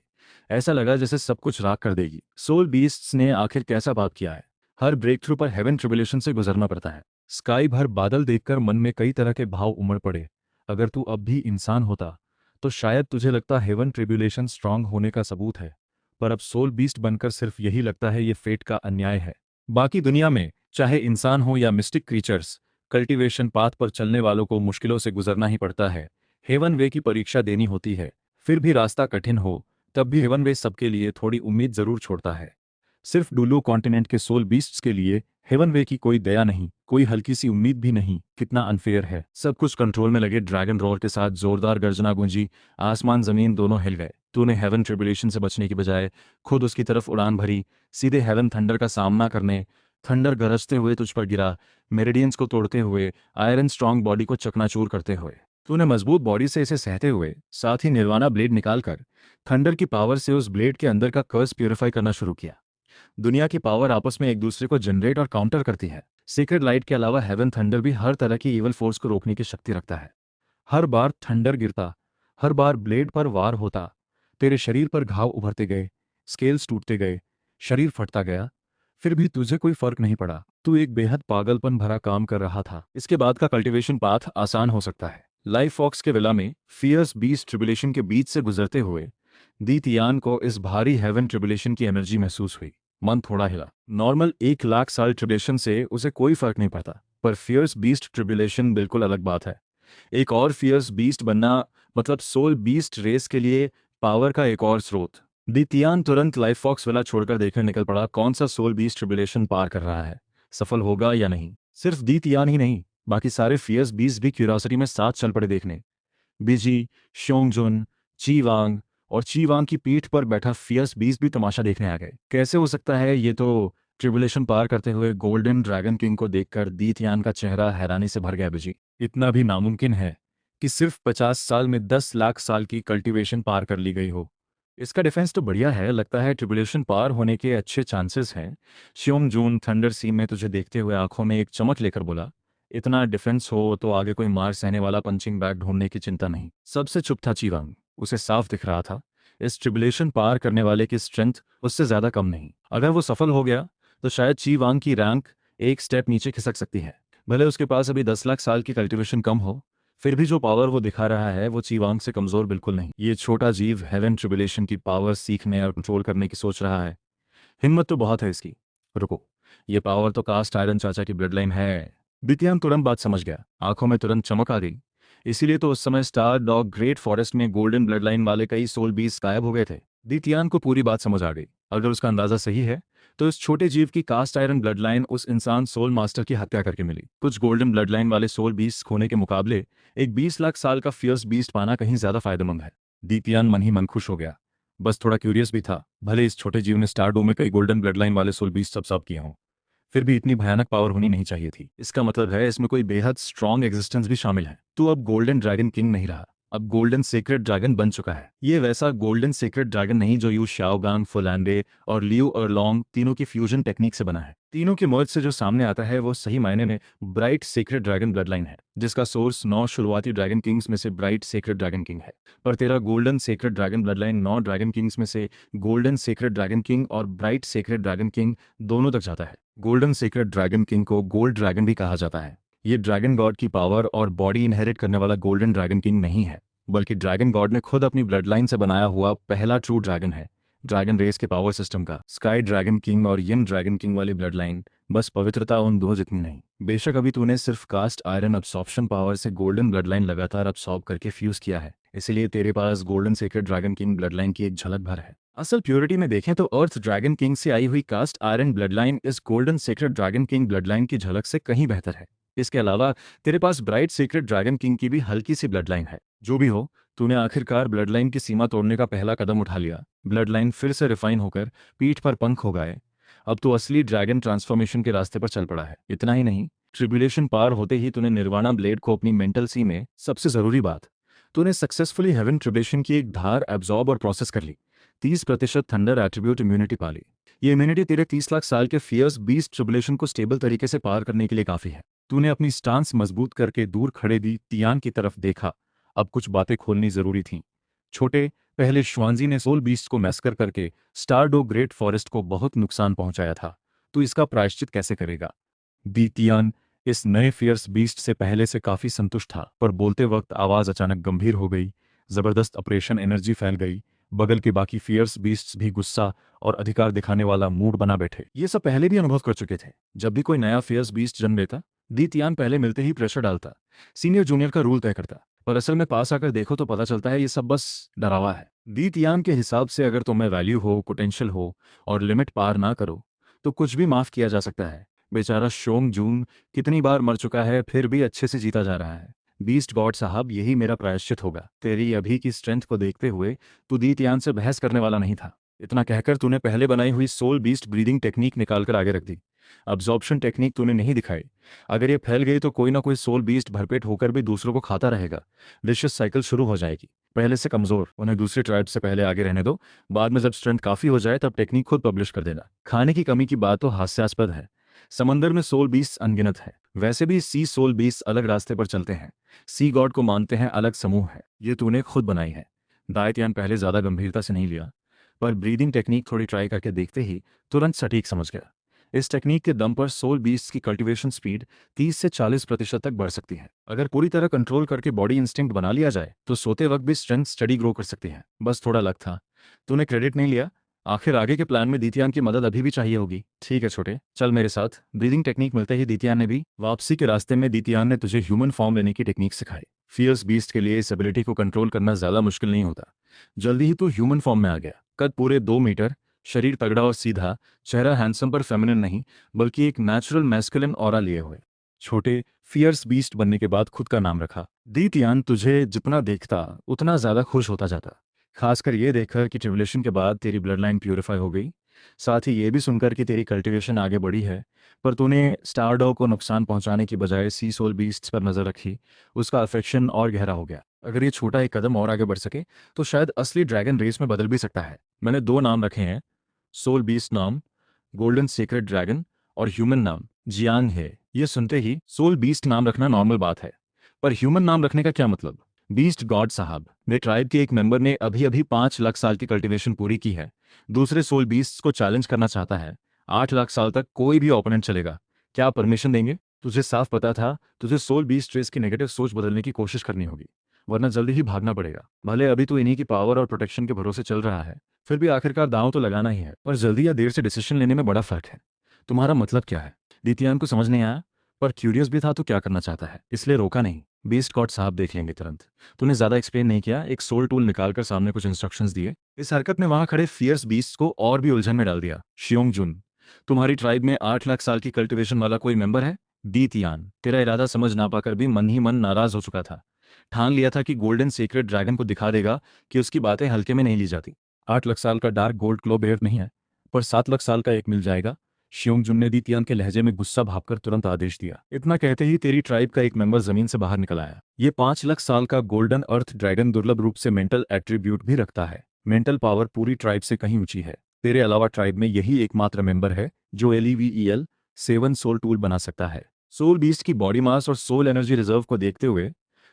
ऐसा लगा जैसे सब कुछ राख कर देगी। सोल बीस्ट्स ने आखिर कैसा पाप किया है? हर ब्रेक थ्रू पर हेवन ट्रिबुलेशन से गुजरना पड़ता है। स्काई भर बादल देखकर मन में कई तरह के भाव उमड़ पड़े। अगर तू अब भी इंसान होता तो शायद तुझे लगता हेवन ट्रिबुलेशन स्ट्रांग होने का सबूत है, पर अब सोल बीस्ट बनकर सिर्फ यही लगता है ये फेट का अन्याय है। बाकी दुनिया में चाहे इंसान हो या मिस्टिक क्रीचर्स, कल्टीवेशन पाथ पर चलने वालों को मुश्किलों से गुजरना ही पड़ता है। हेवन वे की परीक्षा देनी होती है। फिर भी रास्ता कठिन हो तब भी हेवन वे सबके लिए थोड़ी उम्मीद जरूर छोड़ता है। सिर्फ डुलू कॉन्टिनेंट के सोल बीस्ट्स के लिए हेवन वे की कोई दया नहीं, कोई हल्की सी उम्मीद भी नहीं। कितना अनफेयर है। सब कुछ कंट्रोल में लगे ड्रैगन रोर के साथ जोरदार गर्जना गूंजी। आसमान जमीन दोनों हिल गए। तूने हेवन ट्रिबुलेशन से बचने की बजाय खुद उसकी तरफ उड़ान भरी, सीधे हेवन थंडर का सामना करने। थंडर गरजते हुए तुझ पर गिरा, मेरिडियंस को तोड़ते हुए, आयरन स्ट्रांग बॉडी को चकनाचूर करते हुए। तूने मजबूत बॉडी से इसे सहते हुए, साथ ही निर्वाणा ब्लेड निकालकर थंडर की पावर से उस ब्लेड के अंदर का कर्स प्यूरिफाई करना शुरू किया। दुनिया की पावर आपस में एक दूसरे को जनरेट और काउंटर करती है। सीक्रेट लाइट के अलावा हेवन थंडर भी हर तरह की इवल फोर्स को रोकने की शक्ति रखता है। हर बार थंडर गिरता, हर बार ब्लेड पर वार होता, तेरे शरीर पर घाव उभरते गए, स्केल्स टूटते गए, शरीर फटता गया, फिर भी तुझे कोई फर्क नहीं पड़ा। तू एक बेहद पागलपन भरा काम कर रहा था। इसके बाद का कल्टीवेशन पाथ आसान हो सकता है। लाइफ फॉक्स के विला में फियर्स बीस्ट ट्रिबुलेशन के बीच से गुजरते हुए दी तियान को इस भारी हेवन ट्रिबुलेशन की एनर्जी महसूस हुई। मन थोड़ा हिला। नॉर्मल 1 लाख साल ट्रिबुलेशन से उसे कोई फर्क नहीं पड़ता, पर फियर्स बीस्ट ट्रिबुलेशन बिल्कुल अलग बात है। एक और फियर्स बीस्ट बनना मतलब सोल बीस्ट रेस के लिए पावर का एक और स्रोत। दी तियान तुरंत लाइफ फॉक्स विला छोड़कर देखने निकल पड़ा कौन सा सोल बीस्ट ट्रिबुलेशन पार कर रहा है, सफल होगा या नहीं। सिर्फ दी तियान ही नहीं, बाकी सारे फियर्स बीस्ट भी क्यूरियोसिटी में साथ चल पड़े देखने। बिजी, शोंगजुन, ची वांग और ची वांग की पीठ पर बैठा फियर्स बीस्ट भी तमाशा देखने आ गए। कैसे हो सकता है ये? तो ट्रिबुलेशन पार करते हुए गोल्डन ड्रैगन किंग को देखकर दी तियान का चेहरा हैरानी से भर गया। बिजी, इतना भी नामुमकिन है कि सिर्फ 50 साल में 10 लाख साल की कल्टीवेशन पार कर ली गई हो। इसका डिफेंस तो बढ़िया है, लगता है ट्रिबुलेशन पार होने के अच्छे चांसेस हैं। श्योंग जून थंडर सी में तुझे देखते हुए आंखों में एक चमक लेकर बोला, इतना डिफेंस हो तो आगे कोई मार सहने वाला पंचिंग बैग ढूंढने की चिंता नहीं। सबसे चुप था चीवांग। उसे साफ दिख रहा था इस ट्रिबुलेशन पार करने वाले की स्ट्रेंथ उससे ज्यादा कम नहीं। अगर वो सफल हो गया तो शायद चीवांग की रैंक एक स्टेप नीचे खिसक सकती है। भले उसके पास अभी 10 लाख साल की कल्टीवेशन कम हो, फिर भी जो पावर वो दिखा रहा है वो चीवांग से कमजोर बिल्कुल नहीं। ये छोटा जीव हेवन ट्रिबुलेशन की पावर सीखने और कंट्रोल करने की सोच रहा है। हिम्मत तो बहुत है इसकी। रुको, ये पावर तो कास्ट आयरन चाचा की ब्लड लाइन है। बितियान तुरंत बात समझ गया, आंखों में तुरंत चमक आ गई। इसीलिए तो उस समय स्टार डॉग ग्रेट फॉरेस्ट में गोल्डन ब्लड लाइन वाले कई सोल बीस गायब हो गए थे। दितियान को पूरी बात समझ आ गई। अगर उसका अंदाजा सही है तो इस छोटे जीव की कास्ट आयरन ब्लड लाइन उस इंसान सोल मास्टर की हत्या करके मिली। कुछ गोल्डन ब्लड लाइन वाले सोल बीस्ट खोने के मुकाबले एक 20 लाख साल का फियर्स बीस्ट पाना कहीं ज्यादा फायदेमंद है। दितियान मन ही मन खुश हो गया, बस थोड़ा क्यूरियस भी था। भले इस छोटे जीव ने स्टारडो में कई गोल्डन ब्लड लाइन वाले सोल बीस्ट सब किए हों, फिर भी इतनी भयानक पावर होनी नहीं चाहिए थी। इसका मतलब है इसमें कोई बेहद स्ट्रॉन्ग एग्जिस्टेंस भी शामिल है। तू अब गोल्डन ड्रैगन किंग नहीं रहा, अब गोल्डन सीक्रेट ड्रैगन बन चुका है। ये वैसा गोल्डन सीक्रेट ड्रैगन नहीं जो यू शाओगांग, फुलांडे और लियू अरलोंग तीनों की फ्यूजन टेक्निक से बना है। तीनों के मर्ज से जो सामने आता है वो सही मायने में bright secret dragon blood line है, जिसका सोर्स 9 शुरुआती ड्रैगन किंग्स में से ब्राइट सीक्रेट ड्रैगन किंग है। पर तेरा golden secret dragon blood line 9 dragon Kings में से गोल्डन सीक्रेट ड्रैगन किंग और ब्राइट सीक्रेट ड्रैगन किंग दोनों तक जाता है। गोल्डन सीक्रेट ड्रैगन किंग को गोल्ड ड्रैगन भी कहा जाता है। ये ड्रैगन गॉड की पावर और बॉडी इनहेरिट करने वाला गोल्डन ड्रैगन किंग नहीं है, बल्कि ड्रैगन गॉड ने खुद अपनी ब्लड लाइन से बनाया हुआ पहला ट्रू ड्रैगन है। ड्रैगन रेस के पावर सिस्टम का स्काई ड्रैगन किंग और यिन ड्रैगन किंग वाली ब्लड लाइन बस पवित्रता उन दो जितनी नहीं। बेशक अभी तूने सिर्फ कास्ट आयरन अब्सॉर्प्शन पावर से गोल्डन ब्लड लाइन लगातार अब्सॉर्ब करके फ्यूज किया है, इसलिए तेरे पास golden sacred dragon king blood line की एक झलक भर है। असल प्योरिटी में देखें तो अर्थ ड्रैगन किंग से आई हुई कास्ट आयरन ब्लड लाइन इस golden sacred dragon king blood line की झलक से कहीं बेहतर है। इसके अलावा तेरे पास ब्राइट सीक्रेट ड्रैगन किंग की भी हल्की सी ब्लड लाइन है। जो भी हो, तूने आखिरकार ब्लड लाइन की सीमा तोड़ने का पहला कदम उठा लिया। ब्लड लाइन फिर से रिफाइन होकर पीठ पर पंख हो गए। अब तो असली ड्रैगन ट्रांसफॉर्मेशन के रास्ते पर चल पड़ा है। इतना ही नहीं, ट्रिब्यूलेशन पार होते ही तूने निर्वाणा ब्लेड को अपनी मेंटल सी में, सबसे जरूरी बात, तूने सक्सेसफुली हेवन ट्रिब्यूलेशन की एक धार एब्जॉर्ब और प्रोसेस कर ली। 30% थंडर एट्रीब्यूट इम्यूनिटी पा ली। ये इम्यूनिटी तेरे 30 लाख साल के फियर्स बीस्ट ट्रिब्यूलेशन को स्टेबल तरीके से पार करने के लिए काफी है। तूने अपनी स्टांस मजबूत करके दूर खड़े दी तियान की तरफ देखा। अब कुछ बातें खोलनी जरूरी थीं। छोटे, पहले श्वांजी ने सोल बीस्ट को मैस्कर करके स्टारडो ग्रेट फॉरेस्ट को बहुत नुकसान पहुंचाया था। तू इसका प्रायश्चित कैसे करेगा? बीतियान इस नए फियर्स बीस्ट से पहले से काफी संतुष्ट था, पर बोलते वक्त आवाज अचानक गंभीर हो गई। जबरदस्त ऑपरेशन एनर्जी फैल गई। बगल के बाकी फियर्स बीस्ट्स भी गुस्सा और अधिकार दिखाने वाला मूड बना बैठे। ये सब पहले भी अनुभव कर चुके थे। जब भी कोई नया फियर्स बीस्ट जन्म लेता, दीतियान पहले मिलते ही प्रेशर डालता, सीनियर जूनियर का रूल तय करता। पर असल में पास आकर देखो तो पता चलता है ये सब बस डरावा है। दीतियान के हिसाब से अगर तुम्हें वैल्यू हो, पोटेंशियल हो और लिमिट पार ना करो तो कुछ भी माफ किया जा सकता है। बेचारा शोंग जून कितनी बार मर चुका है, फिर भी अच्छे से जीता जा रहा है। बीस्ट गॉड साहब, यही मेरा प्रायश्चित होगा। तेरी अभी की स्ट्रेंथ को देखते हुए तू दीतियान से बहस करने वाला नहीं था। इतना कहकर तूने पहले बनाई हुई सोल बीस्ट ब्रीदिंग टेक्निक निकालकर आगे रख दी। अब्जॉर्प्शन टेक्निक तूने नहीं दिखाई। अगर ये फैल गई तो कोई ना कोई सोल बीस्ट भरपेट होकर भी दूसरों को खाता रहेगा। विशियस साइकिल शुरू हो जाएगी। पहले से कमजोर, उन्हें दूसरे ट्राइब से पहले आगे रहने दो। बाद में जब स्ट्रेंथ काफी हो जाए तब टेक्निक खुद पब्लिश कर देना। खाने की कमी की बात तो हास्यास्पद है। समंदर में सोल बीस्ट अनगिनत है। वैसे भी सी सोल बीस्ट अलग रास्ते पर चलते हैं। सी गॉड को मानते हैं, अलग समूह है। ये तूने खुद बनाई है। दायित्यान पहले ज्यादा गंभीरता से नहीं लिया, पर ब्रीदिंग टेक्निक थोड़ी ट्राई करके देखते ही तुरंत सटीक समझ गया। इस टेक्निक के दम पर सोल बीस्ट की कल्टीवेशन स्पीड 30 से 40% तक बढ़ सकती है। अगर पूरी तरह कंट्रोल करके बॉडी इंस्टिंक्ट बना लिया जाए तो सोते वक्त भी स्ट्रेंथ स्टडी ग्रो कर सकती है। बस थोड़ा लक था। तूने क्रेडिट नहीं लिया। आखिर आगे के प्लान में दीतियान की मदद अभी भी चाहिए होगी। ठीक है छोटे, चल मेरे साथ। ब्रीदिंग टेक्निक मिलते ही दीतियान ने भी वापसी के रास्ते में दीतियान ने तुझे ह्यूमन फॉर्म लेने की टेक्निक सिखाई। फियर्स बीस्ट के लिए इस एबिलिटी को कंट्रोल करना ज्यादा मुश्किल नहीं होता। जल्दी ही तू ह्यूमन फॉर्म में आ गया। कद पूरे 2 मीटर, शरीर तगड़ा और सीधा, चेहरा हैंडसम पर फेमिनिन नहीं बल्कि एक नेचुरल मैस्कुलिन ऑरा लिए हुए। छोटे, फियर्स बीस्ट बनने के बाद खुद का नाम रखा। दीतियान तुझे जितना देखता उतना ज्यादा खुश होता जाता। खासकर ये देखकर कि ट्रिब्यूलेशन के बाद तेरी ब्लड लाइन प्यूरिफाई हो गई। साथ ही ये भी सुनकर कि तेरी कल्टीवेशन आगे बढ़ी है। पर तूने स्टारडॉ को नुकसान पहुंचाने की बजाय सी सोल बीस्ट्स पर नजर रखी। उसका अफेक्शन और गहरा हो गया। अगर ये छोटा एक कदम और आगे बढ़ सके तो शायद असली ड्रैगन रेस में बदल भी सकता है। मैंने 2 नाम रखे हैं, सोल बीस्ट नाम गोल्डन सीक्रेट ड्रैगन और ह्यूमन नाम जियांग है। ये सुनते ही सोल बीस्ट नाम रखना नॉर्मल बात है, पर ह्यूमन नाम रखने का क्या मतलब? बीस्ट गॉड साहब, मेरे ट्राइब के एक मेंबर ने अभी अभी 5 लाख साल की कल्टीवेशन पूरी की है। दूसरे सोल बीस्ट को चैलेंज करना चाहता है। 8 लाख साल तक कोई भी ओपोनेंट चलेगा। क्या परमिशन देंगे? तुझे साफ पता था तुझे सोल बीस्ट रेस की नेगेटिव सोच बदलने की कोशिश करनी होगी, वरना जल्दी ही भागना पड़ेगा। भले अभी तो इन्हीं की पावर और प्रोटेक्शन के भरोसे चल रहा है, फिर भी आखिरकार दांव तो लगाना ही है। पर जल्दी या देर से डिसीजन लेने में बड़ा फर्क है। तुम्हारा मतलब क्या है? दीतियान को समझ नहीं आया, पर क्यूरियस भी था तो क्या करना चाहता है, इसलिए रोका नहीं। बीस्ट गॉड साहब देख लेंगे तुरंत। तूने ज्यादा एक्सप्लेन नहीं किया, एक सोल टूल निकालकर सामने कुछ इंस्ट्रक्शंस दिए। इस हरकत ने वहां खड़े फियर्स बीस्ट को और भी उलझन में डाल दिया। शियोंग जुन, तुम्हारी ट्राइब में 8 लाख साल की कल्टीवेशन वाला कोई मेंबर है? दीतियान तेरा इरादा समझ ना पाकर भी मन ही मन नाराज हो चुका था। ठान लिया था कि गोल्डन सीक्रेट ड्रैगन को दिखा देगा कि उसकी बातें हल्के में नहीं ली जाती। 8 लाख साल का डार्क गोल्ड क्लो बेयर नहीं है, पर 7 लाख साल का एक मिल जाएगा। शियोंग जुन ने दीतियान के लहजे में गुस्सा भापकर तुरंत आदेश दिया। इतना कहते ही तेरी ट्राइब का एक मेंबर जमीन से बाहर निकल आया। ये 5 लाख साल का गोल्डन अर्थ ड्रैगन दुर्लभ रूप से मेंटल एट्रीब्यूट भी रखता है। मेंटल पावर पूरी ट्राइब से कहीं ऊंची है। तेरे अलावा ट्राइब में यही एकमात्र मेंबर है जो LEVEL 7 सोल टूल बना सकता है। सोल बीस्ट की बॉडी मास और सोल एनर्जी रिजर्व को देखते हुए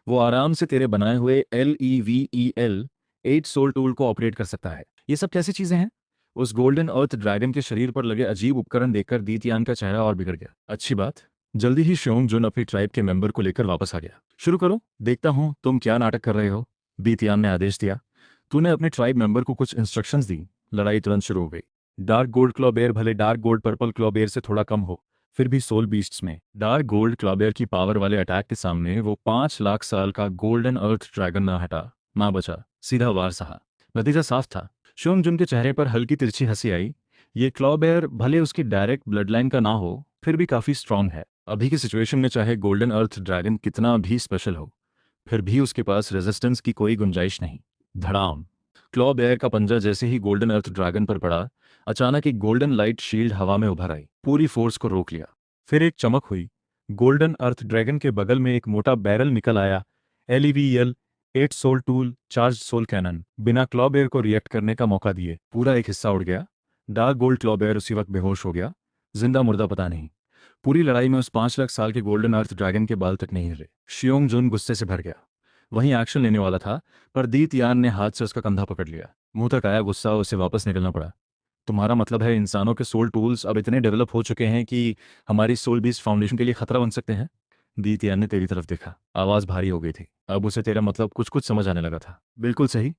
वो आराम से तेरे बनाए हुए LEVEL 8 सोल टूल को ऑपरेट कर सकता है। ये सब कैसी चीजें हैं? उस गोल्डन अर्थ ड्रैगन के शरीर पर लगे अजीब उपकरण देखकर दीतियान का चेहरा और बिगड़ गया। अच्छी बात। जल्दी ही शियोंग जुन अपनी ट्राइब के मेंबर को लेकर वापस आ गया। शुरू करो, देखता हूं तुम क्या नाटक कर रहे हो। दीतियान ने आदेश दिया। तूने अपने ट्राइब मेंबर को कुछ इंस्ट्रक्शंस दी। लड़ाई तुरंत शुरू हो गई। डार्क गोल्ड क्लॉ बेयर भले dark gold purple claw bear से थोड़ा कम हो, फिर भी सोल बीस्ट्स में डार्क गोल्ड क्लॉबेयर की पावर वाले अटैक के सामने वो 5 लाख साल का गोल्डन अर्थ ड्रैगन ना हटा, ना बचा, सीधा वार सहा। नतीजा साफ था। शोंगजुन के चेहरे पर हल्की तिरछी हंसी आई। ये क्लॉबेयर भले उसकी डायरेक्ट ब्लड लाइन का ना हो, फिर भी काफी स्ट्रांग है। अभी की सिचुएशन में चाहे गोल्डन अर्थ ड्रैगन कितना भी स्पेशल हो, फिर भी उसके पास रेजिस्टेंस की कोई गुंजाइश नहीं। धड़ाम। क्लॉ बेयर का पंजा जैसे ही गोल्डन अर्थ ड्रैगन पर पड़ा, अचानक एक गोल्डन लाइट शील्ड हवा में उभर आई, पूरी फोर्स को रोक लिया। फिर एक चमक हुई। गोल्डन अर्थ ड्रैगन के बगल में एक मोटा बैरल निकल आया। LEVL 8 soul tool charge soul cannon बिना क्लॉ बेयर को रिएक्ट करने का मौका दिए पूरा एक हिस्सा उड़ गया। डार्क गोल्ड क्लॉ बेयर उसी वक्त बेहोश हो गया। जिंदा मुर्दा पता नहीं। पूरी लड़ाई में उस 5 लाख साल के गोल्डन अर्थ ड्रैगन के बाल तक नहीं हिले। शियोंग जुन गुस्से से भर गया। वहीं एक्शन लेने वाला था, पर दीत यान ने हाथ से उसका कंधा पकड़ लिया। मुंह तक आया गुस्सा, उसे वापस निकलना पड़ा। तुम्हारा मतलब है इंसानों के सोल टूल्स अब इतने डेवलप हो चुके हैं कि हमारी सोल बीस फाउंडेशन के लिए खतरा बन सकते हैं? दीत यान ने तेरी तरफ देखा। आवाज भारी हो गई थी। अब उसे तेरा मतलब कुछ कुछ समझ आने लगा था। बिल्कुल सही।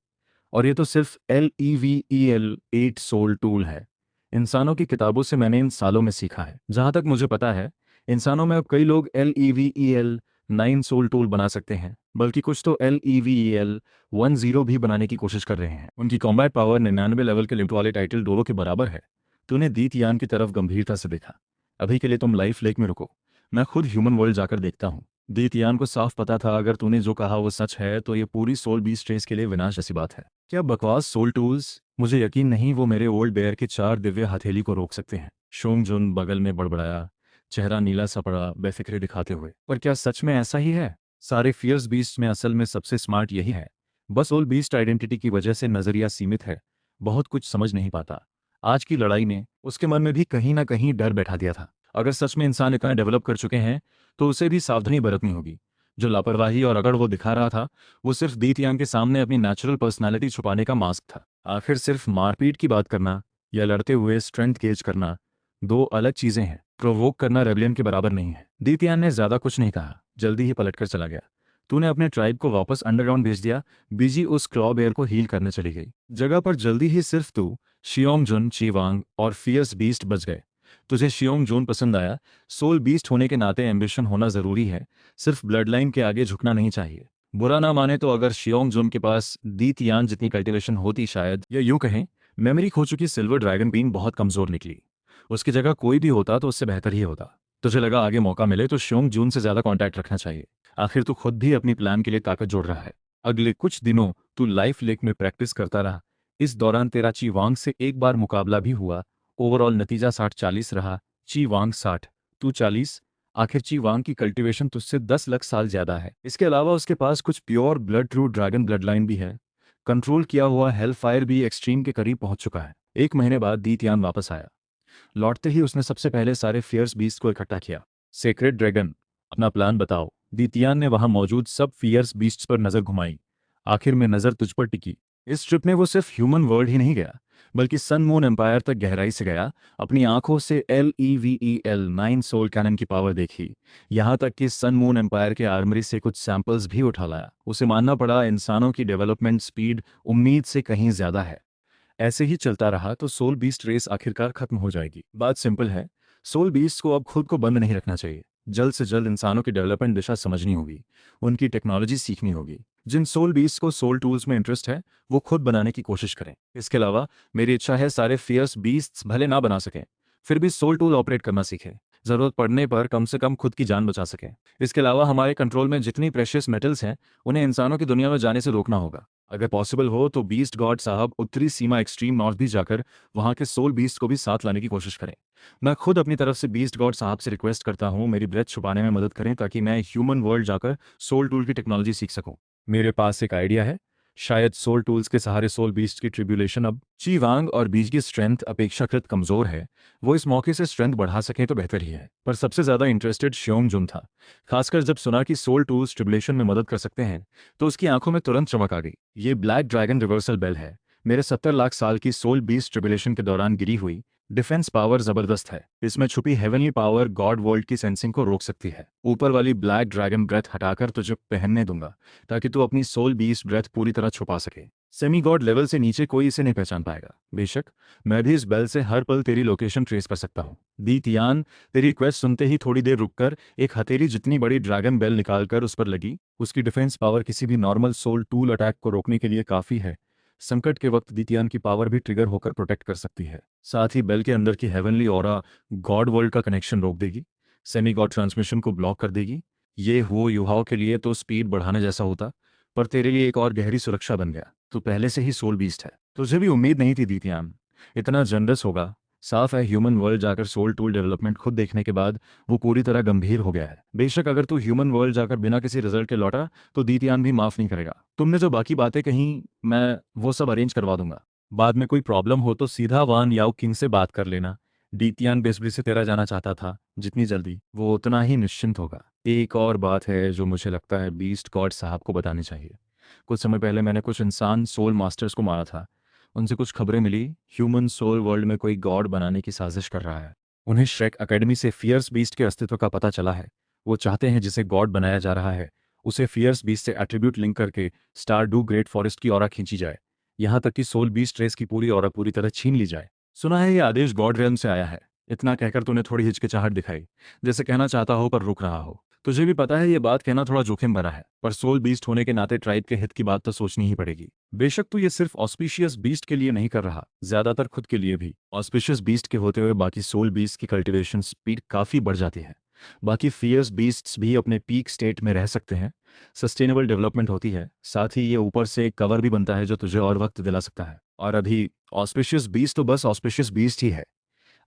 और ये तो सिर्फ LEVEL 8 सोल टूल है। इंसानों की किताबों से मैंने इन सालों में सीखा है। जहां तक मुझे पता है, इंसानों में अब कई लोग LEVEL 9 सोल टूल बना सकते हैं, बल्कि कुछ तो LEVEL 10 भी बनाने की कोशिश कर रहे हैं। उनकी कॉम्बैट पावर 99 लेवल के लिमिट वाले टाइटल डोरो के बराबर है। तूने दीत यान की तरफ गंभीरता से देखा। अभी के लिए तुम लाइफ लेक में रुको, मैं खुद ह्यूमन वर्ल्ड जाकर देखता हूँ। दीत यान को साफ पता था, अगर तूने जो कहा वो सच है तो ये पूरी सोल बीस रेस के लिए विनाश जैसी बात है। क्या बकवास सोल टूल्स? मुझे यकीन नहीं वो मेरे ओल्ड बेयर के 4 दिव्य हथेली को रोक सकते हैं। शोंगजुन बगल में बड़बड़ाया, चेहरा नीला सा पड़ा बेफिक्रे दिखाते हुए। पर क्या सच में ऐसा ही है? सारे फियर्स बीस्ट में असल में सबसे स्मार्ट यही है। बस ओल्ड बीस्ट आइडेंटिटी की वजह से नजरिया सीमित है, बहुत कुछ समझ नहीं पाता। आज की लड़ाई ने उसके मन में भी कहीं ना कहीं डर बैठा दिया था। अगर सच में इंसान इतना डेवलप कर चुके हैं तो उसे भी सावधानी बरतनी होगी। जो लापरवाही और अगर वो दिखा रहा था, वो सिर्फ दीत यांग के सामने अपनी नेचुरल पर्सनालिटी छुपाने का मास्क था। आखिर सिर्फ मारपीट की बात करना या लड़ते हुए स्ट्रेंथ गेज करना दो अलग चीजें हैं। प्रोवोक करना रेबलियन के बराबर नहीं है। दीत यांग ने ज्यादा कुछ नहीं कहा, जल्दी ही पलटकर चला गया। तूने अपने ट्राइब को वापस अंडरग्राउंड भेज दिया। बीजी उस क्लॉ बेयर को हील करने चली गई। जगह पर जल्दी ही सिर्फ तू, शियोंग जुन, चीवांग और फियर्स बीस्ट बच गए। तुझे शियोंग जून पसंद आया। सोल बीस्ट होने के नाते एम्बिशन होना जरूरी है, सिर्फ ब्लड लाइन के आगे झुकना नहीं चाहिए। बुरा ना माने तो अगर शियोंग जून के पास दीत यान जितनी कल्टिवेशन होती, शायद, या यूं कहें, मेमोरी खो चुकी सिल्वर ड्रैगन बीन बहुत कमजोर निकली। उसकी जगह कोई भी होता तो उससे बेहतर ही होता। तुझे लगा आगे मौका मिले तो शियोंग जून से ज्यादा कांटेक्ट रखना चाहिए। आखिर तू खुद भी अपनी प्लान के लिए ताकत जोड़ रहा है। अगले कुछ दिनों तू लाइफ लेक में प्रैक्टिस करता रहा। इस दौरान तेरा चीवांग से एक बार मुकाबला भी हुआ। ओवरऑल नतीजा 60-40 रहा। चीवांग 60, तू 40। आखिर चीवांग की कल्टीवेशन तुझसे 10 लाख साल ज्यादा है। इसके अलावा उसके पास कुछ pure blood true dragon blood line भी है। कंट्रोल किया हुआ हेल फायर भी एक्सट्रीम के करीब पहुंच चुका है। 1 महीने बाद दीतयान वापस आया। लौटते ही उसने सबसे पहले सारे फियर्स बीस्ट को इकट्ठा किया। सेक्रेड ड्रैगन, अपना प्लान बताओ। दीतियान ने वहां मौजूद सब फियर्स बीस्ट्स पर नजर घुमाई। आखिर में नजर तुझ पर टिकी। इस ट्रिप में वो सिर्फ ह्यूमन वर्ल्ड ही नहीं गया, बल्कि सन मून एम्पायर तक गहराई से गया। अपनी आंखों से LEVEL 9 सोल कैनन की पावर देखी। यहां तक कि सन मून एम्पायर के आर्मरी से कुछ सैंपल्स भी उठा लाया। उसे मानना पड़ा, इंसानों की डेवलपमेंट स्पीड उम्मीद से कहीं ज्यादा है। ऐसे ही चलता रहा तो सोल बीस्ट रेस आखिरकार खत्म हो जाएगी। बात सिंपल है, सोल बीस्ट को अब खुद को बंद नहीं रखना चाहिए। जल्द से जल्द इंसानों की डेवलपमेंट दिशा समझनी होगी, उनकी टेक्नोलॉजी सीखनी होगी। जिन सोल बीस्ट को सोल टूल्स में इंटरेस्ट है, वो खुद बनाने की कोशिश करें। इसके अलावा मेरी इच्छा है सारे फियर्स बीस्ट्स भले ना बना सकें, फिर भी सोल टूल ऑपरेट करना सीखें। जरूरत पड़ने पर कम से कम खुद की जान बचा सकें। इसके अलावा हमारे कंट्रोल में जितनी प्रेशियस मेटल्स हैं, उन्हें इंसानों की दुनिया में जाने से रोकना होगा। अगर पॉसिबल हो तो बीस्ट गॉड साहब उत्तरी सीमा एक्सट्रीम नॉर्थ भी जाकर वहां के सोल बीस्ट को भी साथ लाने की कोशिश करें। मैं खुद अपनी तरफ से बीस्ट गॉड साहब से रिक्वेस्ट करता हूं, मेरी ब्रेथ छुपाने में मदद करें ताकि मैं ह्यूमन वर्ल्ड जाकर सोल टूल की टेक्नोलॉजी सीख सकूं। मेरे पास एक आइडिया है। शायद सोल टूल्स के सहारे सोल बीस्ट की ट्रिब्यूलेशन अब चीवांग और बीज की स्ट्रेंथ अपेक्षाकृत कमजोर है, वो इस मौके से स्ट्रेंथ बढ़ा सकें तो बेहतर ही है। पर सबसे ज्यादा इंटरेस्टेड शियोंग जुन था। खासकर जब सुना कि सोल टूल्स ट्रिब्यूलेशन में मदद कर सकते हैं, तो उसकी आंखों में तुरंत चमक आ गई। ये ब्लैक ड्रैगन रिवर्सल बेल है, मेरे 70 लाख साल की सोल बीस्ट ट्रिब्यूलेशन के दौरान गिरी हुई डिफेंस पावर जबरदस्त है। इसमें छुपी हेवनली पावर गॉड वर्ल्ड की सेंसिंग को रोक सकती है। ऊपर वाली ब्लैक ड्रैगन ब्रेथ हटाकर तुझे पहनने दूंगा ताकि तू अपनी सोल बीस्ट ब्रेथ पूरी तरह छुपा सके। सेमी गॉड लेवल से नीचे कोई इसे नहीं पहचान पाएगा। बेशक मैं भी इस बेल से हर पल तेरी लोकेशन ट्रेस कर सकता हूँ। दी तियान, तेरी रिक्वेस्ट सुनते ही थोड़ी देर रुककर एक हथेली जितनी बड़ी ड्रैगन बेल निकालकर उस पर लगी। उसकी डिफेंस पावर किसी भी नॉर्मल सोल टूल अटैक को रोकने के लिए काफ़ी है। संकट के वक्त द्वितीयान की पावर भी ट्रिगर होकर प्रोटेक्ट कर सकती है। साथ ही बेल के अंदर की हेवनली ऑरा गॉड वर्ल्ड का कनेक्शन रोक देगी, सेमी गॉड ट्रांसमिशन को ब्लॉक कर देगी। ये हो युवाओं के लिए तो स्पीड बढ़ाने जैसा होता, पर तेरे लिए एक और गहरी सुरक्षा बन गया। तू पहले से ही सोल बीस्ट है, तुझे भी उम्मीद नहीं थी द्वितीयान इतना जनरस होगा। साफ है ह्यूमन वर्ल्ड जाकर सोल टूल डेवलपमेंट खुद देखने के बाद वो पूरी तरह गंभीर हो गया है। बेशक अगर तू ह्यूमन वर्ल्ड जाकर बिना किसी रिजल्ट के लौटा तो दीतियान भी माफ नहीं करेगा। तुमने जो बाकी बातें कही मैं वो सब अरेंज करवा दूंगा। बाद में कोई प्रॉब्लम हो तो सीधा वान याओ किंग से बात कर लेना। डीतियान बेसब्री से तेरा जाना चाहता था, जितनी जल्दी वो उतना ही निश्चिंत होगा। एक और बात है जो मुझे लगता है बीस्ट गॉड साहब को बतानी चाहिए। कुछ समय पहले मैंने कुछ इंसान सोल मास्टर्स को मारा था। उनसे कुछ खबरें मिली, ह्यूमन सोल वर्ल्ड में कोई गॉड बनाने की साजिश कर रहा है। उन्हें श्रेक एकेडमी से फियर्स बीस्ट के अस्तित्व का पता चला है। वो चाहते हैं जिसे गॉड बनाया जा रहा है उसे फियर्स बीस्ट से एट्रीब्यूट लिंक करके स्टार डू ग्रेट फॉरेस्ट की ऑरा खींची जाए। यहाँ तक कि सोल बीस्ट रेस की पूरी ऑरा पूरी तरह छीन ली जाए। सुना है ये आदेश गॉड रेलम से आया है। इतना कहकर तूने थोड़ी हिचकिचाहट दिखाई, जैसे कहना चाहता हो पर रुक रहा हो। तुझे भी पता है ये बात कहना थोड़ा जोखिम भरा है, पर सोल बीस्ट होने के नाते ट्राइब के हित की बात तो सोचनी ही पड़ेगी। बेशक तू ये सिर्फ ऑस्पिशियस बीस्ट के लिए नहीं कर रहा, ज्यादातर खुद के लिए भी। ऑस्पिशियस बीस्ट के होते हुए बाकी सोल बीस्ट की कल्टीवेशन स्पीड काफी बढ़ जाती है। बाकी फियर्स बीस्ट्स भी अपने पीक स्टेट में रह सकते हैं। सस्टेनेबल डेवलपमेंट होती है। साथ ही ये ऊपर से एक कवर भी बनता है जो तुझे और वक्त दिला सकता है। और अभी ऑस्पिशियस बीस्ट तो बस ऑस्पिशियस बीस्ट ही है।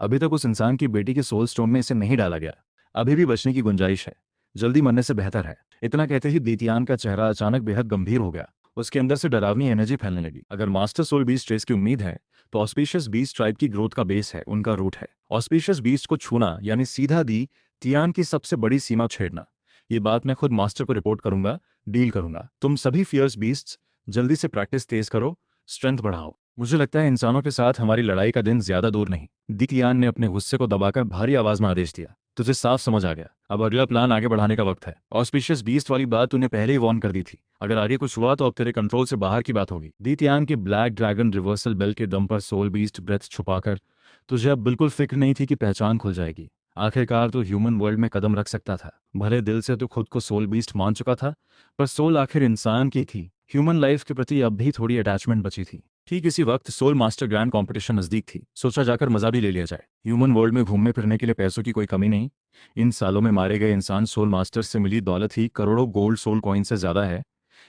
अभी तक उस इंसान की बेटी के सोल स्टोन में इसे नहीं डाला गया। अभी भी बचने की गुंजाइश है। जल्दी मरने से बेहतर है। इतना कहते ही दीतियान का चेहरा अचानक बेहद गंभीर हो गया। उसके अंदर से डरावनी एनर्जी फैलने लगी। अगर मास्टर सोल बीस्ट ट्रेस की उम्मीद है तो ऑस्पिशियस बीस्ट ट्राइब की ग्रोथ का बेस है, उनका रूट है। ऑस्पिशियस बीस्ट को छूना यानी सीधा दी तियान की सबसे बड़ी सीमा छेड़ना। ये बात मैं खुद मास्टर को रिपोर्ट करूंगा, डील करूंगा। तुम सभी फियर्स बीस्ट्स जल्दी से प्रैक्टिस तेज करो, स्ट्रेंथ बढ़ाओ। मुझे लगता है इंसानों के साथ हमारी लड़ाई का दिन ज्यादा दूर नहीं। दिकियान ने अपने गुस्से को दबाकर भारी आवाज में आदेश दिया। तुझे साफ समझ आ गया। अब अगला प्लान आगे बढ़ाने का वक्त है। ऑस्पिशियस बीस्ट वाली बात तूने पहले ही वॉर्न कर दी थी। अगर आगे कुछ हुआ तो अब तेरे कंट्रोल से बाहर की बात होगी। दितियान के ब्लैक ड्रैगन रिवर्सल बेल के दम पर सोल बीस्ट ब्रेथ छुपाकर तुझे अब बिल्कुल फिक्र नहीं थी कि पहचान खुल जाएगी। आखिरकार तो ह्यूमन वर्ल्ड में कदम रख सकता था। भले दिल से तो खुद को सोल बीस्ट मान चुका था, पर सोल आखिर इंसान की थी। ह्यूमन लाइफ के प्रति अब भी थोड़ी अटैचमेंट बची थी। ठीक इसी वक्त सोल मास्टर ग्रैंड कंपटीशन नजदीक थी। सोचा जाकर मजा भी ले लिया जाए। ह्यूमन वर्ल्ड में घूमने फिरने के लिए पैसों की कोई कमी नहीं। इन सालों में मारे गए इंसान सोल मास्टर्स से मिली दौलत ही करोड़ों गोल्ड सोल कॉइन से ज्यादा है।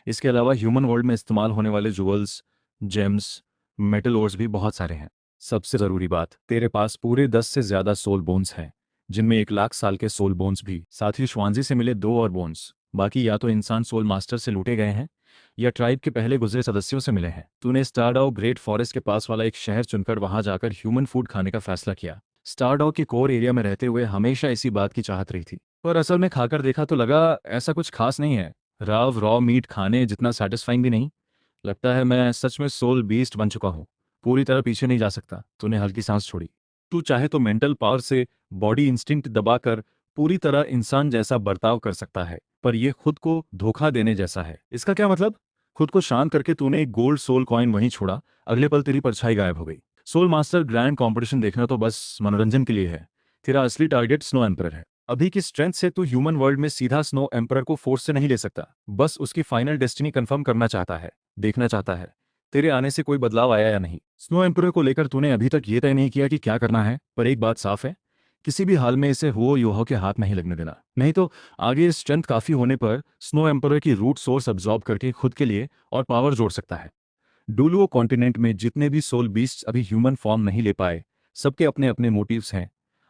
इसके अलावा ह्यूमन वर्ल्ड में इस्तेमाल होने वाले जुअल्स, जेम्स, मेटल ओर्स भी बहुत सारे हैं। सबसे जरूरी बात, तेरे पास पूरे 10 से ज्यादा सोल बोन्स हैं, जिनमें 1 लाख साल के सोल बोन्स भी, साथ ही श्वांजी से मिले 2 और बोन्स। बाकी या तो इंसान सोल मास्टर से लूटे गए हैं या ट्राइब के पहले गुजरे सदस्यों से मिले हैं। तूने स्टारडाउ ग्रेट फॉरेस्ट के पास वाला एक शहर चुनकर वहां जाकर ह्यूमन फूड खाने का फैसला किया। स्टारडाउ के कोर एरिया में रहते हुए हमेशा इसी बात की चाहत रही थी, पर असल में खाकर देखा तो लगा ऐसा कुछ खास नहीं है। राव रॉ मीट खाने जितना सेटिस्फाइंग भी नहीं। लगता है मैं सच में सोल बीस्ट बन चुका हूँ। पूरी तरह पीछे नहीं जा सकता। तूने हल्की सांस छोड़ी। तू चाहे तो मेंटल पावर से बॉडी इंस्टिंक्ट दबाकर पूरी तरह इंसान जैसा बर्ताव कर सकता है, पर यह खुद को धोखा देने जैसा है। इसका क्या मतलब? खुद को शांत करके तूने एक गोल्ड सोल कॉइन वहीं छोड़ा, अगले पल तेरी परछाई गायब हो गई। सोल मास्टर ग्रैंड कंपटीशन देखना तो बस मनोरंजन के लिए है। तेरा असली टारगेट स्नो एम्परर है। अभी की स्ट्रेंथ से तू ह्यूमन वर्ल्ड में सीधा स्नो एम्परर को फोर्स से नहीं ले सकता। बस उसकी फाइनल डेस्टिनी कंफर्म करना चाहता है, देखना चाहता है तेरे आने से कोई बदलाव आया या नहीं। स्नो एम्परर को लेकर तूने अभी तक ये तय नहीं किया कि क्या करना है, पर एक बात साफ है, किसी भी हाल में इसे हुओ युहो के हाथ नहीं लगने देना। नहीं तो आगे स्ट्रेंथ काफी होने पर स्नो एम्परर की रूट सोर्स अब्जॉर्ब करके खुद के लिए और पावर जोड़ सकता है। डुलुओ कॉन्टिनेंट में जितने भी सोल बीस्ट्स अभी ह्यूमन फॉर्म नहीं ले पाए, सबके अपने अपने मोटिव्स हैं।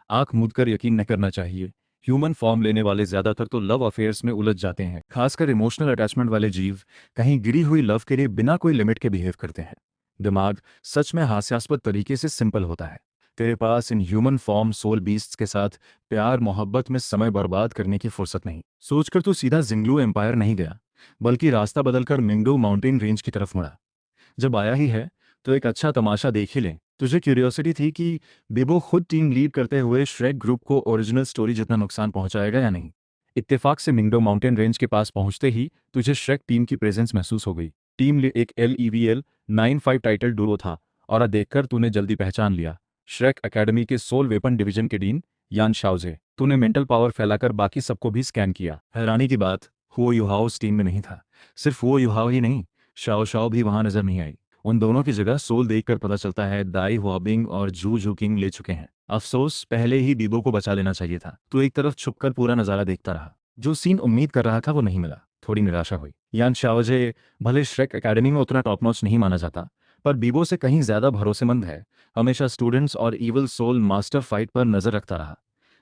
आंख मूंदकर यकीन न करना चाहिए, ह्यूमन फॉर्म लेने वाले ज्यादातर तो लव अफेयर्स में उलझ जाते हैं। खासकर इमोशनल अटैचमेंट वाले जीव कहीं गिरी हुई लव के लिए बिना कोई लिमिट के बिहेव करते हैं। दिमाग सच में हास्यास्पद तरीके से सिंपल होता है। तेरे पास इन ह्यूमन फॉर्म सोल बीस्ट्स के साथ प्यार मोहब्बत में समय बर्बाद करने की फुर्सत नहीं। सोचकर तू सीधा जिंगलू एम्पायर नहीं गया, बल्कि रास्ता बदलकर मिंगडू माउंटेन रेंज की तरफ मुड़ा। जब आया ही है तो एक अच्छा तमाशा देख ही लें। तुझे क्यूरियोसिटी थी कि बिबो खुद टीम लीड करते हुए श्रेक ग्रुप को ओरिजिनल स्टोरी जितना नुकसान पहुंचाएगा या नहीं। इत्तेफाक से मिंगडो माउंटेन रेंज के पास पहुंचते ही तुझे श्रेक टीम की प्रेजेंस महसूस हो गई। टीम एक LEVL-95 टाइटल डुओ था और देखकर तूने जल्दी पहचान लिया। श्रेक एकेडमी के सोल वेपन डिवीजन के डीन यान शाओजे। तूने मेंटल पावर फैलाकर बाकी सबको भी स्कैन किया। हैरानी की बात, हुओ युहाओ उस टीम में नहीं था। सिर्फ हुओ युहाओ ही नहीं, शाओ शाओ भी वहां नजर नहीं आई। उन दोनों की जगह सोल देखकर पता चलता है दाई हुआबिंग और जू जूकिंग ले चुके हैं। अफसोस, पहले ही बीबो को बचा लेना चाहिए था। तू एक तरफ छुपकर पूरा नजारा देखता रहा। जो सीन उम्मीद कर रहा था वो नहीं मिला। थोड़ी निराशा हुई। यान शाओजे भले श्रेक एकेडमी में उतना टॉप नॉच नहीं माना जाता, पर बीबो से कहीं ज्यादा भरोसेमंद है। हमेशा स्टूडेंट्स और इवल सोल मास्टर फाइट पर नजर रखता रहा।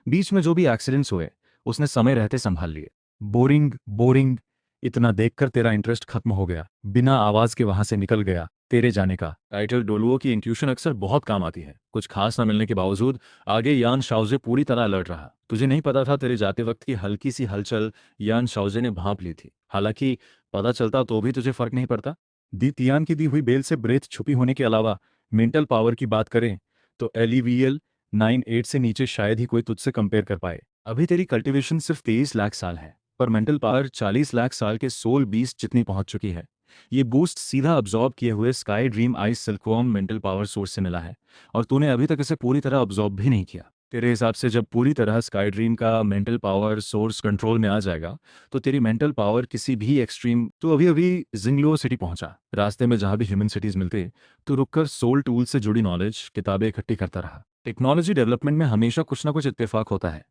बीच में जो भी एक्सीडेंट्स हुए उसने समय रहते संभाल लिए। बोरिंग बोरिंग, इतना देखकर तेरा इंटरेस्ट खत्म हो गया। बिना आवाज के वहां से निकल गया। तेरे जाने का टाइटल डोलुओ की इंट्यूशन अक्सर बहुत काम आती है। कुछ खास न मिलने के बावजूद आगे यान शाओजे पूरी तरह अलर्ट रहा। तुझे नहीं पता था तेरे जाते वक्त की हल्की सी हलचल यान शाओजे ने भांप ली थी। हालांकि पता चलता तो भी तुझे फर्क नहीं पड़ता। दी तियान की दी हुई बेल से ब्रेथ छुपी होने के अलावा मेंटल पावर की बात करें तो LEVL-98 से नीचे शायद ही कोई तुझसे कंपेयर कर पाए। अभी तेरी कल्टीवेशन सिर्फ 23 लाख साल है, पर मेंटल पावर 40 लाख साल के सोल बीस्ट जितनी पहुंच चुकी है। ये बूस्ट सीधा अब्जॉर्ब किए हुए sky dream ice silkworm mental power source से मिला है, और तूने अभी तक इसे पूरी तरह अब्जॉर्ब भी नहीं किया। तेरे हिसाब से जब पूरी तरह स्काई ड्रीम का मेंटल पावर सोर्स कंट्रोल में आ जाएगा तो तेरी मेंटल पावर किसी भी एक्सट्रीम। तो अभी अभी जिंगलो सिटी पहुंचा। रास्ते में जहां भी ह्यूमन सिटीज मिलते तो रुककर सोल टूल से जुड़ी नॉलेज किताबें इकट्ठी करता रहा। टेक्नोलॉजी डेवलपमेंट में हमेशा कुछ ना कुछ इत्तेफाक होता है।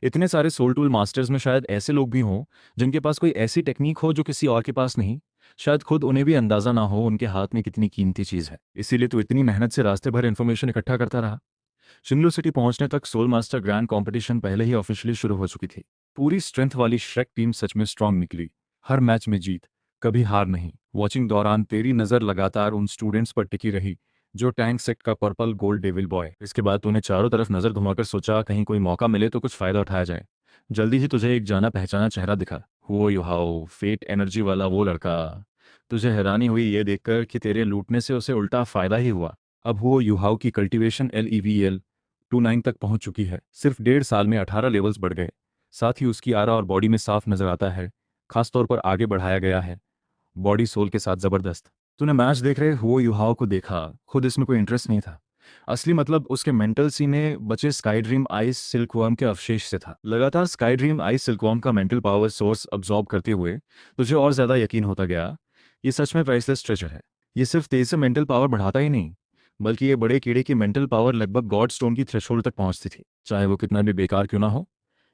इतने सारे सोल टूल मास्टर्स में शायद ऐसे लोग भी हों जिनके पास कोई ऐसी टेक्निक हो जो किसी और के पास नहीं। शायद खुद उन्हें भी अंदाजा ना हो उनके हाथ में कितनी कीमती चीज है। इसीलिए तो इतनी मेहनत से रास्ते भर इन्फॉर्मेशन इकट्ठा करता रहा। शिमलो सिटी पहुंचने तक सोल मास्टर ग्रैंड कंपटीशन पहले ही ऑफिशियली शुरू हो चुकी थी। पूरी स्ट्रेंथ वाली श्रेक टीम सच में स्ट्रांग निकली। हर मैच में जीत, कभी हार नहीं। वॉचिंग दौरान तेरी नज़र लगातार उन स्टूडेंट्स पर टिकी रही जो टैंक सेक्ट का पर्पल गोल्ड डेविल बॉय। इसके बाद तूने चारों तरफ नजर घुमाकर सोचा कहीं कोई मौका मिले तो कुछ फायदा उठाया जाए। जल्दी ही तुझे एक जाना पहचाना चेहरा दिखा। हुओ युहाओ, फेट एनर्जी वाला वो लड़का। तुझे हैरानी हुई ये देखकर कि तेरे लूटने से उसे उल्टा फायदा ही हुआ। अब हुओ युहाओ की कल्टीवेशन LEVL-29 तक पहुंच चुकी है। सिर्फ 1.5 साल में 18 लेवल्स बढ़ गए। साथ ही उसकी आरा और बॉडी में साफ नजर आता है। खासतौर पर आगे बढ़ाया गया है। बॉडी सोल के साथ जबरदस्त। तूने मैच देख रहे हुओ युहाओ को देखा, खुद इसमें कोई इंटरेस्ट नहीं था। असली मतलब उसके मेंटल सीने बचे स्काई ड्रीम आइस सिल्कवर्म के अवशेष से था। लगातार स्काई ड्रीम आइस सिल्कवर्म का मेंटल पावर सोर्स अब्जॉर्ब करते हुए तुझे और ज्यादा यकीन होता गया, ये सच में प्राइसलेस ट्रेजर है। ये सिर्फ तेज से मेंटल पावर बढ़ाता ही नहीं, बल्कि ये बड़े कीड़े की मेंटल पावर लगभग गॉड स्टोन की थ्रेशोल्ड तक पहुंचती थी। चाहे वो कितना भी बेकार क्यों ना हो,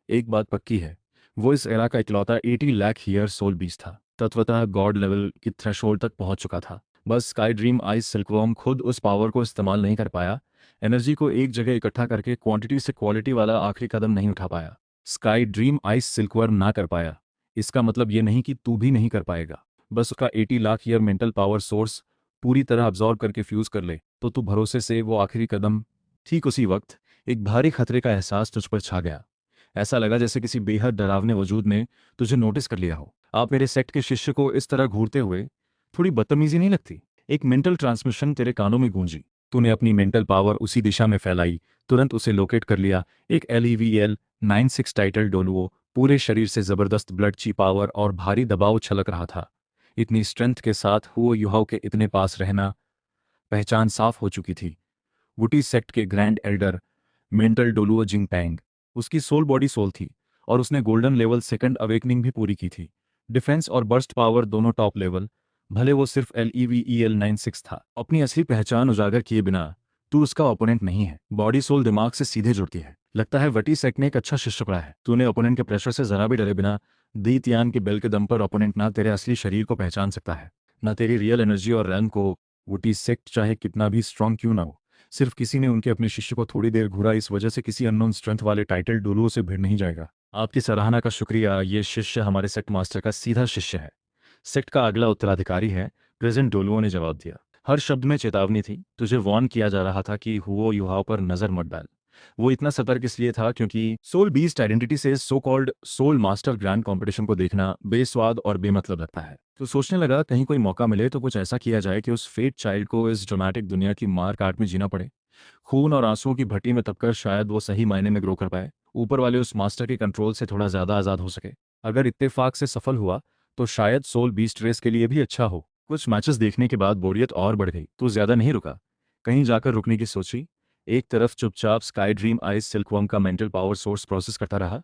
एक बात पक्की है, वो इस एरा का इकलौता 80 लाख ईयर सोल बीस था। तत्वतः गॉड लेवल की थ्रेशोल्ड तक पहुंच चुका था। बस स्काई ड्रीम आइस सिल्कवर्म खुद उस पावर को इस्तेमाल नहीं कर पाया। एनर्जी को एक जगह इकट्ठा करके क्वांटिटी से क्वालिटी वाला आखिरी कदम नहीं उठा पाया। स्काई ड्रीम आइस सिल्कवर्म ना कर पाया, इसका मतलब ये नहीं कि तू भी नहीं कर पाएगा। बस उसका 80 lakh year mental power source पूरी तरह अब्जॉर्ब करके फ्यूज कर ले तो तू भरोसे से वो आखिरी कदम। ठीक उसी वक्त एक भारी खतरे का एहसास तुझ पर छा गया। ऐसा लगा जैसे किसी बेहद डरावने वजूद ने तुझे नोटिस कर लिया हो। आप मेरे सेक्ट के शिष्य को इस तरह घूरते हुए थोड़ी बदतमीजी नहीं लगती? एक मेंटल ट्रांसमिशन तेरे कानों में गूंजी। तूने अपनी मेंटल पावर उसी दिशा में फैलाई, तुरंत उसे लोकेट कर लिया। एक LEVL-96 टाइटल डोलुओ, पूरे शरीर से जबरदस्त ब्लड ची पावर और भारी दबाव छलक रहा था। इतनी स्ट्रेंथ के साथ हुओ युहाओ के इतने पास रहना, पहचान साफ हो चुकी थी। वुटी सेक्ट के ग्रैंड एल्डर मेंटल डोलुओ जिंग पैंग। उसकी सोल बॉडी सोल थी और उसने गोल्डन लेवल सेकंड अवेकनिंग भी पूरी की थी। डिफेंस और बर्स्ट पावर दोनों टॉप लेवल, भले वो सिर्फ LEVL-96 था। अपनी असली पहचान उजागर किए बिना तू उसका ओपोनेंट नहीं है। बॉडी सोल दिमाग से सीधे जुड़ती है। लगता है वटी सेक्ट ने एक अच्छा शिष्य पड़ा है। तूने ओपोनेंट के प्रेशर से जरा भी डरे बिना दी तियान के बेल के दम पर ओपोनेंट ना तेरे असली शरीर को पहचान सकता है, ना तेरी रियल एनर्जी और रैंक को। वुटी सेक्ट चाहे कितना भी स्ट्रांग क्यों ना हो, सिर्फ किसी ने उनके अपने शिष्य को थोड़ी देर घूरा इस वजह से किसी अननोन स्ट्रेंथ वाले टाइटल डोलुओ से भिड़ नहीं जाएगा। आपकी सराहना का शुक्रिया। ये शिष्य हमारे सेक्ट मास्टर का सीधा शिष्य है। सेक्ट का अगला उत्तराधिकारी है, प्रेजेंट डोलुओ ने जवाब दिया। हर शब्द में चेतावनी थी। तुझे वार्न किया जा रहा था कि हुओ युहाओ पर नजर मत डाल। वो इतना सतर्क इसलिए था क्योंकि सोल बीस्ट आइडेंटिटी से so called soul master grand competition को देखना बेस्वाद और बेमतलब लगता है। तो सोचने लगा कहीं कोई मौका मिले तो कुछ ऐसा किया जाए कि उस फेट चाइल्ड को इस ड्रामेटिक दुनिया की मार काट में जीना पड़े, खून और आंसुओं की भट्टी में तपकर शायद वो सही मायने में ग्रो कर पाए, ऊपर वाले उस मास्टर के कंट्रोल से थोड़ा ज्यादा आज़ाद हो सके। अगर इत्तेफाक से सफल हुआ तो शायद सोल बीस्ट रेस के लिए भी अच्छा हो। कुछ मैचेस देखने के बाद बोरियत और बढ़ गई तो ज्यादा नहीं रुका, कहीं जाकर रुकने की सोची। एक तरफ चुपचाप स्काई ड्रीम आइस सिल्कवर्म का मेंटल पावर सोर्स प्रोसेस करता रहा,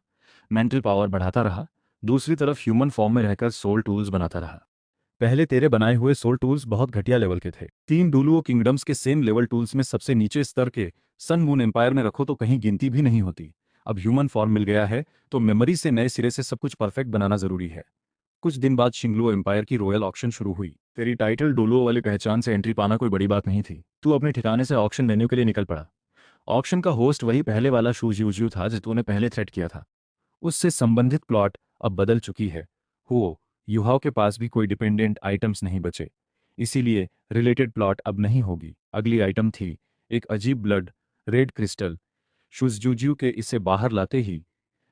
मेंटल पावर बढ़ाता रहा। दूसरी तरफ ह्यूमन फॉर्म में रहकर सोल टूल्स बनाता रहा। पहले तेरे बनाए हुए सोल टूल्स बहुत घटिया लेवल के थे। 3 डुलुओ किंगडम्स के सेम लेवल टूल्स में सबसे नीचे स्तर के सन मून एम्पायर में रखो तो कहीं गिनती भी नहीं होती। अब ह्यूमन फॉर्म मिल गया है तो मेमोरी से नए सिरे से सब कुछ परफेक्ट बनाना जरूरी है। कुछ दिन बाद शिंगलो एम्पायर की रॉयल ऑक्शन शुरू हुई। तेरी टाइटल डोलो वाली पहचान से एंट्री पाना कोई बड़ी बात नहीं थी। तू अपने ठिकाने से ऑक्शन मेन्यू के लिए निकल पड़ा। ऑक्शन का होस्ट वही पहले वाला शूज्यूज्यू था जो तूने पहले थ्रेट किया था। उससे संबंधित प्लॉट अब बदल चुकी है। हो युहाओं के पास भी कोई डिपेंडेंट आइटम्स नहीं बचे, इसीलिए रिलेटेड प्लॉट अब नहीं होगी। अगली आइटम थी एक अजीब ब्लड रेड क्रिस्टल। शूज्यूज्यू के इसे बाहर लाते ही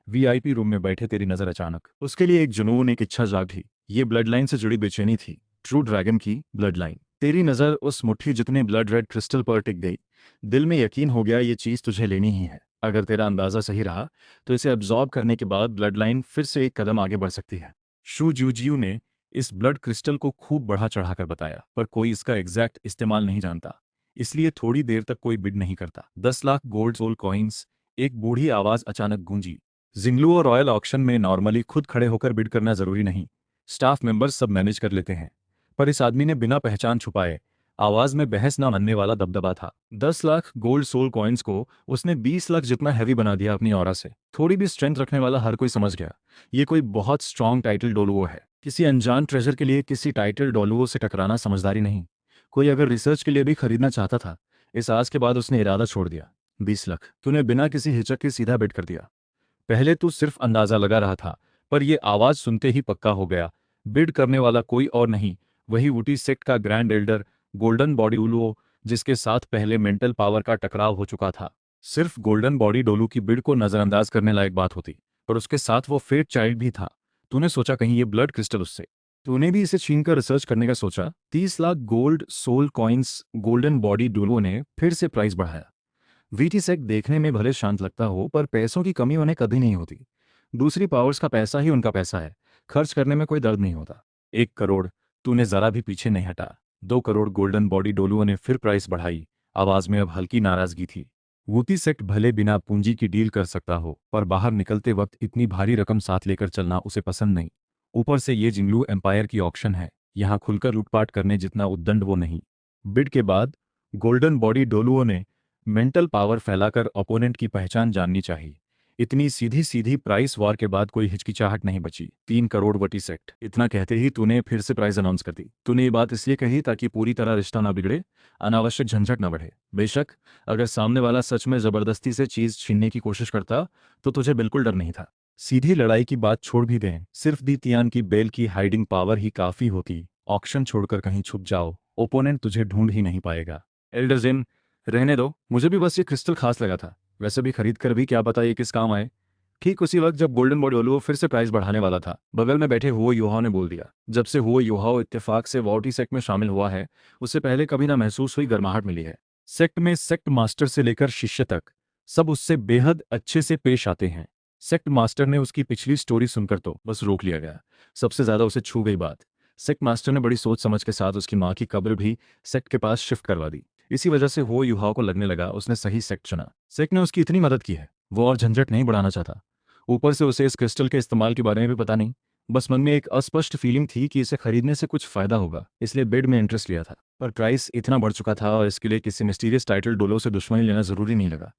वीआईपी रूम में बैठे तेरी नजर अचानक उसके लिए एक जुनून, एक इच्छा जागी। ये ब्लड लाइन से जुड़ी बेचैनी थी, ट्रू ड्रैगन की ब्लड लाइन। तेरी नजर उस मुट्ठी जितने ब्लड रेड क्रिस्टल पर टिक गई। दिल में यकीन हो गया ये चीज तुझे लेनी ही है। अगर तेरा अंदाजा सही रहा तो इसे अब्जॉर्ब करने के बाद ब्लड लाइन फिर से एक कदम आगे बढ़ सकती है। शू जूजियू ने इस ब्लड क्रिस्टल को खूब बढ़ा चढ़ाकर बताया, पर कोई इसका एग्जैक्ट इस्तेमाल नहीं जानता, इसलिए थोड़ी देर तक कोई बिड नहीं करता। 10 लाख गोल्ड सोल कॉइन्स। एक बूढ़ी आवाज अचानक गूंजी। जिंगलू और रॉयल ऑक्शन में नॉर्मली खुद खड़े होकर बिड करना जरूरी नहीं, स्टाफ मेंबर्स सब मैनेज कर लेते हैं, पर इस आदमी ने बिना पहचान छुपाए आवाज में बहस ना मानने वाला दबदबा था। 10 लाख गोल्ड सोल कॉइन्स को उसने 20 लाख जितना हैवी बना दिया अपनी ऑरा से। थोड़ी भी स्ट्रेंथ रखने वाला हर कोई समझ गया ये कोई बहुत स्ट्रांग टाइटल डोलुओ है। किसी अनजान ट्रेजर के लिए किसी टाइटल डोलुओ से टकराना समझदारी नहीं। कोई अगर रिसर्च के लिए भी खरीदना चाहता था, इस आज के बाद उसने इरादा छोड़ दिया। 20 लाख तूने बिना किसी हिचक के सीधा बिड कर दिया। पहले तू सिर्फ अंदाजा लगा रहा था, पर यह आवाज सुनते ही पक्का हो गया। बिड करने वाला कोई और नहीं, वही वुटी सेक्ट का ग्रैंड एल्डर गोल्डन बॉडी डोलुओ, जिसके साथ पहले मेंटल पावर का टकराव हो चुका था। सिर्फ गोल्डन बॉडी डोलू की बिड को नजरअंदाज करने लायक बात होती, पर उसके साथ वो फेट चाइल्ड भी था। तूने सोचा कहीं ये ब्लड क्रिस्टल उससे। तूने भी इसे छीनकर रिसर्च करने का सोचा। 30 lakh gold soul coins. Golden body Douluo ने फिर से प्राइस बढ़ाया। वीटी सेक देखने में भले शांत लगता हो, पर पैसों की कमी उन्हें कभी नहीं होती। दूसरी पावर्स का पैसा ही उनका पैसा है, खर्च करने में कोई दर्द नहीं होता। 1 करोड़। तूने जरा भी पीछे नहीं हटा। 2 करोड़। गोल्डन बॉडी डोलुओ ने फिर प्राइस बढ़ाई। आवाज में अब हल्की नाराजगी थी। वूटी सेक्ट भले बिना पूंजी की डील कर सकता हो, पर बाहर निकलते वक्त इतनी भारी रकम साथ लेकर चलना उसे पसंद नहीं। ऊपर से ये जिंगलू एम्पायर की ऑक्शन है, यहाँ खुलकर लूटपाट करने जितना उद्दंड वो नहीं। बिड के बाद गोल्डन बॉडी डोलुओ ने मेंटल पावर फैलाकर ओपोनेंट की पहचान जाननी चाहिए। इतनी सीधी सीधी प्राइस वॉर के बाद कोई हिचकिचाहट नहीं बची। 3 करोड़ वटी सेक्ट। इतना कहते ही तूने फिर से प्राइस अनाउंस कर दी। तूने ये बात इसलिए कही ताकि पूरी तरह रिश्ता ना बिगड़े, अनावश्यक झंझट न बढ़े। बेशक अगर सामने वाला सच में जबरदस्ती से चीज छीनने की कोशिश करता तो तुझे बिल्कुल डर नहीं था। सीधी लड़ाई की बात छोड़ भी दें, सिर्फ दी तियान की बेल की हाइडिंग पावर ही काफी होती। ऑक्शन छोड़कर कहीं छुप जाओ, ओपोनेंट तुझे ढूंढ ही नहीं पाएगा। एल्डर जिन, रहने दो, मुझे भी बस ये क्रिस्टल खास लगा था, वैसे भी खरीद कर भी क्या पता ये किस काम आए। ठीक उसी वक्त जब गोल्डन बॉडी ओलुओ फिर से प्राइस बढ़ाने वाला था, बगल में बैठे हुओ युहाओ ने बोल दिया। जब से हुओ युहाओ इत्तेफाक से वॉटी सेक्ट में शामिल हुआ है, उससे पहले कभी ना महसूस हुई गर्माहट मिली है। सेक्ट में सेक्ट मास्टर से लेकर शिष्य तक सब उससे बेहद अच्छे से पेश आते हैं। सेक्ट मास्टर ने उसकी पिछली स्टोरी सुनकर तो बस रोक लिया गया। सबसे ज्यादा उसे छू गई बात, सेक्ट मास्टर ने बड़ी सोच समझ के साथ उसकी माँ की कब्र भी सेक्ट के पास शिफ्ट करवा दी। इसी वजह से वो युहाओं को लगने लगा उसने सही सेक्ट चुना। सेक्ट ने उसकी इतनी मदद की है, वो और झंझट नहीं बढ़ाना चाहता। ऊपर से उसे इस क्रिस्टल के इस्तेमाल के बारे में भी पता नहीं, बस मन में एक अस्पष्ट फीलिंग थी कि इसे खरीदने से कुछ फायदा होगा, इसलिए बिड में इंटरेस्ट लिया था। पर प्राइस इतना बढ़ चुका था और इसके लिए किसी मिस्टीरियस टाइटल डोलो से दुश्मनी लेना जरूरी नहीं लगा।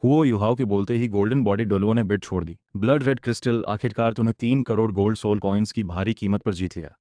हुओ युहाओं के बोलते ही गोल्डन बॉडी डोलो ने बिड छोड़ दी। ब्लड रेड क्रिस्टल, आखिरकार तूने 3 करोड़ गोल्ड सोल कॉइन्स की भारी कीमत पर जीत लिया।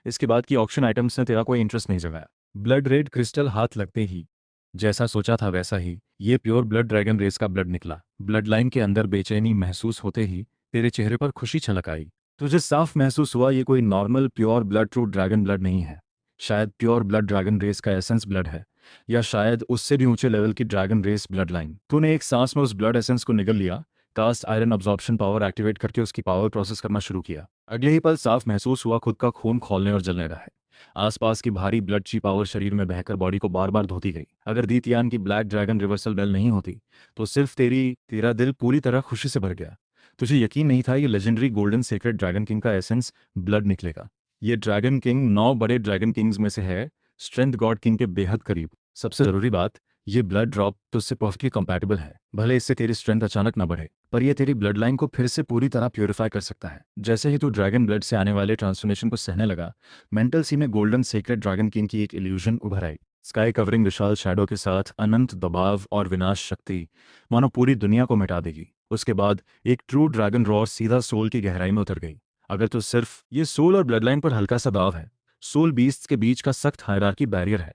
इसके बाद की ऑक्शन आइटम्स ने तेरा कोई इंटरेस्ट नहीं जगाया। ब्लड रेड क्रिस्टल हाथ लगते ही जैसा सोचा था वैसा ही ये प्योर ब्लड ड्रैगन रेस का ब्लड निकला। ब्लड लाइन के अंदर बेचैनी महसूस होते ही तेरे चेहरे पर खुशी छलक आई। तुझे साफ महसूस हुआ ये कोई normal pure blood true dragon blood नहीं है, शायद प्योर ब्लड ड्रैगन रेस का एसेंस ब्लड है, या शायद उससे भी ऊंचे लेवल की ड्रैगन रेस ब्लड लाइन। तूने एक सांस में उस ब्लड एसेंस को निगल लिया, cast iron absorption power activate करके उसकी पावर प्रोसेस करना शुरू किया। अगले ही पल साफ महसूस हुआ खुद का खून खौलने और जलने रहा है। आसपास की भारी ब्लड ची पावर शरीर में बहकर बॉडी को बार बार धोती गई। अगर दीतियान की ब्लैक ड्रैगन रिवर्सल बेल नहीं होती तो सिर्फ तेरा दिल पूरी तरह खुशी से भर गया। तुझे यकीन नहीं था ये legendary golden secret dragon king का एसेंस ब्लड निकलेगा। ये ड्रैगन किंग 9 बड़े ड्रैगन किंग्स में से है, स्ट्रेंथ गॉड किंग के बेहद करीब। सबसे जरूरी बात, ये ब्लड ड्रॉप तुझसे परफेक्टली कंपैटिबल है। भले इससे तेरी स्ट्रेंथ अचानक न बढ़े, पर यह तेरी ब्लड लाइन को फिर से पूरी तरह प्योरीफाई कर सकता है। जैसे ही तू ड्रैगन ब्लड से आने वाले ट्रांसफॉर्मेशन को सहने लगा, मेंटल सी में गोल्डन सीक्रेट ड्रैगन किंग की एक इल्यूजन उभर आई। स्काई कवरिंग विशाल शैडो के साथ अनंत दबाव और विनाश शक्ति, मानो पूरी दुनिया को मिटा देगी। उसके बाद एक ट्रू ड्रैगन रॉर सीधा सोल की गहराई में उतर गई। अगर तो सिर्फ ये सोल और ब्लड लाइन पर हल्का सा दाव है, सोल बीस्ट के बीच का सख्त हायरार्की बैरियर है,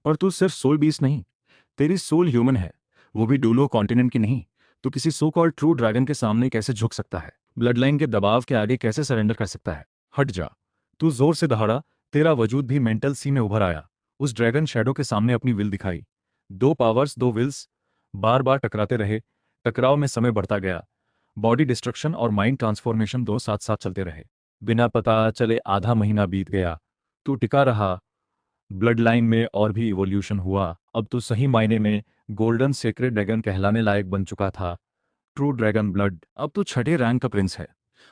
पर तू सिर्फ सोल बीस्ट नहीं, तेरी सोल ह्यूमन है, वो भी डूलो कॉन्टिनेंट की नहीं। तो किसी सो कॉल्ड ट्रू ड्रैगन के सामने कैसे झुक सकता है? ब्लड लाइन के दबाव के आगे कैसे सरेंडर कर सकता है? हट जा। तू जोर से दहाड़ा, तेरा वजूद भी मेंटल सी में उभर आया। उस ड्रैगन शैडो के सामने अपनी विल दिखाई। दो पावर्स, दो विल्स बार बार टकराते रहे। टकराव में समय बढ़ता गया। बॉडी डिस्ट्रक्शन और माइंड ट्रांसफॉर्मेशन दो साथ साथ चलते रहे। बिना पता चले आधा महीना बीत गया। तू टिका रहा। ब्लड लाइन में और भी इवोल्यूशन हुआ। अब तो सही मायने में गोल्डन सेक्रेट ड्रैगन कहलाने लायक बन चुका था। ट्रू ड्रैगन ब्लड, अब तो छठे रैंक का प्रिंस है।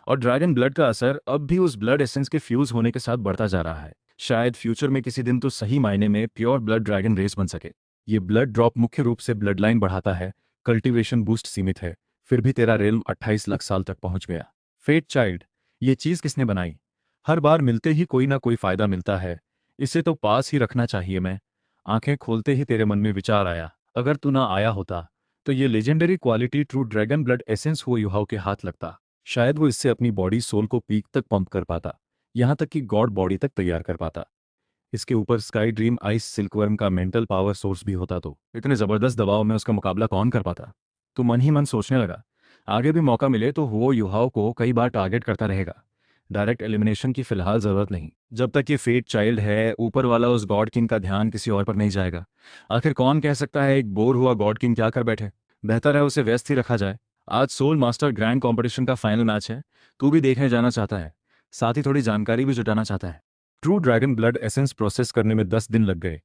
और ड्रैगन ब्लड का असर अब भी उस ब्लड एसेंस के फ्यूज होने के साथ बढ़ता जा रहा है। शायद फ्यूचर में किसी दिन तो सही मायने में प्योर ब्लड ड्रैगन रेस बन सके। ये ब्लड ड्रॉप मुख्य रूप से ब्लड लाइन बढ़ाता है, कल्टीवेशन बूस्ट सीमित है, फिर भी तेरा रेल्म 28 लाख साल तक पहुंच गया। फेट चाइल्ड, ये चीज किसने बनाई? हर बार मिलते ही कोई ना कोई फायदा मिलता है, इसे तो पास ही रखना चाहिए। मैं आंखें खोलते ही तेरे मन में विचार आया, अगर तू ना आया होता तो ये legendary quality true dragon blood essence हो युहाओ के हाथ लगता। शायद वो इससे अपनी बॉडी सोल को पीक तक पंप कर पाता, यहां तक कि गॉड बॉडी तक तैयार कर पाता। इसके ऊपर स्काई ड्रीम आइस सिल्कवर्म का मेंटल पावर सोर्स भी होता तो इतने जबरदस्त दबाव में उसका मुकाबला कौन कर पाता? तो मन ही मन सोचने लगा, आगे भी मौका मिले तो वो युहाओ को कई बार टारगेट करता रहेगा। डायरेक्ट एलिमिनेशन की फिलहाल जरूरत नहीं, जब तक ये फेट चाइल्ड है ऊपर वाला उस गॉड किंग का ध्यान किसी और पर नहीं जाएगा। आखिर कौन कह सकता है एक बोर हुआ गॉड किंग क्या कर बैठे? बेहतर है उसे व्यस्त ही रखा जाए। आज सोल मास्टर ग्रैंड कंपटीशन का फाइनल मैच है, तू भी देखने जाना चाहता है, साथ ही थोड़ी जानकारी भी जुटाना चाहता है। True dragon blood essence process करने में 10 दिन लग गए।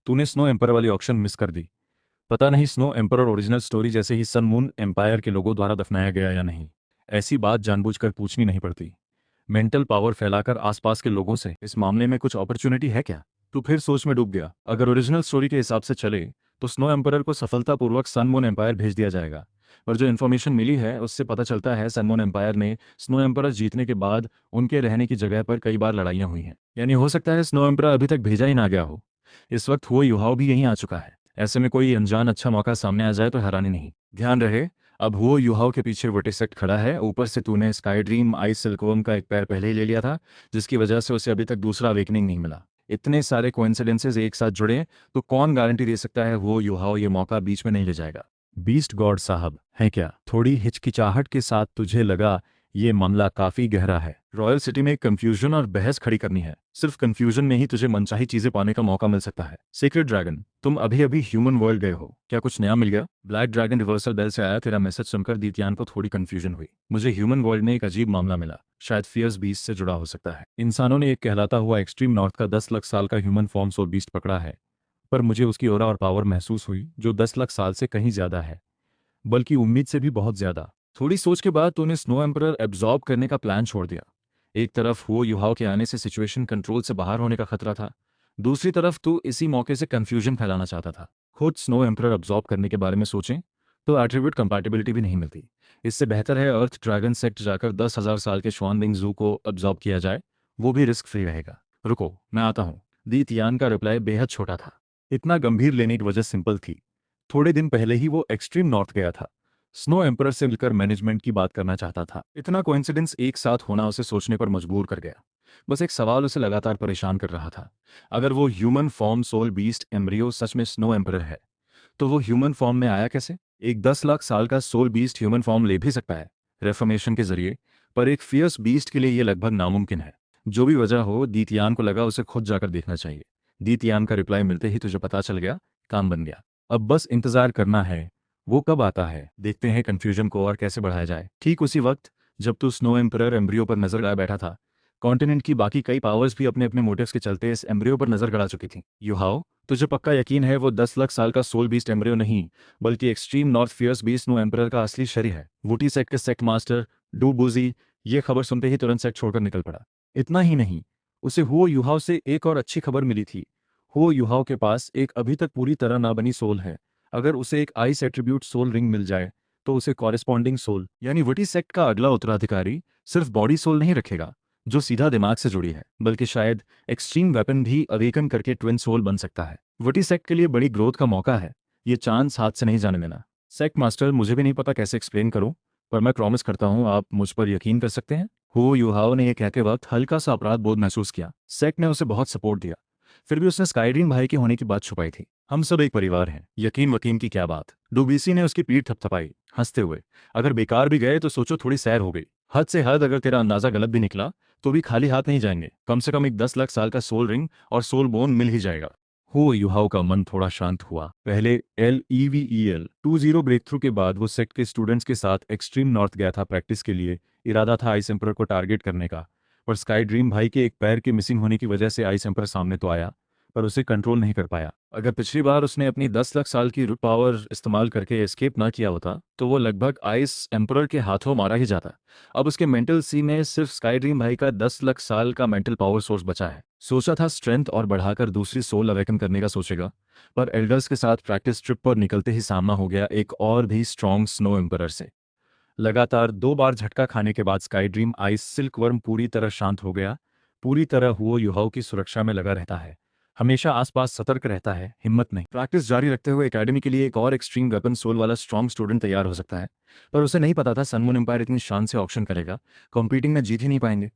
तूने स्नो एम्पर वाली ऑक्शन मिस कर दी। पता नहीं स्नो एम्पर ओरिजिनल स्टोरी जैसे ही सन मून एम्पायर के लोगों द्वारा दफनाया गया या नहीं। ऐसी बात जानबूझकर पूछनी नहीं पड़ती। मेंटल पावर फैलाकर आसपास के लोगों से इस मामले में कुछ अपॉर्चुनिटी है क्या? तू फिर सोच में डूब गया। अगर ओरिजिनल स्टोरी के हिसाब से चले तो स्नो एम्परर को सफलतापूर्वक सन मून एम्पायर भेज दिया जाएगा, पर जो इन्फॉर्मेशन मिली है उससे पता चलता है सन मून एम्पायर में स्नो एम्परर जीतने के बाद उनके रहने की जगह पर कई बार लड़ाइयाँ हुई हैं। यानी हो सकता है स्नो एम्परर अभी तक भेजा ही ना गया हो। इस वक्त वो युहाओ भी यहीं आ चुका है। ऐसे में कोई अनजान अच्छा मौका सामने आ जाए तो हैरानी नहीं। ध्यान रहे, अब वो युहाओ के पीछे वर्टिसेक्ट खड़ा है। ऊपर से तूने स्काई ड्रीम आइस सिल्कवर्म का एक पैर पहले ही ले लिया था, जिसकी वजह से उसे अभी तक दूसरा अवेकनिंग नहीं मिला। इतने सारे कोइंसिडेंसेस एक साथ जुड़े तो कौन गारंटी दे सकता है वो युहाओ ये मौका बीच में नहीं ले जाएगा? बीस्ट गॉड साहब है क्या? थोड़ी हिचकिचाहट के साथ तुझे लगा ये मामला काफी गहरा है। रॉयल सिटी में कंफ्यूजन और बहस खड़ी करनी है। सिर्फ कंफ्यूजन में ही तुझे मनचाही चीजें पाने का मौका मिल सकता है। सीक्रेट ड्रैगन, तुम अभी अभी ह्यूमन वर्ल्ड गए हो, क्या कुछ नया मिल गया? ब्लैक ड्रैगन रिवर्सल बेल से आया तेरा मैसेज सुनकर दीतियान को थोड़ी कंफ्यूजन हुई। मुझे ह्यूमन वर्ल्ड में एक अजीब मामला मिला, शायद फियर्स बीस्ट से जुड़ा हो सकता है। इंसानों ने एक कहलाता हुआ एक्सट्रीम नॉर्थ का 10 लाख साल का ह्यूमन फॉर्म सोल बीस्ट पकड़ा है, पर मुझे उसकी ओरा और पावर महसूस हुई जो 10 लाख साल से कहीं ज्यादा है, बल्कि उम्मीद से भी बहुत ज्यादा। थोड़ी सोच के बाद तूने स्नो एम्परर एब्जॉर्ब करने का प्लान छोड़ दिया। एक तरफ वो युहाओ के आने से सिचुएशन कंट्रोल से बाहर होने का खतरा था, दूसरी तरफ तू इसी मौके से कंफ्यूजन फैलाना चाहता था। खुद स्नो एम्परर एब्जॉर्ब करने के बारे में सोचें तो एट्रीब्यूट कंपैटिबिलिटी भी नहीं मिलती। इससे बेहतर है अर्थ ड्रैगन सेक्ट जाकर 10,000 साल के श्वानबिंग जू को एब्जॉर्ब किया जाए, वो भी रिस्क फ्री रहेगा। रुको, मैं आता हूँ। दी तियान का रिप्लाई बेहद छोटा था। इतना गंभीर लेने की वजह सिंपल थी, थोड़े दिन पहले ही वो एक्सट्रीम नॉर्थ गया था, स्नो एम्परर से मिलकर मैनेजमेंट की बात करना चाहता था। इतना कोइंसिडेंस एक साथ होना उसे सोचने पर मजबूर कर गया। बस एक सवाल उसे लगातार परेशान कर रहा था, अगर वो human form soul beast embryo सच में स्नो एम्परर है तो वो ह्यूमन फॉर्म में आया कैसे? एक 10 लाख साल का सोल बीस्ट ह्यूमन फॉर्म ले भी सकता है रेफॉर्मेशन के जरिए, पर एक फियर्स बीस्ट के लिए ये लगभग नामुमकिन है। जो भी वजह हो, दीतियान को लगा उसे खुद जाकर देखना चाहिए। दीतियान का रिप्लाई मिलते ही तुझे पता चल गया काम बन गया। अब बस इंतजार करना है, वो कब आता है। देखते हैं कंफ्यूजन को और कैसे बढ़ाया जाए। ठीक उसी वक्त जब तू स्नो एम्परर एम्ब्रियो पर नजर गड़ा बैठा था, कॉन्टिनेंट की बाकी कई पावर्स भी अपने अपने मोटिव्स के चलते इस एम्ब्रियो पर नजर गड़ा चुकी थी। युहाओ, तुझे पक्का यकीन है वो 10 लाख साल का सोल बीस्ट एम्ब्रियो नहीं, बल्कि extreme north fierce beast snow emperor का असली शरीर है। वुटी सेक्ट के सेक्ट मास्टर डू बूजी ये खबर सुनते ही तुरंत सेक्ट छोड़कर निकल पड़ा। इतना ही नहीं, उसे हुओ युहाओ से एक और अच्छी खबर मिली थी। हुओ युहाओ के पास एक अभी तक पूरी तरह ना बनी सोल है। अगर उसे एक आइस एट्रीब्यूट सोल रिंग मिल जाए तो उसे कॉरेस्पॉन्डिंग सोल यानी वटी सेक्ट का अगला उत्तराधिकारी सिर्फ बॉडी सोल नहीं रखेगा जो सीधा दिमाग से जुड़ी है, बल्कि शायद एक्सट्रीम वेपन भी अवेकन करके ट्विन सोल बन सकता है। वटी सेक्ट के लिए बड़ी ग्रोथ का मौका है, ये चांस हाथ से नहीं जाने देना। सेक्ट मास्टर, मुझे भी नहीं पता कैसे एक्सप्लेन करूं, पर मैं प्रॉमिस करता हूं आप मुझ पर यकीन कर सकते हैं। हो युहाओ ने यह कहते वक्त हल्का सा अपराध बोध महसूस किया। सेक्ट ने उसे बहुत सपोर्ट दिया, फिर भी उसने स्काईड्रीम भाई के होने की बात छुपाई थी। हम सब एक परिवार हैं, यकीन वकीन की क्या बात। डूबीसी ने उसकी पीठ थपथपाई हंसते हुए। अगर बेकार भी गए तो सोचो थोड़ी सैर हो गई। हद से हद अगर तेरा अंदाजा गलत भी निकला तो भी खाली हाथ नहीं जाएंगे। कम से कम एक 10 लाख साल का सोल रिंग और सोल बोन मिल ही जाएगा। हो युहाओ का मन थोड़ा शांत हुआ। पहले LEVEL 20 ब्रेक थ्रू के बाद वो सेक्ट के स्टूडेंट्स के साथ एक्सट्रीम नॉर्थ गया था प्रैक्टिस के लिए। इरादा था आइस एम्परर को टारगेट करने का, पर स्काई ड्रीम भाई के एक पैर के मिसिंग होने की वजह से आइस एम्परर सामने तो आया, पर उसे कंट्रोल नहीं कर पाया। अगर पिछली बार उसने अपनी 10 लाख साल की रूट पावर इस्तेमाल करके एस्केप ना किया होता तो वो लगभग आइस एम्परर के हाथों मारा ही जाता। अब उसके मेंटल सी में सिर्फ स्काई ड्रीम भाई का 10 लाख साल का मेंटल पावर सोर्स बचा है। सोचा था स्ट्रेंथ और बढ़ाकर दूसरी सोल अवेकन करने का सोचेगा, पर एल्डर्स के साथ प्रैक्टिस ट्रिप पर निकलते ही सामना हो गया एक और भी स्ट्रॉन्ग स्नो एम्परर से। लगातार 2 बार झटका खाने के बाद sky dream ice silk worm पूरी तरह शांत हो गया। पूरी तरह हुओ युहाओ की सुरक्षा में लगा रहता है, हमेशा आसपास सतर्क रहता है, हिम्मत नहीं। प्रैक्टिस जारी रखते हुए एकेडमी के लिए एक और एक्सट्रीम वेपन सोल वाला स्ट्रॉन्ग स्टूडेंट तैयार हो सकता है, पर उसे नहीं पता था सनमून एम्पायर इतनी शान से ऑप्शन करेगा, कॉम्पीटिंग में जीत ही नहीं पाएंगे।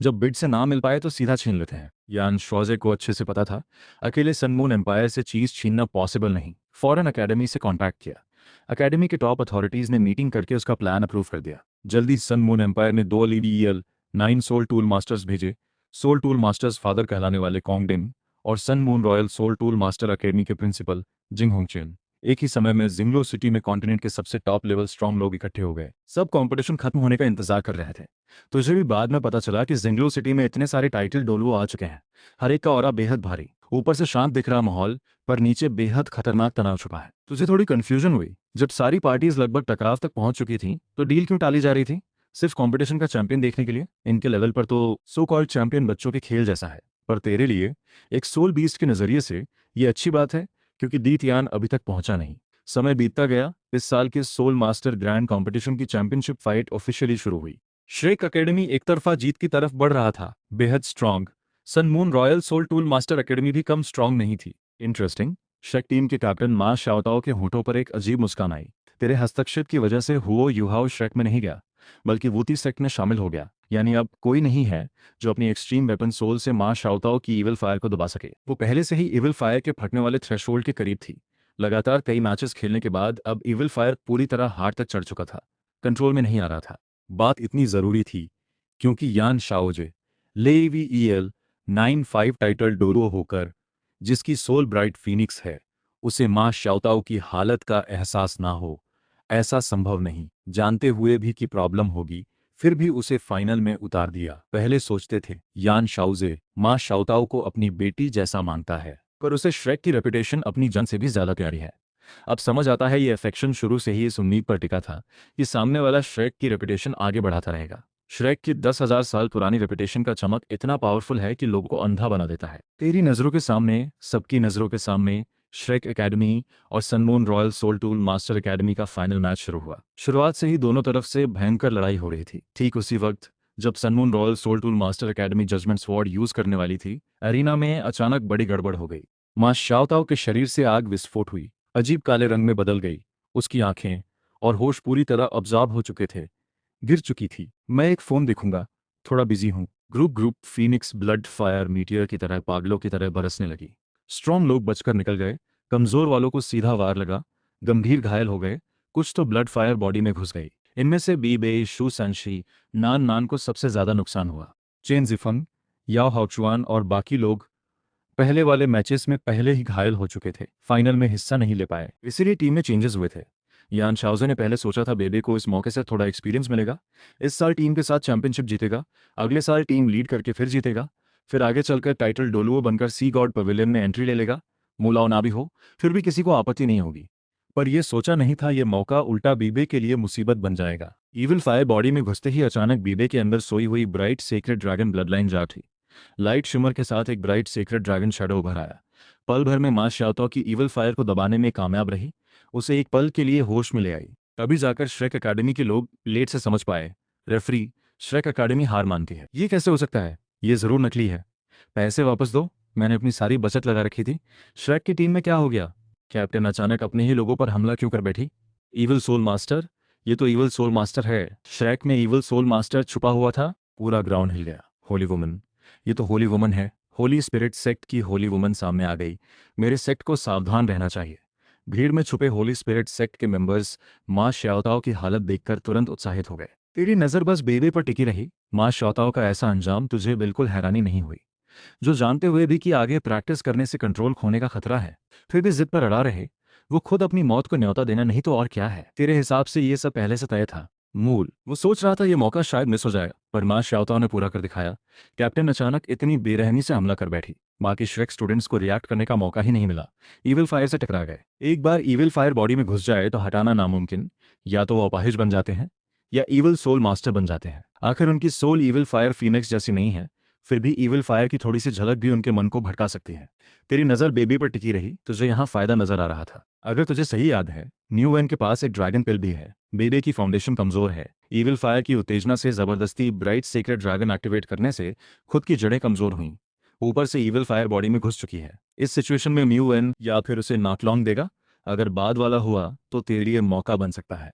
जब बिड से ना मिल पाए तो सीधा छीन लेते हैं। यान श्रोजे को अच्छे से पता था अकेले सनमून एम्पायर से चीज छीनना पॉसिबल नहीं। फॉरेन एकेडमी से कॉन्टैक्ट किया। एकेडमी के टॉप अथॉरिटीज ने मीटिंग करके उसका प्लान अप्रूव कर दिया। जल्दी सनमून एम्पायर ने 2 LEDEL 9 सोल टूल मास्टर्स भेजे। सोल टूल मास्टर्स फादर कहलाने वाले कॉन्गडिन और sun moon royal soul tool master academy के प्रिंसिपल जिंग होंगचेन। एक ही समय में जिंगलो सिटी में कॉन्टिनेंट के सबसे टॉप लेवल स्ट्रॉन्ग लोग इकट्ठे हो गए। सब कंपटीशन खत्म होने का इंतजार कर रहे थे। तुझे भी बाद में पता चला कि जिंगलो सिटी में इतने सारे टाइटल डोलुओ आ चुके हैं, हर एक का ऑरा बेहद भारी। ऊपर से शांत दिख रहा माहौल, पर नीचे बेहद खतरनाक तनाव छुपा है। तुझे थोड़ी कंफ्यूजन हुई जब सारी पार्टीज लगभग टकराव तक पहुंच चुकी थी तो डील क्यों टाली जा रही थी? सिर्फ कंपटीशन का चैंपियन देखने के लिए? इनके लेवल पर तो सो कॉल्ड चैंपियन बच्चों के खेल जैसा है, पर तेरे लिए एक सोल बीस्ट के नजरिए से ये अच्छी बात है, क्योंकि दीतयान अभी तक पहुंचा नहीं। समय बीतता गया। इस साल के सोल मास्टर ग्रैंड कंपटीशन की चैंपियनशिप फाइट ऑफिशियली शुरू हुई। श्रेक एकेडमी एक तरफा जीत की तरफ बढ़ रहा था, बेहद strong. Sun moon royal soul tool master academy भी कम स्ट्रांग नहीं थी। इंटरेस्टिंग। शेक टीम के कैप्टन मा शाओताओ के होठों पर एक अजीब मुस्कान आई। तेरे हस्तक्षेप की वजह से हुओ युहाओ श्रेक में नहीं गया, बल्कि वूती सेक्ट में शामिल हो गया। यानी अब कोई नहीं है जो अपनी एक्सट्रीम वेपन सोल से मा शाओताओ की इविल फायर को दबा सके। वो पहले से ही इविल फायर के फटने वाले थ्रेशोल्ड के करीब थी। लगातार कई मैचेस खेलने के बाद अब इविल फायर पूरी तरह हार्ट तक चढ़ चुका था, कंट्रोल में नहीं आ रहा था। बात इतनी जरूरी थी क्योंकि यान शाओजे LEVEL 9 5 टाइटल डोरो होकर जिसकी सोल ब्राइट फीनिक्स है, उसे मा शाओताओ की हालत का एहसास ना हो, ऐसा संभव नहीं। जानते हुए भी कि प्रॉब्लम होगी, फिर भी उसे फाइनल में उतार दिया। पहले सोचते थे यान शाओजे मां शाओताओ को अपनी बेटी जैसा मानता है, पर उसे श्रेक की रेपुटेशन अपनी जान से भी ज्यादा प्यारी है। अब समझ आता है ये अफेक्शन शुरू से ही इस उम्मीद पर टिका था कि सामने वाला श्रेक की रेपुटेशन आगे बढ़ाता रहेगा। श्रेक की 10,000 साल पुरानी रेपुटेशन का चमक इतना पावरफुल है कि लोगों को अंधा बना देता है। तेरी नजरों के सामने, सबकी नजरों के सामने श्रेक एकेडमी और sun moon royal soul tool master academy का फाइनल मैच शुरू हुआ। शुरुआत से ही दोनों तरफ से भयंकर लड़ाई हो रही थी। ठीक उसी वक्त जब sun moon royal soul tool master academy judgement sword use करने वाली थी, एरिना में अचानक बड़ी गड़बड़ हो गई। मां शाओताओ के शरीर से आग विस्फोट हुई, अजीब काले रंग में बदल गई। उसकी आंखें और होश पूरी तरह अब्जॉर्ब हो चुके थे, गिर चुकी थी। मैं एक फोन देखूंगा, थोड़ा बिजी हूं। Group Phoenix blood fire meteor की तरह पागलों की तरह बरसने लगी। स्ट्रॉन्ग लोग बचकर निकल गए, कमजोर वालों को सीधा वार लगा, गंभीर घायल हो गए, कुछ तो ब्लड फायर बॉडी में घुस गई। इनमें से बीबे, शू सनशी, नान नान को सबसे ज्यादा नुकसान हुआ। चेन जिफंग, याओ हाओचुआन और बाकी लोग पहले वाले मैचेस में पहले ही घायल हो चुके थे, फाइनल में हिस्सा नहीं ले पाए, इसीलिए टीम में चेंजेस हुए थे। यान शाओजे ने पहले सोचा था बेबे को इस मौके से थोड़ा एक्सपीरियंस मिलेगा, इस साल टीम के साथ चैंपियनशिप जीतेगा, अगले साल टीम लीड करके फिर जीतेगा, फिर आगे चलकर टाइटल डोलुओ बनकर सी गॉड पवेलियन में एंट्री ले लेगा, मुलाव ना भी हो फिर भी किसी को आपत्ति नहीं होगी। पर यह सोचा नहीं था ये मौका उल्टा बीबे के लिए मुसीबत बन जाएगा। इविल फायर बॉडी में घुसते ही अचानक बीबे के अंदर सोई हुई bright secret dragon blood line जाग उठी। लाइट शिमर के साथ एक ब्राइट सेक्रेट ड्रैगन शैडो उभर आया। पल भर में मां शाओताओ की इविल फायर को दबाने में कामयाब रही, उसे एक पल के लिए होश में ले आई। तभी जाकर श्रेक एकेडमी के लोग लेट से समझ पाए, रेफरी, श्रेक एकेडमी हार मानती है। ये कैसे हो सकता है? ये जरूर नकली है। पैसे वापस दो, मैंने अपनी सारी बचत लगा रखी थी। श्रेक की टीम में क्या हो गया? कैप्टन अचानक अपने ही लोगों पर हमला क्यों कर बैठी? इविल सोल मास्टर, ये तो इविल सोल मास्टर है। श्रेक में इविल सोल मास्टर छुपा हुआ था। पूरा ग्राउंड हिल गया। होली वुमन, ये तो होली वुमन है। होली स्पिरिट सेक्ट की होली वुमन सामने आ गई। मेरे सेक्ट को सावधान रहना चाहिए। भीड़ में छुपे होली स्पिरिट सेक्ट के मेंबर्स मां श्याओताओ की हालत देखकर तुरंत उत्साहित हो गए। तेरी नजर बस बेबे पर टिकी रही। मां श्याओताओ का ऐसा अंजाम तुझे बिल्कुल हैरानी नहीं हुई, जो जानते हुए भी कि आगे प्रैक्टिस करने से कंट्रोल खोने का खतरा है, फिर भी जिद पर अड़ा रहे। वो खुद अपनी मौत को न्योता देना नहीं तो और क्या है। तेरे हिसाब से ये सब पहले से तय था। मूल, वो सोच रहा था ये मौका शायद मिस हो जाएगा, पर मां श्याओताओ ने पूरा कर दिखाया। कैप्टन अचानक इतनी बेरहमी से हमला कर बैठी, बाकी श्रेक स्टूडेंट्स को रिएक्ट करने का मौका ही नहीं मिला। इविल फायर से टकरा गए। एक बार इविल फायर बॉडी में घुस जाए तो हटाना नामुमकिन। या तो वो अपाहिज बन जाते हैं या इविल सोल मास्टर बन जाते हैं। आखिर उनकी सोल इविल फायर फीनिक्स जैसी नहीं है, फिर भी इविल फायर की थोड़ी सी झलक भी उनके मन को भटका सकती है। तेरी नजर बेबी पर टिकी रही, तुझे यहाँ फायदा नजर आ रहा था। अगर तुझे सही याद है, न्यू वैन के पास एक ड्रैगन पिल भी है। बेबे की फाउंडेशन कमजोर है। इविल फायर की उत्तेजना से जबरदस्ती ब्राइट सीक्रेट ड्रैगन एक्टिवेट करने से खुद की जड़ें कमजोर हुईं। ऊपर से इविल फायर बॉडी में घुस चुकी है। इस सिचुएशन में न्यू वैन या फिर उसे नॉकलॉन्ग देगा। अगर बाद वाला हुआ तो तेरे लिए मौका बन सकता है।